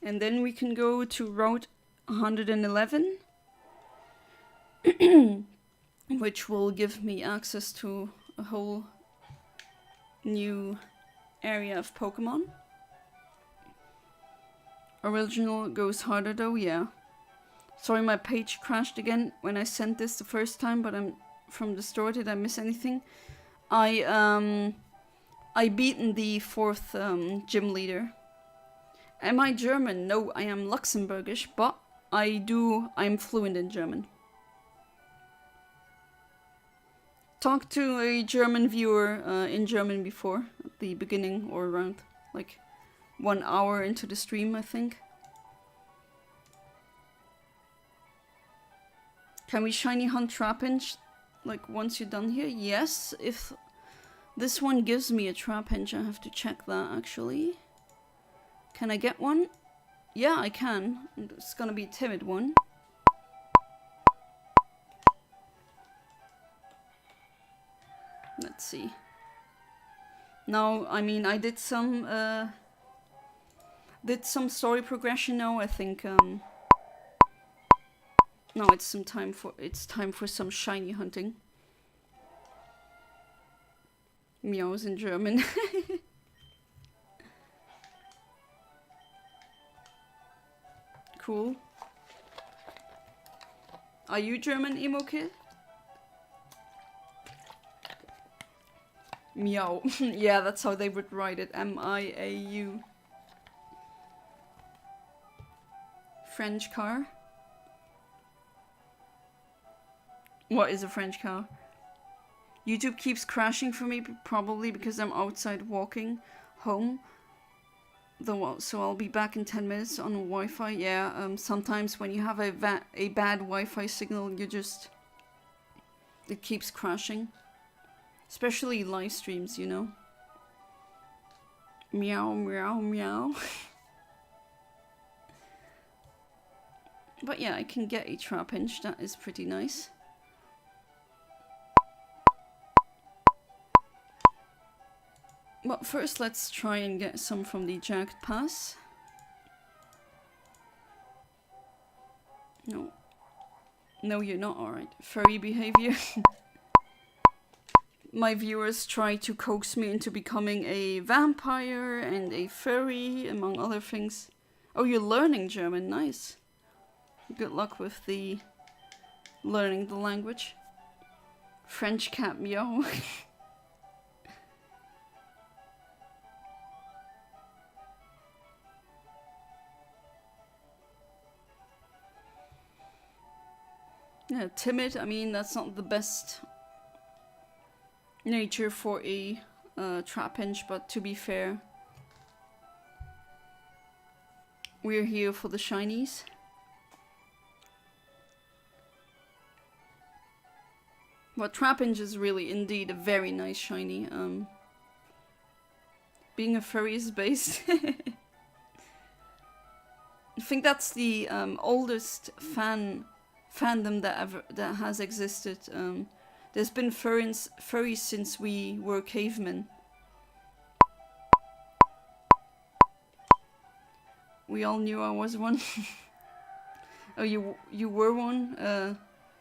And then we can go to Route 111, which will give me access to a whole new area of Pokemon. Original goes harder though, yeah. Sorry, my page crashed again when I sent this the first time, but I'm from the store. Did I miss anything? I beaten the 4th gym leader. Am I German? No, I am Luxembourgish, but I'm fluent in German. Talked to a German viewer in German before, at the beginning, or around like 1 hour into the stream, I think. Can we shiny hunt Trapinch like once you're done here? Yes, if this one gives me a Trapinch, I have to check that actually. Can I get one? Yeah, I can. It's gonna be a timid one. Let's see. Now, I mean, I did some story progression now. I think no, it's time for some shiny hunting. Meows in German. Cool. Are you German, emo kid? Meow. Yeah, that's how they would write it. M-I-A-U. French car. What is a French car? YouTube keeps crashing for me, probably because I'm outside walking home. So I'll be back in 10 minutes on Wi-Fi. Yeah, sometimes when you have a bad Wi-Fi signal, it keeps crashing. Especially live streams, you know. Meow, meow, meow. But yeah, I can get a Trapinch. That is pretty nice. But first, let's try and get some from the Jagged Pass. No. No, you're not. Alright. Furry behavior. My viewers try to coax me into becoming a vampire and a furry, among other things. Oh, you're learning German. Nice. Good luck with learning the language. French cat meow. Yeah, timid. I mean, that's not the best nature for a Trapinch, but to be fair, we're here for the shinies. But Trapinch is really indeed a very nice shiny. Being a furry is based. I think that's the oldest fandom that has existed. There's been furries since we were cavemen. We all knew I was one. Oh, you were one?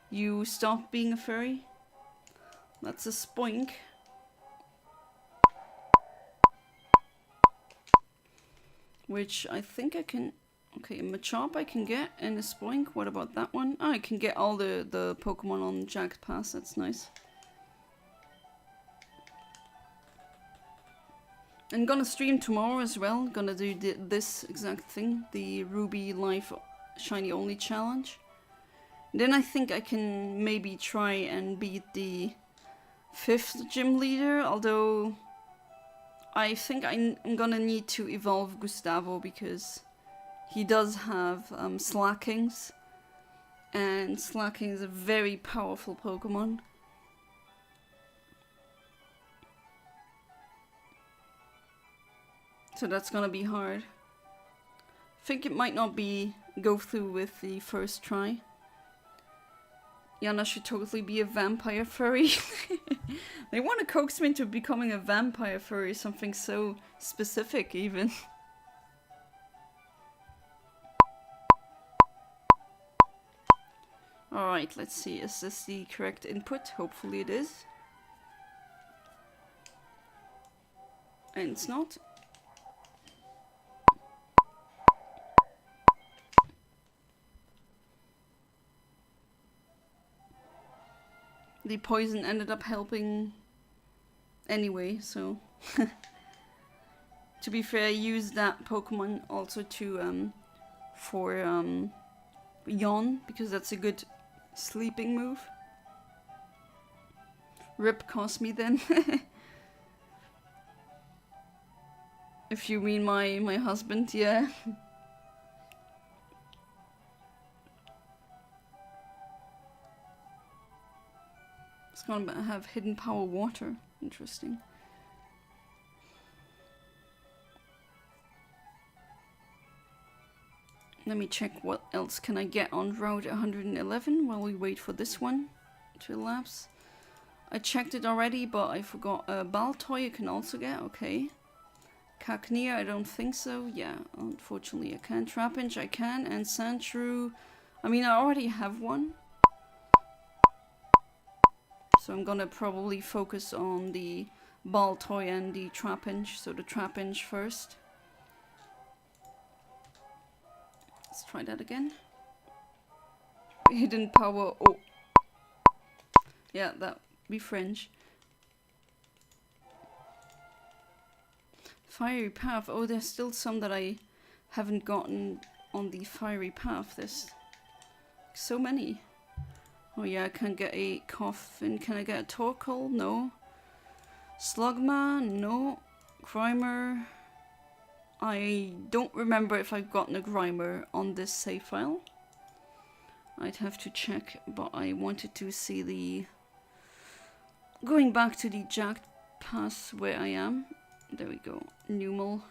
You stopped being a furry? That's a spoink. Which I think I can... Okay, a Machop I can get, and a Spoink. What about that one? Oh, I can get all the Pokemon on Jacked Pass. That's nice. I'm gonna stream tomorrow as well. Gonna do this exact thing. The Ruby Life Shiny Only Challenge. Then I think I can maybe try and beat the 5th gym leader. Although I think I'm gonna need to evolve Gustavo because he does have Slackings, and Slacking is a very powerful Pokemon. So that's gonna be hard. I think it might not go through with the first try. Yana should totally be a vampire furry. They want to coax me into becoming a vampire furry, something so specific even. Alright, let's see, is this the correct input? Hopefully it is. And it's not. The poison ended up helping anyway, so... To be fair, I used that Pokemon also to, for, yawn, because that's a good sleeping move. Rip cost me then. If you mean my husband, yeah. It's gonna have hidden power water. Interesting. Let me check what else can I get on Route 111 while we wait for this one to elapse. I checked it already, but I forgot. Baltoy you can also get, okay. Cacnea, I don't think so. Yeah, unfortunately I can't. Trapinch I can, and Sandshrew, I mean I already have one. So I'm gonna probably focus on the Baltoy and the Trapinch. So the Trapinch first. Let's try that again. Hidden power, oh. Yeah, that be French. Fiery path, oh there's still some that I haven't gotten on the fiery path. There's so many. Oh yeah, I can't get a Coffin. Can I get a Torkoal? No. Slugma? No. Grimer? I don't remember if I've gotten a Grimer on this save file. I'd have to check, but I wanted to see the... Going back to the Jacked Pass where I am. There we go. Numel.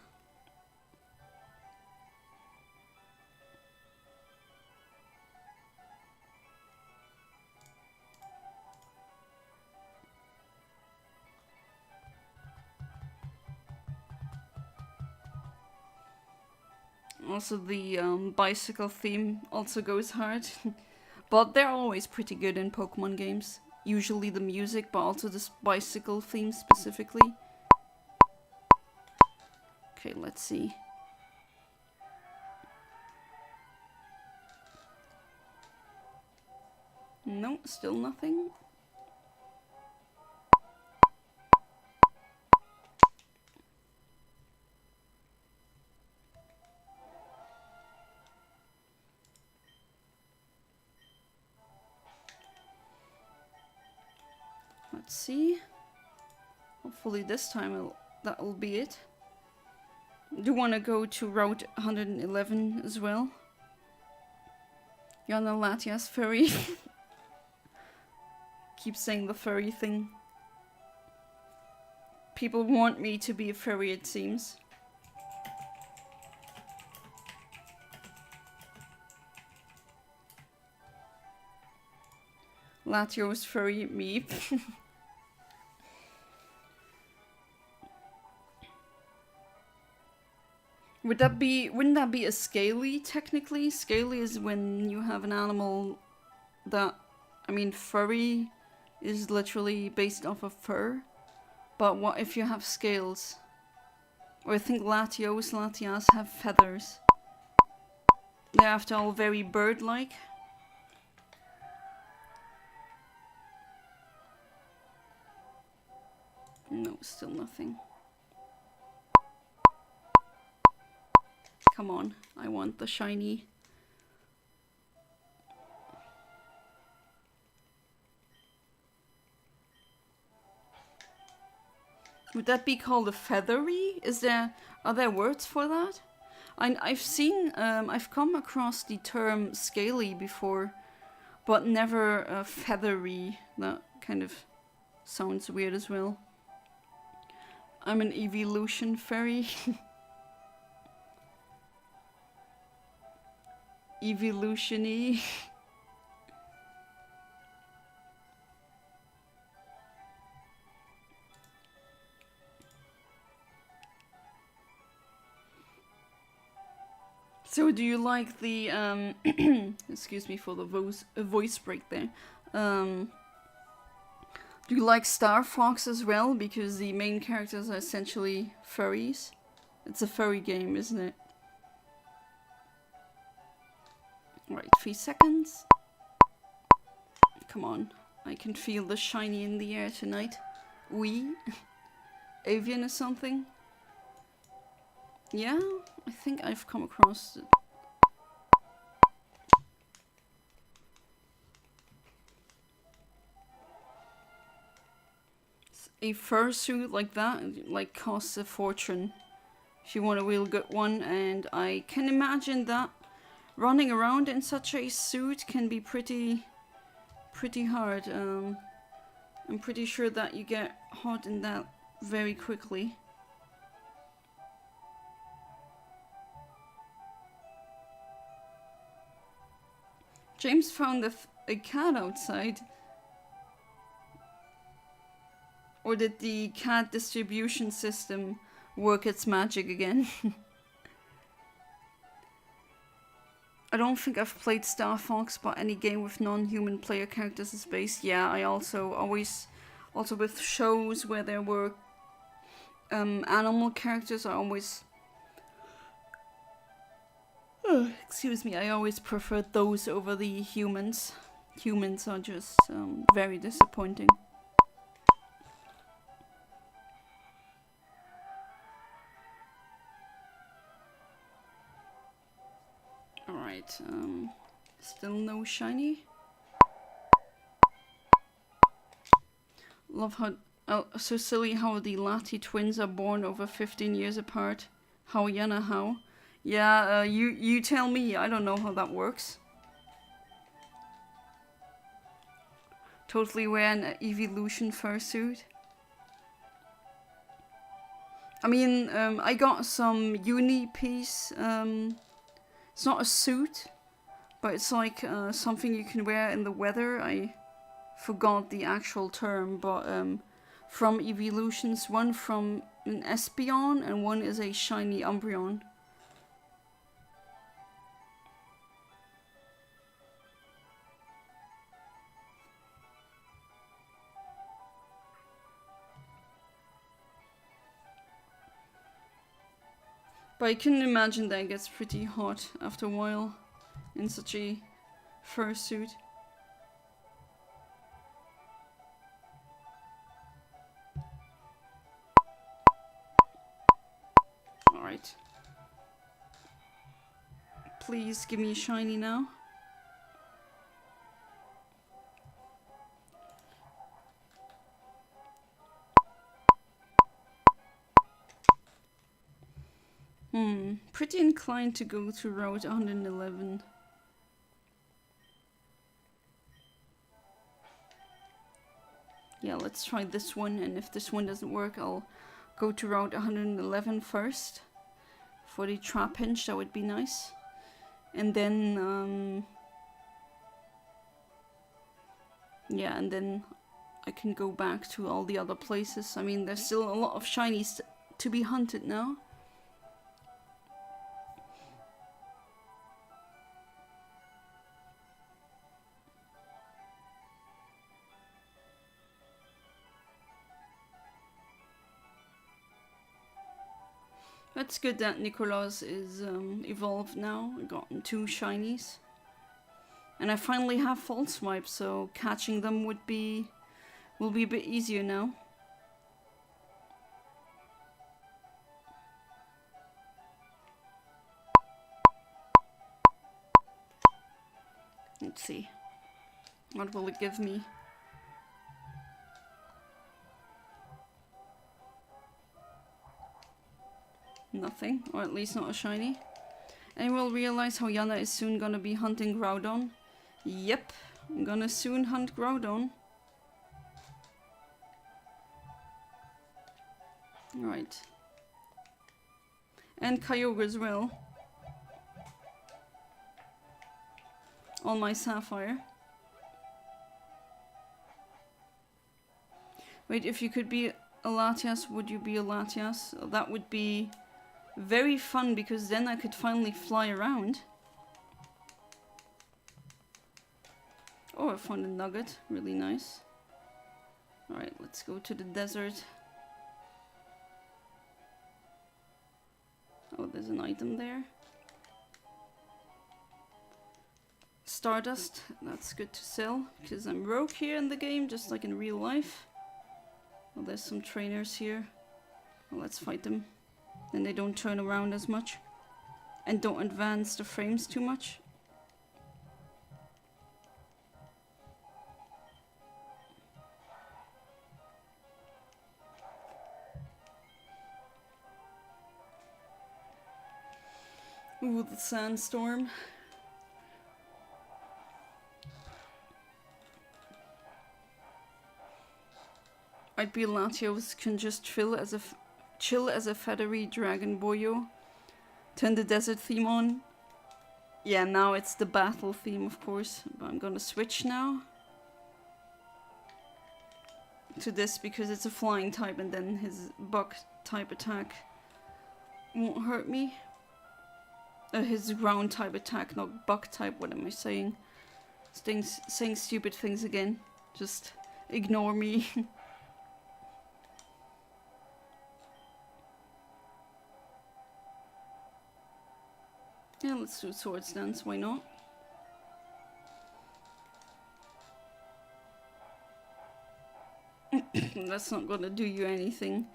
Also the bicycle theme also goes hard. But they're always pretty good in Pokemon games. Usually the music, but also this bicycle theme specifically. Okay, let's see. No, still nothing. Let's see. Hopefully this time that'll be it. I do want to go to Route 111 as well. Yana Latias furry. Keep saying the furry thing. People want me to be a furry, it seems. Latios furry me. Wouldn't that be a scaly, technically? Scaly is when you have an animal that, I mean, furry is literally based off of fur. But what if you have scales? Or I think Latios, Latias have feathers. They're after all very bird-like. No, still nothing. Come on, I want the shiny. Would that be called a feathery? Are there words for that? I've come across the term scaly before, but never feathery. That kind of sounds weird as well. I'm an evolution fairy. Evolution-y. So do you like the excuse me for the voice break there. Do you like Star Fox as well? Because the main characters are essentially furries. It's a furry game, isn't it? Right, 3 seconds. Come on. I can feel the shiny in the air tonight. Oui. Avian or something? Yeah, I think I've come across it. A fursuit like that, like, costs a fortune if you want a real good one, and I can imagine that running around in such a suit can be pretty hard. I'm pretty sure that you get hot in that very quickly. James found a cat outside. Or did the cat distribution system work its magic again? I don't think I've played Star Fox, but any game with non-human player characters is based. Yeah, I also with shows where there were animal characters, I always excuse me, I always preferred those over the humans. Humans are just very disappointing. Alright, still no shiny. Love how, so silly how the Lati twins are born over 15 years apart. How, Yana, how? Yeah, you tell me, I don't know how that works. Totally wear an evolution fursuit. I mean, I got some uni piece, it's not a suit, but it's like something you can wear in the weather. I forgot the actual term, but from evolutions, one from an Espeon and one is a shiny Umbreon. But I can imagine that it gets pretty hot after a while in such a fursuit. Alright. Please give me a shiny now. pretty inclined to go to Route 111. Yeah, let's try this one, and if this one doesn't work, I'll go to Route 111 first. For the trap hinge, that would be nice. And then, yeah, and then I can go back to all the other places. I mean, there's still a lot of shinies to be hunted now. That's good that Nicolas is evolved now. I gotten 2 shinies. And I finally have false swipe, so catching them will be a bit easier now. Let's see. What will it give me? Nothing, or at least not a shiny. And we'll realize how Yana is soon gonna be hunting Groudon. Yep, I'm gonna soon hunt Groudon. Right. And Kyogre as well. On my Sapphire. Wait, if you could be a Latias, would you be a Latias? That would be very fun, because then I could finally fly around. Oh, I found a nugget. Really nice. Alright, let's go to the desert. Oh, there's an item there. Stardust. That's good to sell, because I'm rogue here in the game, just like in real life. Oh, there's some trainers here. Well, let's fight them. Then they don't turn around as much. And don't advance the frames too much. Ooh, the sandstorm. I'd be Latios can just chill as a feathery dragon boyo. Turn the desert theme on. Yeah, now it's the battle theme, of course. But I'm gonna switch now to this because it's a flying type, and then his bug type attack won't hurt me. His ground type attack, not bug type. What am I saying? Saying stupid things again. Just ignore me. Yeah, let's do Swords Dance, why not? That's not gonna do you anything.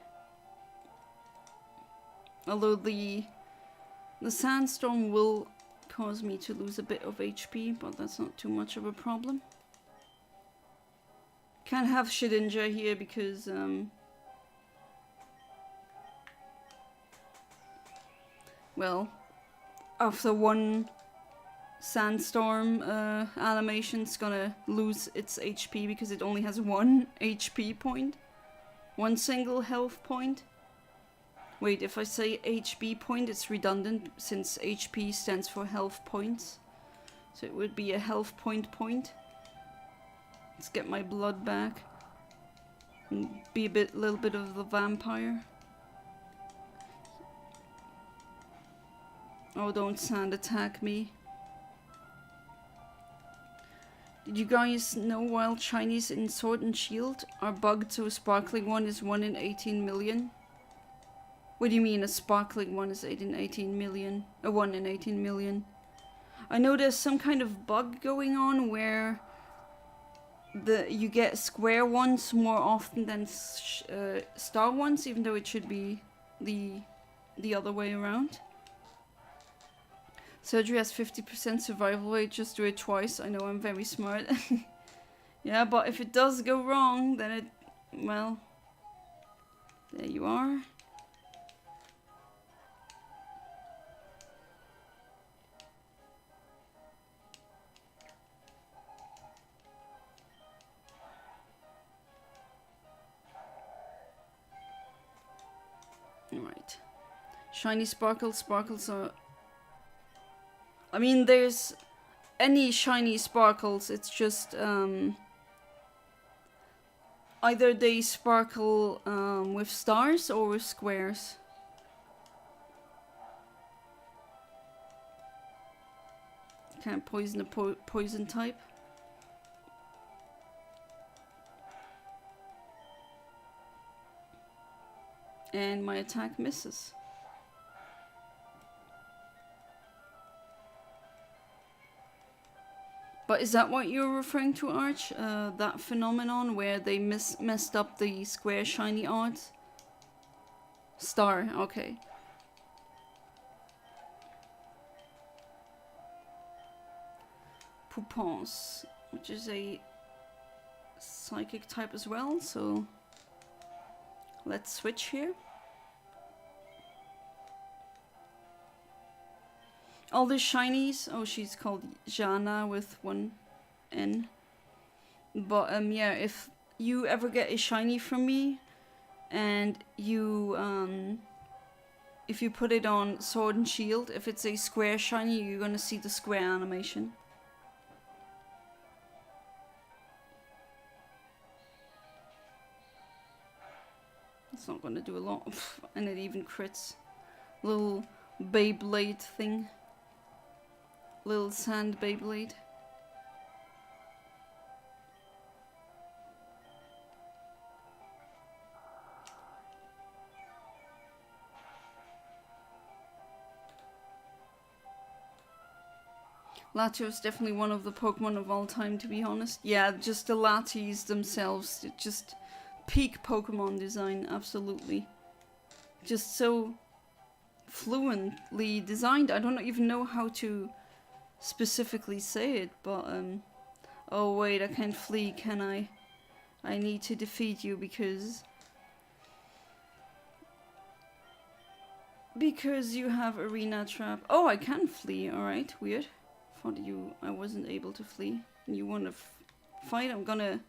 Although the sandstorm will cause me to lose a bit of HP, but that's not too much of a problem. Can't have Shedinja here because well, after one sandstorm animation's gonna lose its HP because it only has 1 HP point. 1 single health point. Wait, if I say HP point, it's redundant since HP stands for health points. So it would be a health point point. Let's get my blood back. And be a little bit of the vampire. Oh, don't sand attack me. Did you guys know wild shinies in Sword and Shield are bugged, so a sparkling one is 1 in 18 million? What do you mean a sparkling one is 1 in 18 million? A 1 in 18 million. I know there's some kind of bug going on where you get square ones more often than star ones, even though it should be the other way around. Surgery has 50% survival rate, just do it twice. I know I'm very smart. Yeah, but if it does go wrong, then it... well... there you are. Alright. Shiny sparkles. Sparkles are... I mean, there's any shiny sparkles. It's just, either they sparkle with stars or with squares. Can't poison a poison type. And my attack misses. But is that what you're referring to, Arch? That phenomenon where they messed up the square shiny odds? Star, okay. Poupons, which is a psychic type as well, so let's switch here. All the shinies. Oh, she's called Jana with one N. But yeah, if you ever get a shiny from me, and you if you put it on Sword and Shield, if it's a square shiny, you're gonna see the square animation. It's not gonna do a lot, and it even crits. Little Beyblade thing. Little sand Beyblade. Latios is definitely one of the Pokemon of all time, to be honest. Yeah, just the Latios themselves, just peak Pokemon design, absolutely. Just so fluently designed. I don't even know how to specifically say it, but oh wait, I can't flee, can I? I need to defeat you because you have arena trap. Oh, I can flee. All right, weird. Thought I wasn't able to flee. You want to fight? I'm gonna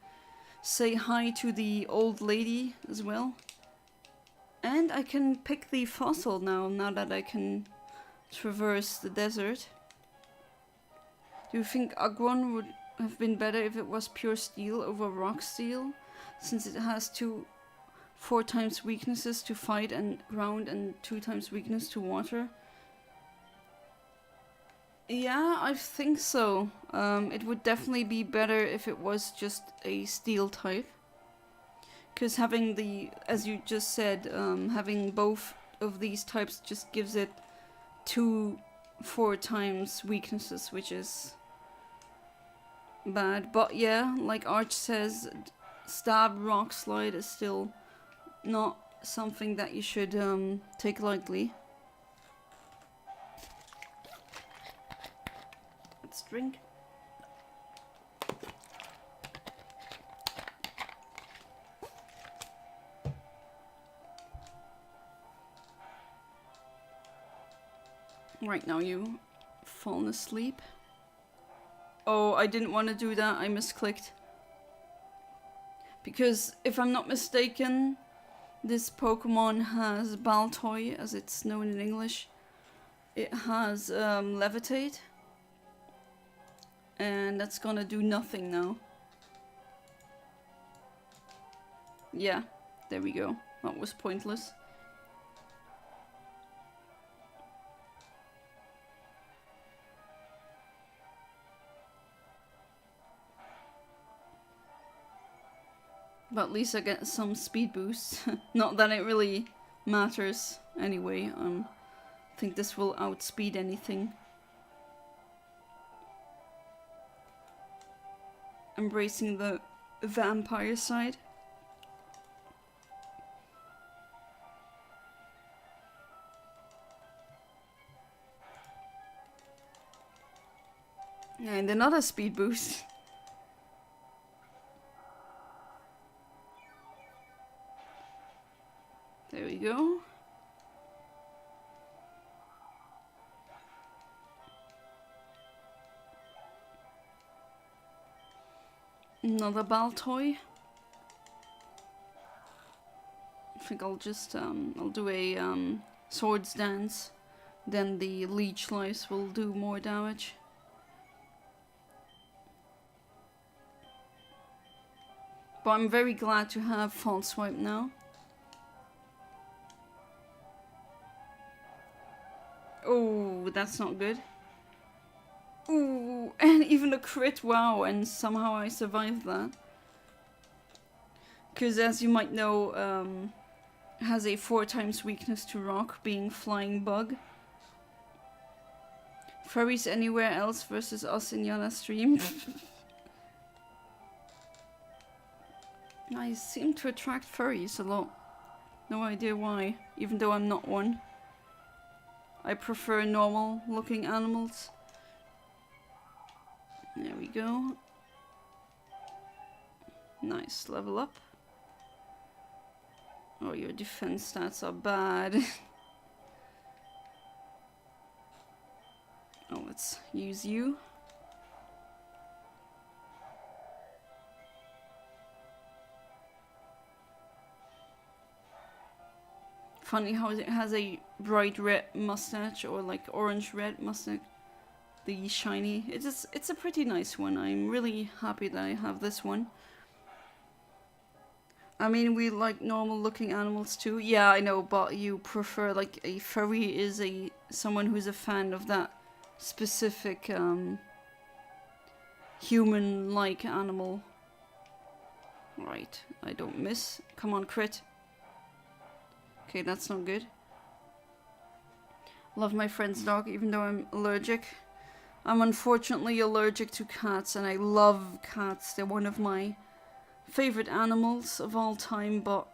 say hi to the old lady as well. And I can pick the fossil now that I can traverse the desert. Do you think Agron would have been better if it was pure steel over rock steel? Since it has 4 times weaknesses to fight and ground and 2 times weakness to water? Yeah, I think so. It would definitely be better if it was just a steel type. Because having as you just said, having both of these types just gives it 4 times weaknesses, which is bad. But yeah, like Arch says, stab rock slide is still not something that you should take lightly. Let's drink. Right now you fallen asleep. Oh, I didn't want to do that. I misclicked. Because if I'm not mistaken, this Pokemon has Baltoy, as it's known in English. It has Levitate. And that's gonna do nothing now. Yeah, there we go. That was pointless. But at least I get some speed boost. Not that it really matters anyway. I think this will outspeed anything. Embracing the vampire side. And another speed boost. There we go. Another Baltoy. think I'll just I'll do a swords dance. Then the leech lice will do more damage. But I'm very glad to have false swipe now. Oh, that's not good. Ooh, and even a crit, wow, and somehow I survived that. Because as you might know, has a 4 times weakness to rock, being flying bug. Furries anywhere else versus us in Yana stream. I seem to attract furries a lot. No idea why, even though I'm not one. I prefer normal looking animals. There we go. Nice, level up. Oh, your defense stats are bad. Oh, let's use you. Funny how it has a bright red mustache, or like orange red mustache. The shiny. It's a pretty nice one. I'm really happy that I have this one. I mean, we like normal looking animals too. Yeah, I know, but you prefer like a furry is someone who's a fan of that specific human-like animal. Right, I don't miss. Come on, crit. Okay, that's not good. Love my friend's dog, even though I'm allergic. I'm unfortunately allergic to cats, and I love cats. They're one of my favorite animals of all time, but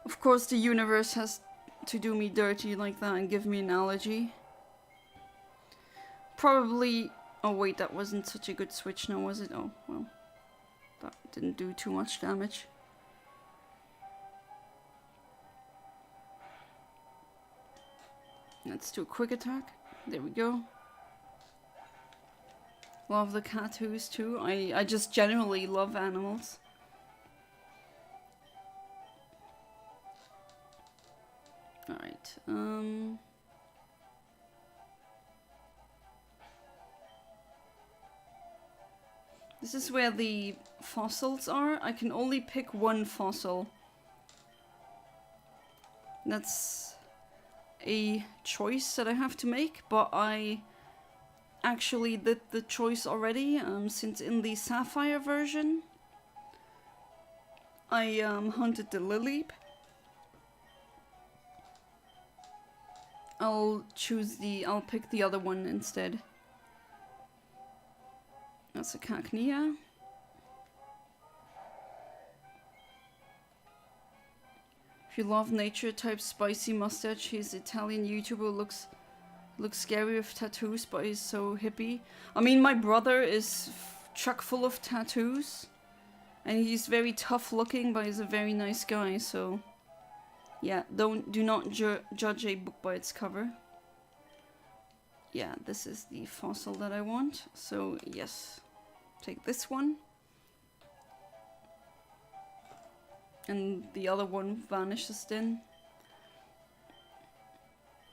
of course the universe has to do me dirty like that and give me an allergy. Probably... Oh wait, that wasn't such a good switch now, was it? Oh, well. That didn't do too much damage. Let's do a quick attack. There we go. Love the tattoos too. I just generally love animals. Alright, this is where the fossils are. I can only pick one fossil. That's a choice that I have to make, but I actually did the choice already, since in the Sapphire version I hunted the Lily. I'll pick the other one instead. That's a Cacnea. If you love nature, type spicy mustache. He's Italian YouTuber, looks scary with tattoos, but he's so hippie. I mean, my brother is chock full of tattoos, and he's very tough looking, but he's a very nice guy, so yeah, do not judge a book by its cover. Yeah, this is the fossil that I want, so yes, take this one. And the other one vanishes then.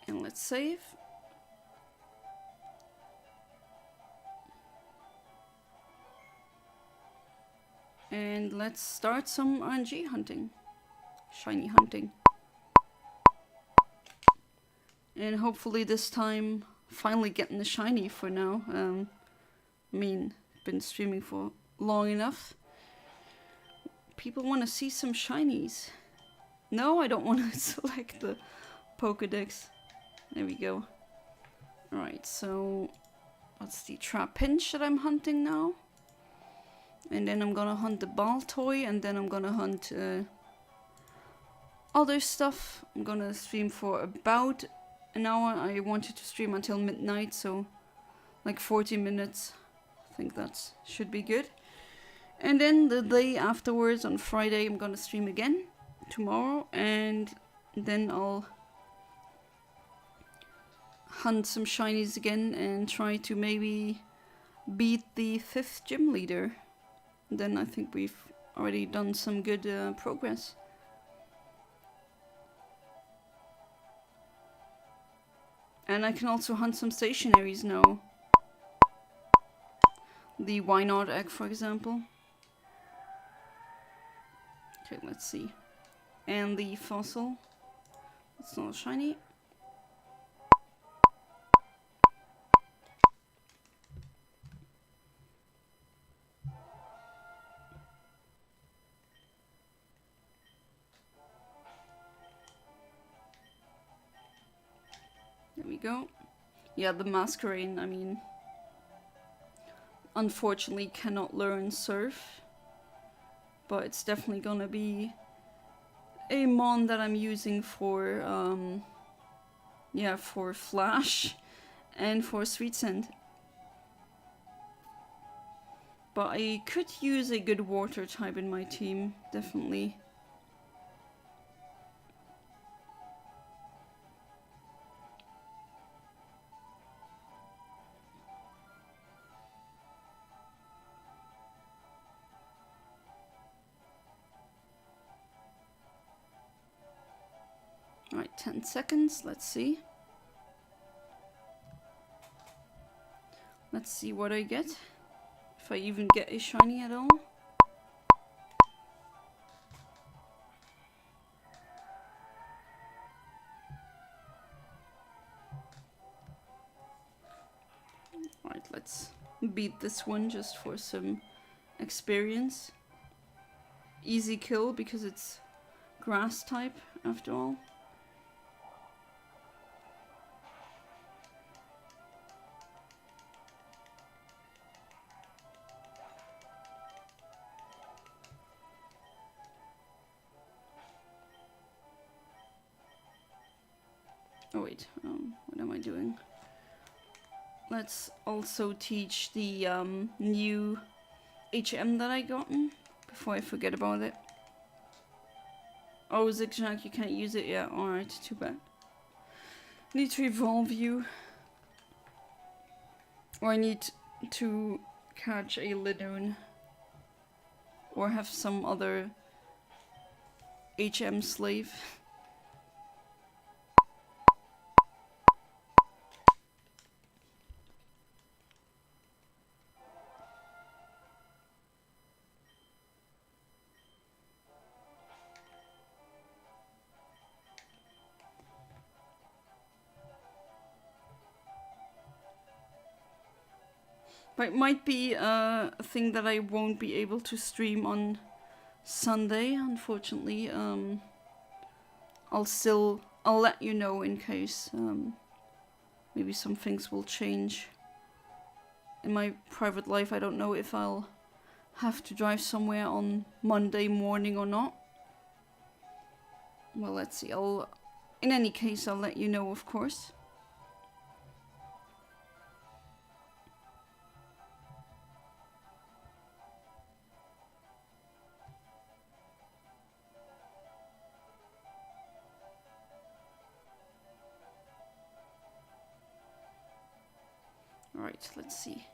And let's save. And let's start some RNG hunting. Shiny hunting. And hopefully this time, finally getting the shiny for now. I mean, been streaming for long enough. People want to see some shinies. No, I don't want to select the Pokedex. There we go. Alright, so what's the Trapinch that I'm hunting now? And then I'm gonna hunt the Baltoy, and then I'm gonna hunt other stuff. I'm gonna stream for about an hour. I wanted to stream until midnight, so like 40 minutes. I think that should be good. And then the day afterwards, on Friday, I'm gonna stream again tomorrow, and then I'll hunt some shinies again and try to maybe beat the 5th gym leader. Then I think we've already done some good progress. And I can also hunt some stationaries now. The why not egg, for example. Okay, let's see. And the fossil. It's not shiny. There we go. Yeah, the Masquerain, I mean, unfortunately cannot learn Surf. But it's definitely gonna be a mon that I'm using for, yeah, for Flash and for Sweet Scent. But I could use a good water type in my team, definitely. Alright, 10 seconds, let's see. Let's see what I get. If I even get a shiny at all. Alright, let's beat this one just for some experience. Easy kill because it's grass type after all. Oh wait, what am I doing? Let's also teach the new HM that I gotten before I forget about it. Oh, Zigzag, you can't use it yet. Alright, too bad. Need to evolve you. Or I need to catch a Linoon. Or have some other HM slave. But it might be a thing that I won't be able to stream on Sunday, unfortunately. I'll let you know in case maybe some things will change in my private life. I don't know if I'll have to drive somewhere on Monday morning or not. Well, let's see. In any case, I'll let you know, of course. Alright, let's see.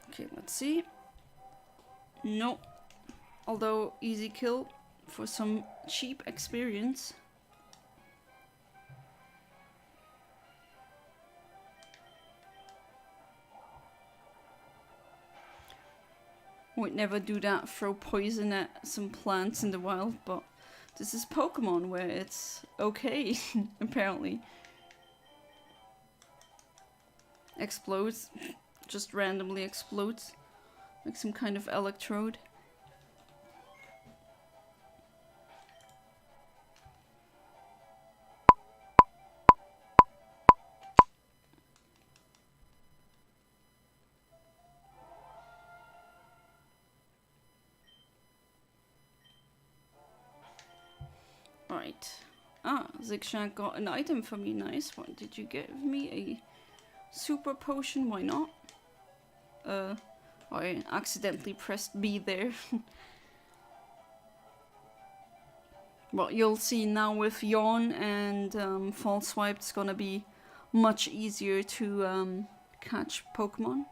Okay, let's see. No. Although, easy kill for some cheap experience. Would never do that, throw poison at some plants in the wild, but this is Pokemon where it's okay, apparently. Explodes. Just randomly explodes. Like some kind of electrode. Right. Ah, Zigzag got an item for me. Nice. What did you give me? A super potion? Why not? I accidentally pressed B there. Well, you'll see now with Yawn and False Swipe, it's gonna be much easier to catch Pokemon.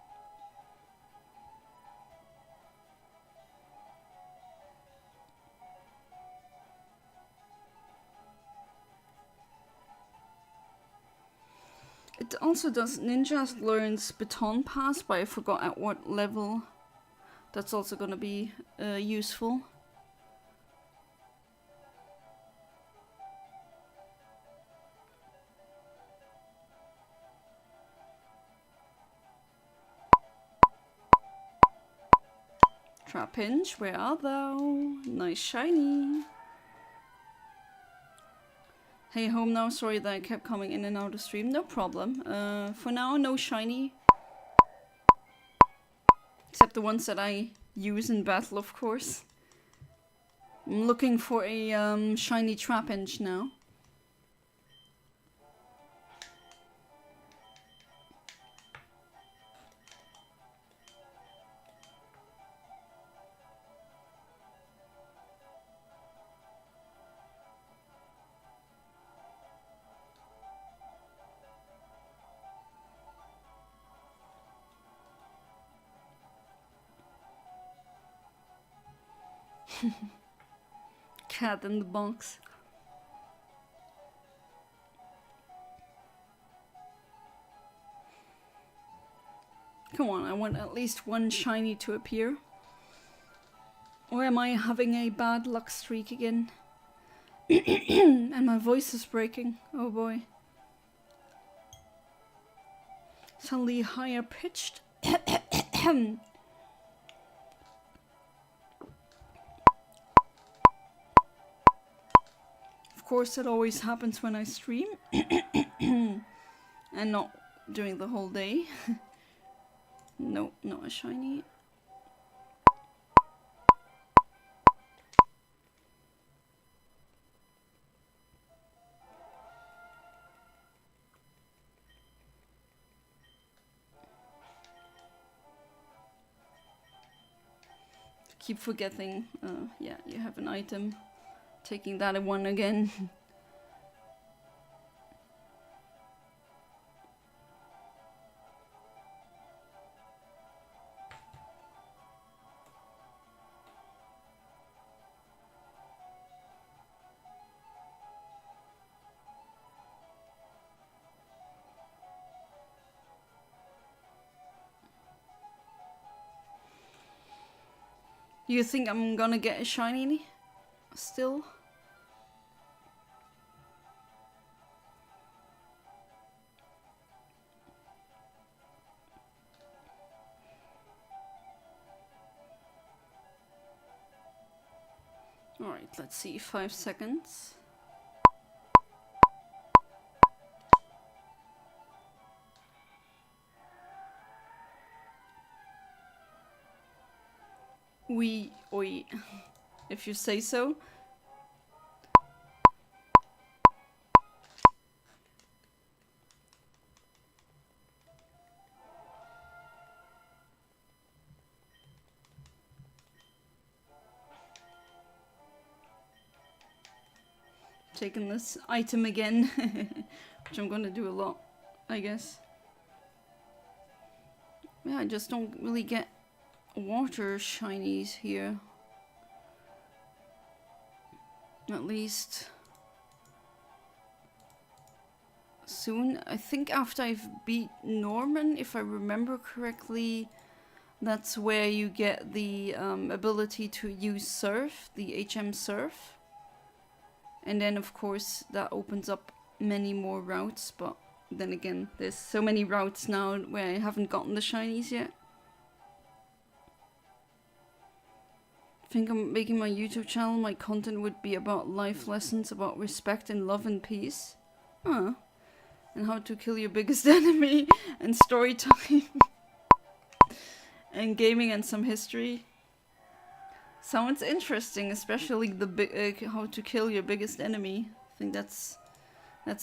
It also does ninjas learns baton pass, but I forgot at what level. That's also gonna be useful. Trapinch, where are thou? Nice shiny. Hey, home now. Sorry that I kept coming in and out of stream. No problem. For now, no shiny. Except the ones that I use in battle, of course. I'm looking for a shiny Trapinch now. Cat in the box. Come on, I want at least one shiny to appear. Or am I having a bad luck streak again? And my voice is breaking. Oh boy. Suddenly higher pitched. Of course, it always happens when I stream. And not during the whole day. No, not a shiny. Keep forgetting. Yeah, you have an item. Taking that one again. You think I'm gonna get a shiny still? Alright, let's see, 5 seconds. Oi, if you say so. Taking this item again, which I'm gonna do a lot, I guess. Yeah, I just don't really get water shinies here. At least soon. I think after I've beat Norman, if I remember correctly, that's where you get the ability to use Surf, the HM Surf. And then of course that opens up many more routes, but then again there's so many routes now where I haven't gotten the shinies yet. I think I'm making my YouTube channel, my content would be about life lessons, about respect and love and peace. Huh. And how to kill your biggest enemy, and story time. And gaming and some history. Sounds interesting, especially the how to kill your biggest enemy. I think that's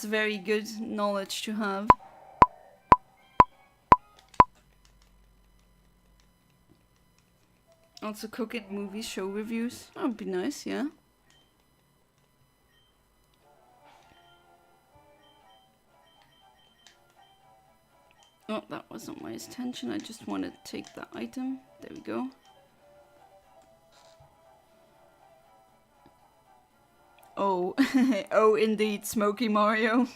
very good knowledge to have. Also cooking, movie, show reviews. That would be nice, yeah. Oh, that wasn't my intention. I just want to take that item. There we go. Oh, oh indeed, Smoky Mario.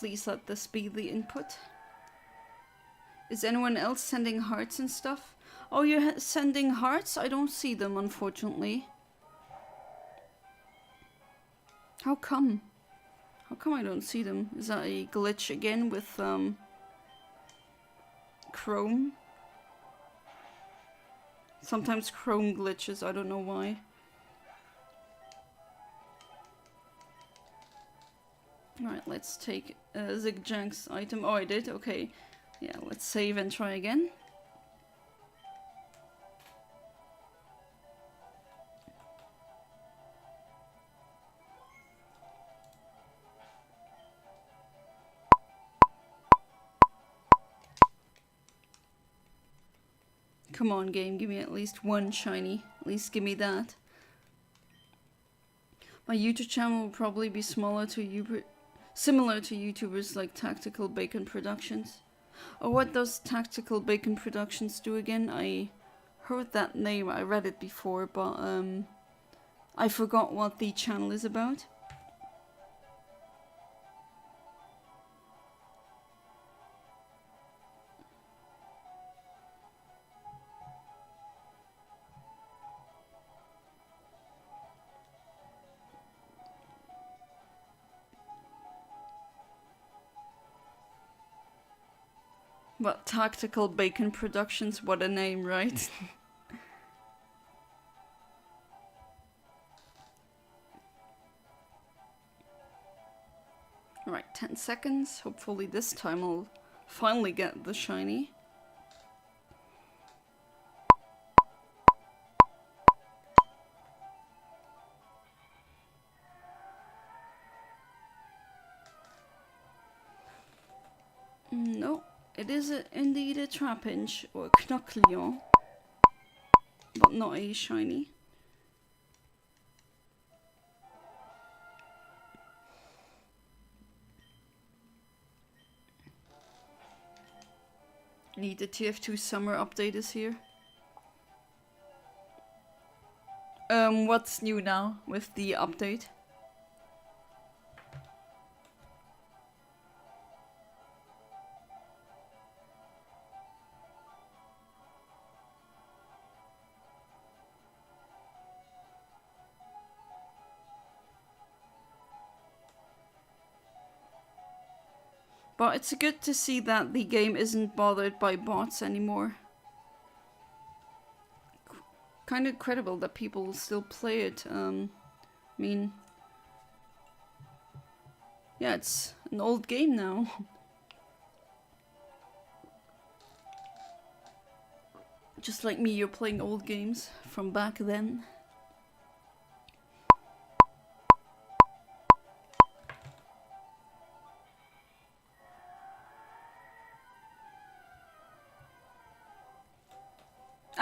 please let this be the input. Is anyone else sending hearts and stuff? Oh, you're sending hearts? I don't see them, unfortunately. How come? How come I don't see them? Is that a glitch again with Chrome? Sometimes Chrome glitches, I don't know why. Alright, let's take Zigjank's item. Oh, I did? Okay. Yeah, let's save and try again. Come on, game, give me at least one shiny. At least give me that. My YouTube channel will probably be similar to YouTubers like Tactical Bacon Productions. Oh, what does Tactical Bacon Productions do again? I heard that name, I read it before, but I forgot what the channel is about. What, Tactical Bacon Productions? What a name, right? Alright, 10 seconds. Hopefully this time I'll finally get the shiny. No. It is indeed a Trapinch, or a Knuckleon, but not a shiny. Need the TF2 summer update is here. What's new now with the update? But it's good to see that the game isn't bothered by bots anymore. Kind of incredible that people still play it. I mean, yeah, it's an old game now. Just like me, you're playing old games from back then.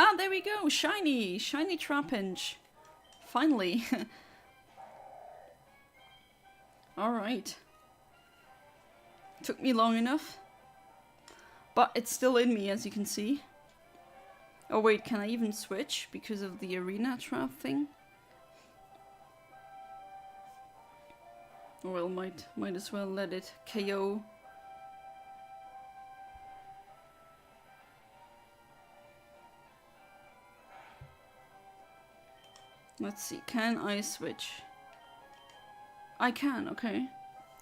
Ah, there we go! Shiny! Shiny Trapinch! Finally! Alright. Took me long enough. But it's still in me, as you can see. Oh wait, can I even switch because of the arena trap thing? Well, might as well let it KO. Let's see, can I switch? I can, okay.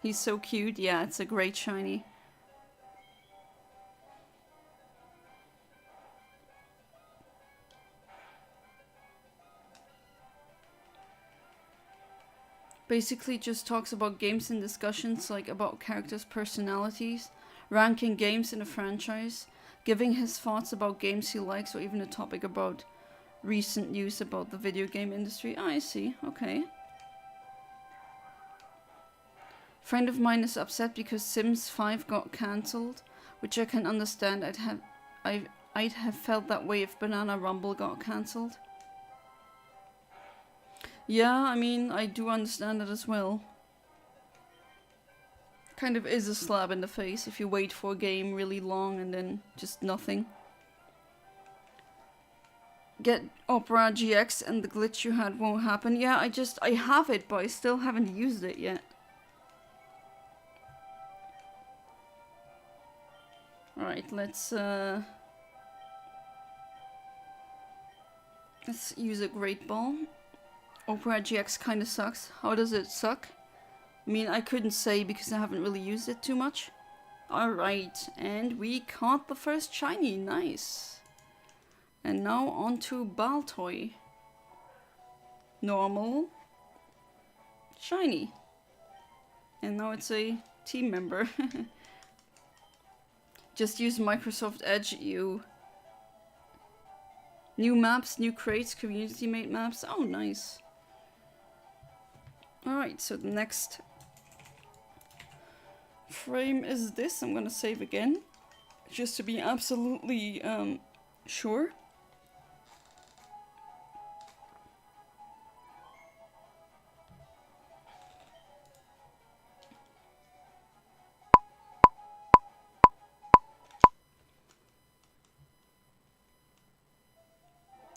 He's so cute, yeah, it's a great shiny. Basically just talks about games and discussions, like about characters' personalities, ranking games in a franchise, giving his thoughts about games he likes, or even a topic about recent news about the video game industry. Oh, I see, okay. Friend of mine is upset because Sims 5 got cancelled, which I can understand. I'd have felt that way if Banana Rumble got cancelled. Yeah, I mean, I do understand that as well. Kind of is a slap in the face if you wait for a game really long and then just nothing. Get Opera GX and the glitch you had won't happen. Yeah, I have it, but I still haven't used it yet. Alright, let's use a Great Ball. Opera GX kinda sucks. How does it suck? I mean, I couldn't say because I haven't really used it too much. Alright, and we caught the first shiny. Nice. And now on to Baltoy. Normal. Shiny. And now it's a team member. Just use Microsoft Edge, you. New maps, new crates, community made maps. Oh, nice. Alright, so the next frame is this. I'm gonna save again, just to be absolutely sure.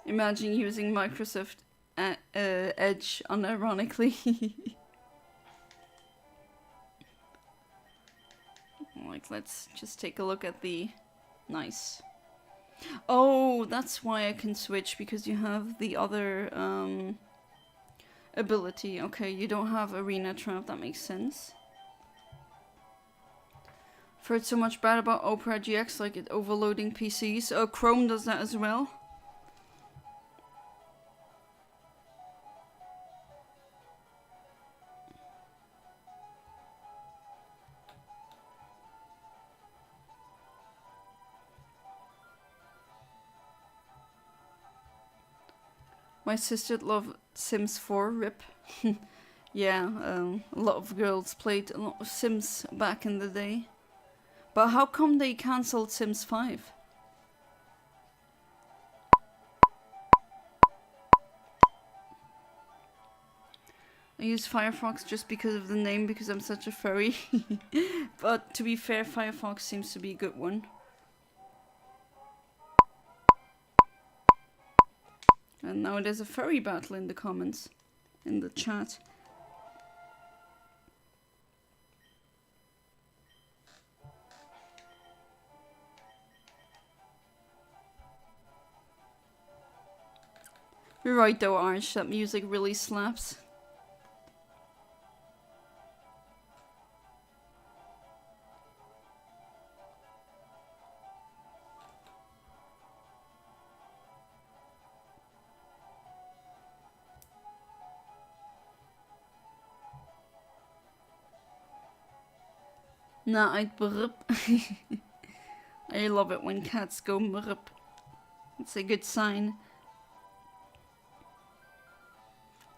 Imagine using Microsoft Edge unironically. Like, let's just take a look at the... Nice. Oh, that's why I can switch, because you have the other ability. Okay, you don't have Arena Trap, that makes sense. I've heard so much bad about Opera GX, like it overloading PCs. Oh, Chrome does that as well. My sister loved Sims 4, rip. Yeah, a lot of girls played a lot of Sims back in the day. But how come they cancelled Sims 5? I use Firefox just because of the name, because I'm such a furry. But to be fair, Firefox seems to be a good one. And now there's a furry battle in the comments, in the chat. You're right though, Arch, that music really slaps. Nah, I'd brrup. I love it when cats go mrup. It's a good sign.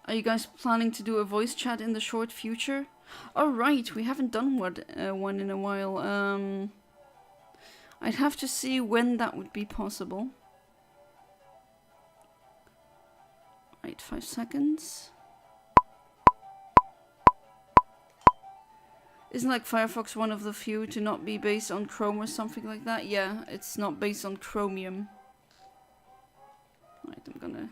Are you guys planning to do a voice chat in the short future? Alright, we haven't done one in a while. I'd have to see when that would be possible. Right, 5 seconds. Isn't like Firefox one of the few to not be based on Chrome or something like that? Yeah, it's not based on Chromium. Right, I'm gonna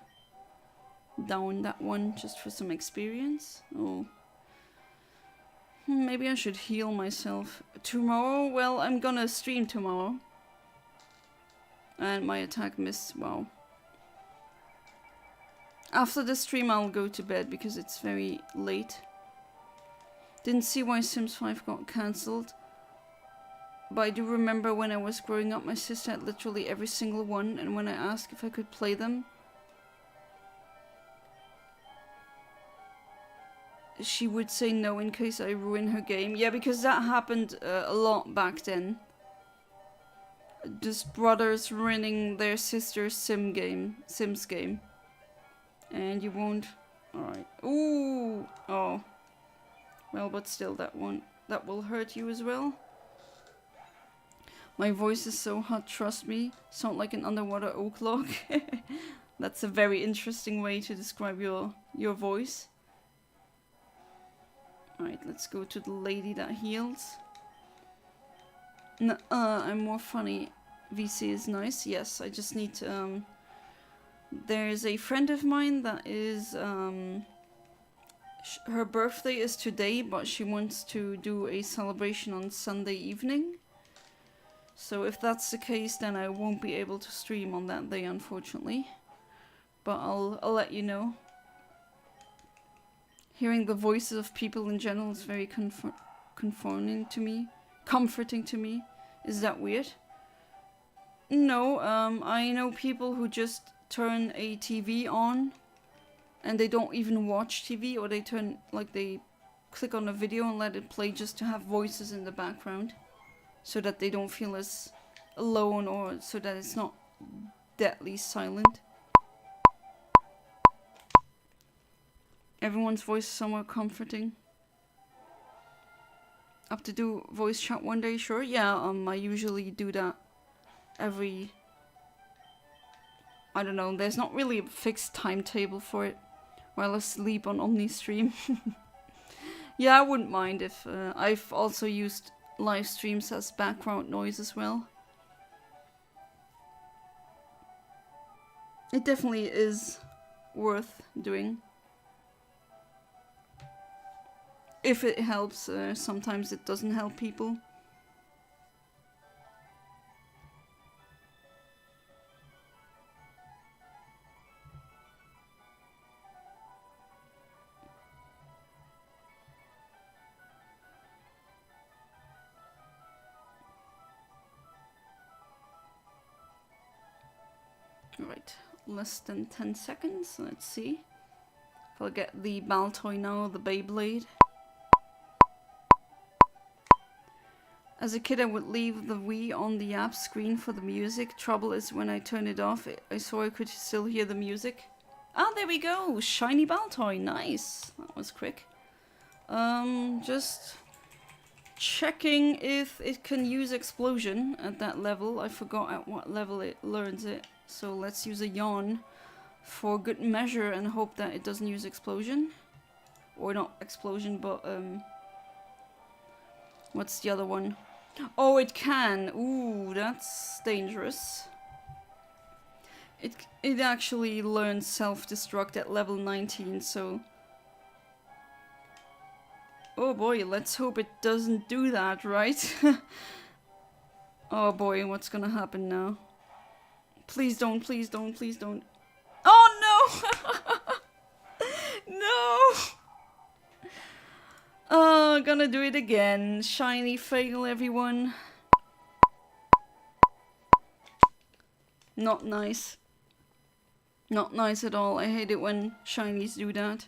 down that one just for some experience. Oh. Maybe I should heal myself. Tomorrow? Well, I'm gonna stream tomorrow. And my attack missed. Wow. After the stream I'll go to bed because it's very late. Didn't see why Sims 5 got cancelled. But I do remember when I was growing up, my sister had literally every single one, and when I asked if I could play them, she would say no in case I ruin her game. Yeah, because that happened a lot back then. Just brothers ruining their sister's Sims game. And you won't... Alright. Ooh! Oh. Well, but still, that will hurt you as well. My voice is so hot, trust me. Sound like an underwater oak log. That's a very interesting way to describe your voice. Alright, let's go to the lady that heals. I'm more funny. VC is nice. Yes, I just need to... there's a friend of mine that is... her birthday is today, but she wants to do a celebration on Sunday evening. So if that's the case, then I won't be able to stream on that day, unfortunately. But I'll let you know. Hearing the voices of people in general is very comforting to me. Is that weird? No, I know people who just turn a TV on and they don't even watch TV, or they click on a video and let it play just to have voices in the background so that they don't feel as alone, or so that it's not deadly silent. Everyone's voice is somewhat comforting. Up to do voice chat one day, sure. Yeah, I usually do that every... I don't know, there's not really a fixed timetable for it while asleep on OmniStream. Yeah, I wouldn't mind if... I've also used live streams as background noise as well. It definitely is worth doing. If it helps, sometimes it doesn't help people. Right, less than 10 seconds, let's see. If I'll get the Baltoy now, the Beyblade. As a kid, I would leave the Wii on the app screen for the music. Trouble is, when I turn it off, I saw I could still hear the music. Ah, there we go! Shiny Baltoy, nice! That was quick. Just checking if it can use Explosion at that level. I forgot at what level it learns it. So let's use a yawn for good measure and hope that it doesn't use Explosion. Or not Explosion, but what's the other one? Oh, it can. Ooh, that's dangerous. It actually learns self-destruct at level 19, so... Oh boy, let's hope it doesn't do that, right? Oh boy, what's gonna happen now? Please don't, please don't, please don't. Oh no! No! Oh, gonna do it again. Shiny fail, everyone. Not nice. Not nice at all. I hate it when shinies do that.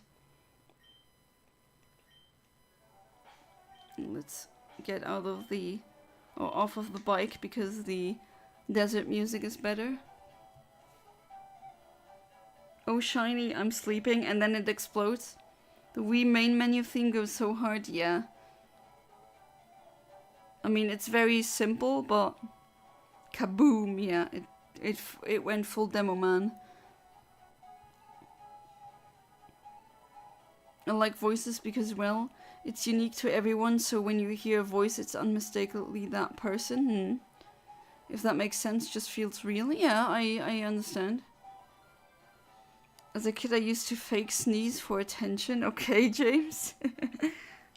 Let's get out of the... or off of the bike because the desert music is better. Oh, shiny, I'm sleeping, and then it explodes. The Wii main menu theme goes so hard, yeah. I mean, it's very simple, but kaboom, yeah, it went full demo man. I like voices because, well, it's unique to everyone, so when you hear a voice, it's unmistakably that person. If that makes sense, just feels real. Yeah, I understand. As a kid, I used to fake sneeze for attention. Okay, James.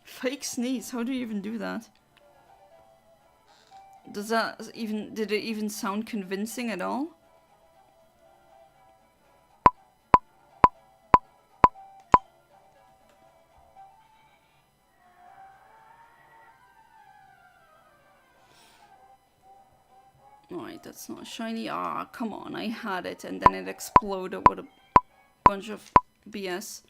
Fake sneeze, how do you even do that? Did it even sound convincing at all? Alright, that's not shiny. Ah, come on, I had it and then it exploded. What a bunch of BS.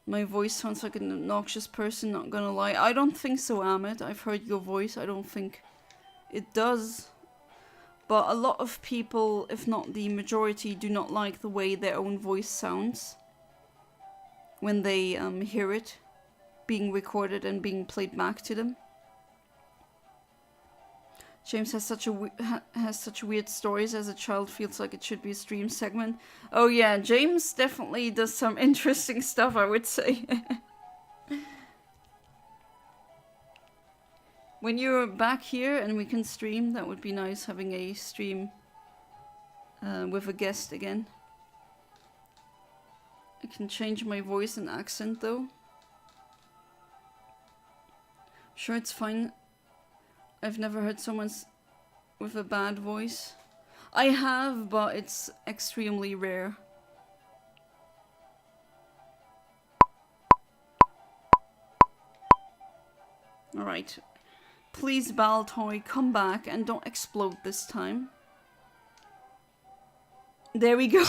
My voice sounds like an obnoxious person, not gonna lie. I don't think so, Ahmed. I've heard your voice. I don't think it does. But a lot of people, if not the majority, do not like the way their own voice sounds when they hear it being recorded and being played back to them. James has such weird stories. As a child, feels like it should be a stream segment. Oh yeah, James definitely does some interesting stuff, I would say. When you're back here and we can stream, that would be nice, having a stream with a guest again. I can change my voice and accent though. Sure, it's fine. I've never heard someone with a bad voice. I have, but it's extremely rare. Alright. Please, Baltoy, come back and don't explode this time. There we go.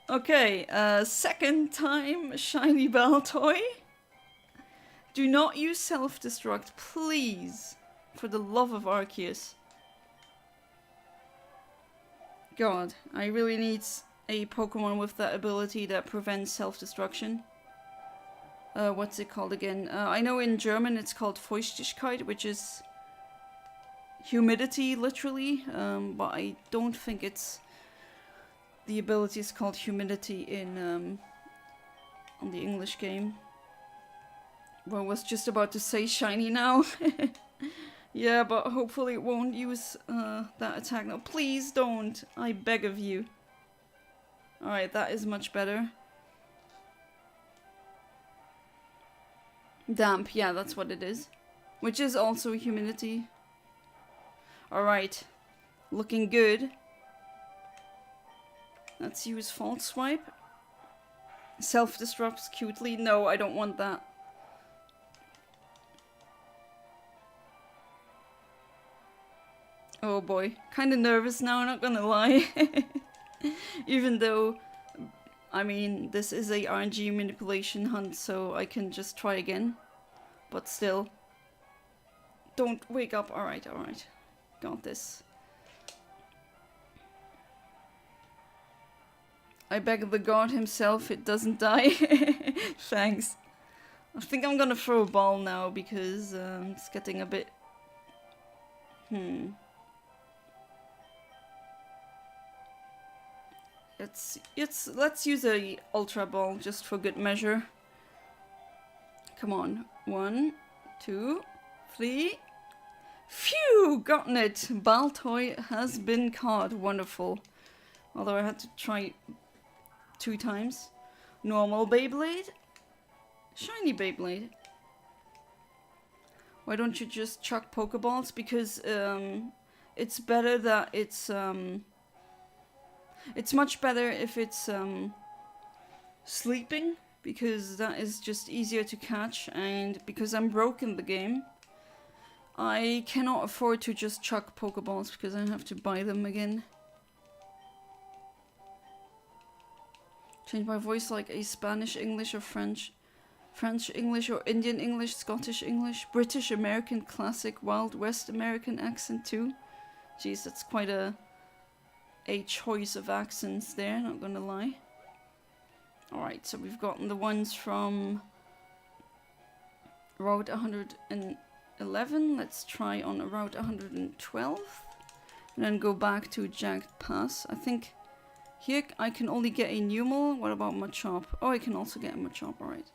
Okay, second time, Shiny Baltoy. Do not use self-destruct, please. For the love of Arceus. God, I really need a Pokemon with that ability that prevents self-destruction. What's it called again? I know in German it's called Feuchtigkeit, which is humidity, literally. But I don't think it's... The ability is called humidity in on the English game. Well, I was just about to say shiny now. Yeah, but hopefully it won't use that attack now. Please don't, I beg of you. Alright, that is much better. Damp, yeah, that's what it is. Which is also humidity. Alright, looking good. Let's use False Swipe. Self-destructs cutely. No, I don't want that. Oh boy. Kinda nervous now, not gonna lie. Even though, I mean, this is a RNG manipulation hunt, so I can just try again. But still. Don't wake up. Alright, alright. Got this. I beg the god himself it doesn't die. Thanks. I think I'm gonna throw a ball now because it's getting a bit... Let's use a ultra ball just for good measure. Come on. 1, 2, 3. Phew! Gotten it! Baltoy has been caught. Wonderful. Although I had to try 2 times. Normal Beyblade. Shiny Beyblade. Why don't you just chuck Pokeballs? Because it's better that it's much better if it's sleeping, because that is just easier to catch, and because I'm broke in the game, I cannot afford to just chuck Pokeballs because I have to buy them again. Change my voice like a Spanish English or French English or Indian English, Scottish English, British American classic, Wild West American accent too. Jeez, that's quite a choice of accents there, not gonna lie. Alright, so we've gotten the ones from Route 111. Let's try on Route 112. And then go back to Jagged Pass. I think here I can only get a Numel. What about Machop? Oh, I can also get a Machop, alright.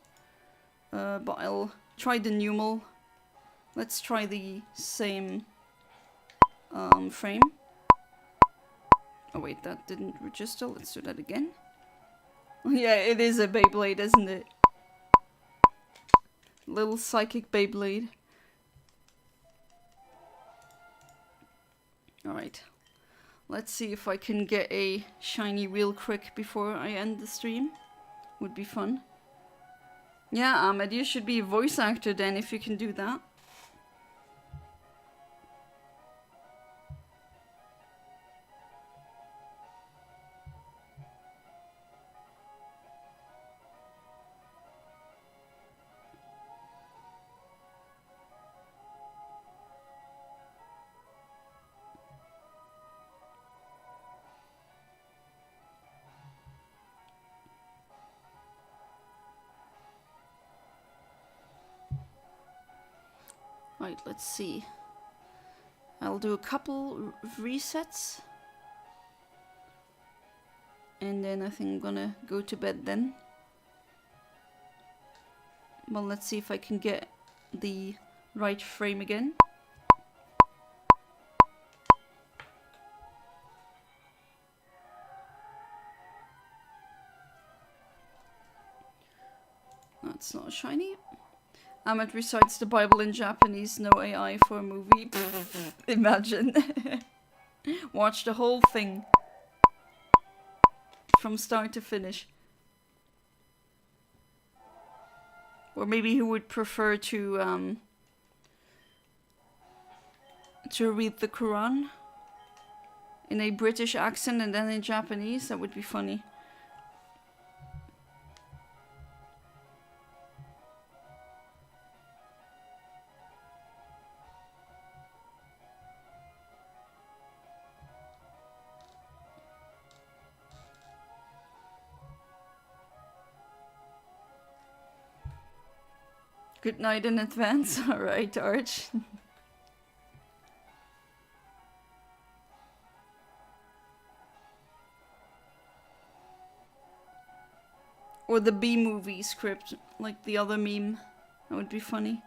But I'll try the Numel. Let's try the same frame. Oh wait, that didn't register. Let's do that again. Yeah, it is a Beyblade, isn't it? Little psychic Beyblade. Alright. Let's see if I can get a shiny real quick before I end the stream. Would be fun. Yeah, Ahmed, you should be a voice actor then if you can do that. Right, let's see. I'll do a couple resets. And then I think I'm gonna go to bed then. Well, let's see if I can get the right frame again. That's not a shiny. Ahmed recites the Bible in Japanese, no AI for a movie. Imagine. Watch the whole thing. From start to finish. Or maybe he would prefer to read the Quran in a British accent and then in Japanese. That would be funny. Good night in advance. Alright, Arch. Or the B-movie script, like the other meme. That would be funny.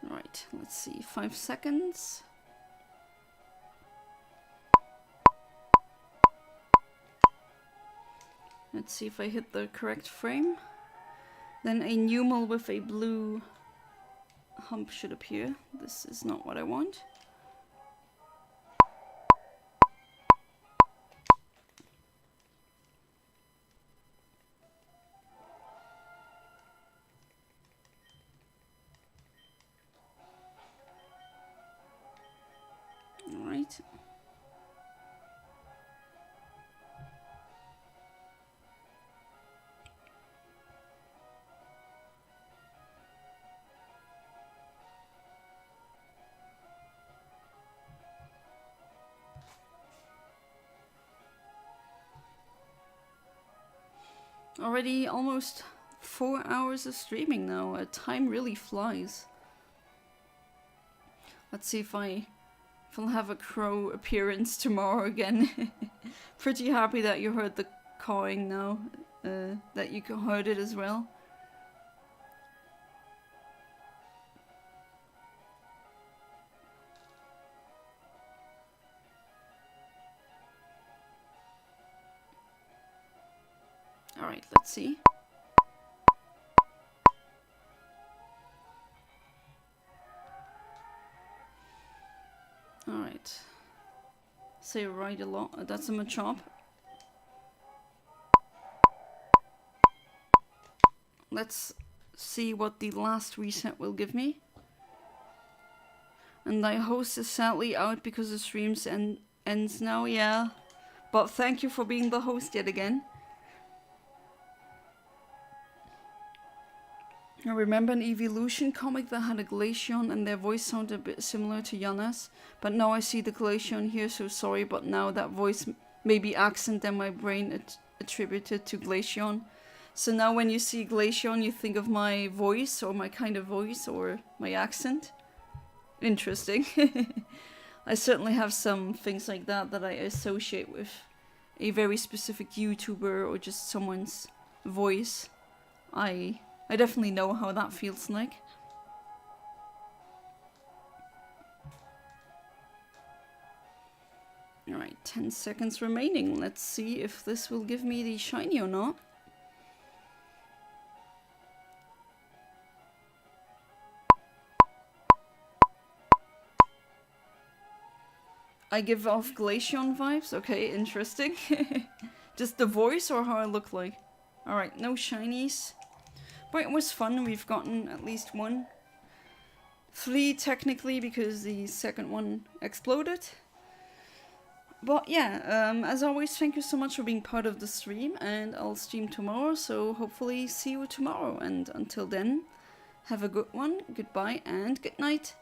Alright, let's see. 5 seconds. Let's see if I hit the correct frame. Then a numeral with a blue hump should appear. This is not what I want. Alright. Already almost 4 hours of streaming now. Time really flies. Let's see if I'll have a crow appearance tomorrow again. Pretty happy that you heard the cawing now. That you heard it as well. Alright, let's see. Alright. Say right a lot. That's a Machop. Let's see what the last reset will give me. And thy host is sadly out because the stream's ends now, yeah. But thank you for being the host yet again. I remember an Evolution comic that had a Glaceon and their voice sounded a bit similar to Yana's. But now I see the Glaceon here, so sorry, but now that voice may be accent and my brain attributed to Glaceon. So now when you see Glaceon, you think of my voice, or my kind of voice, or my accent. Interesting. I certainly have some things like that I associate with a very specific YouTuber or just someone's voice. I definitely know how that feels like. Alright, 10 seconds remaining. Let's see if this will give me the shiny or not. I give off Glaceon vibes? Okay, interesting. Just the voice or how I look like? Alright, no shinies. But it was fun, we've gotten at least one. 3 technically because the second one exploded. But yeah, as always, thank you so much for being part of the stream, and I'll stream tomorrow, so hopefully see you tomorrow. And until then, have a good one, goodbye, and good night.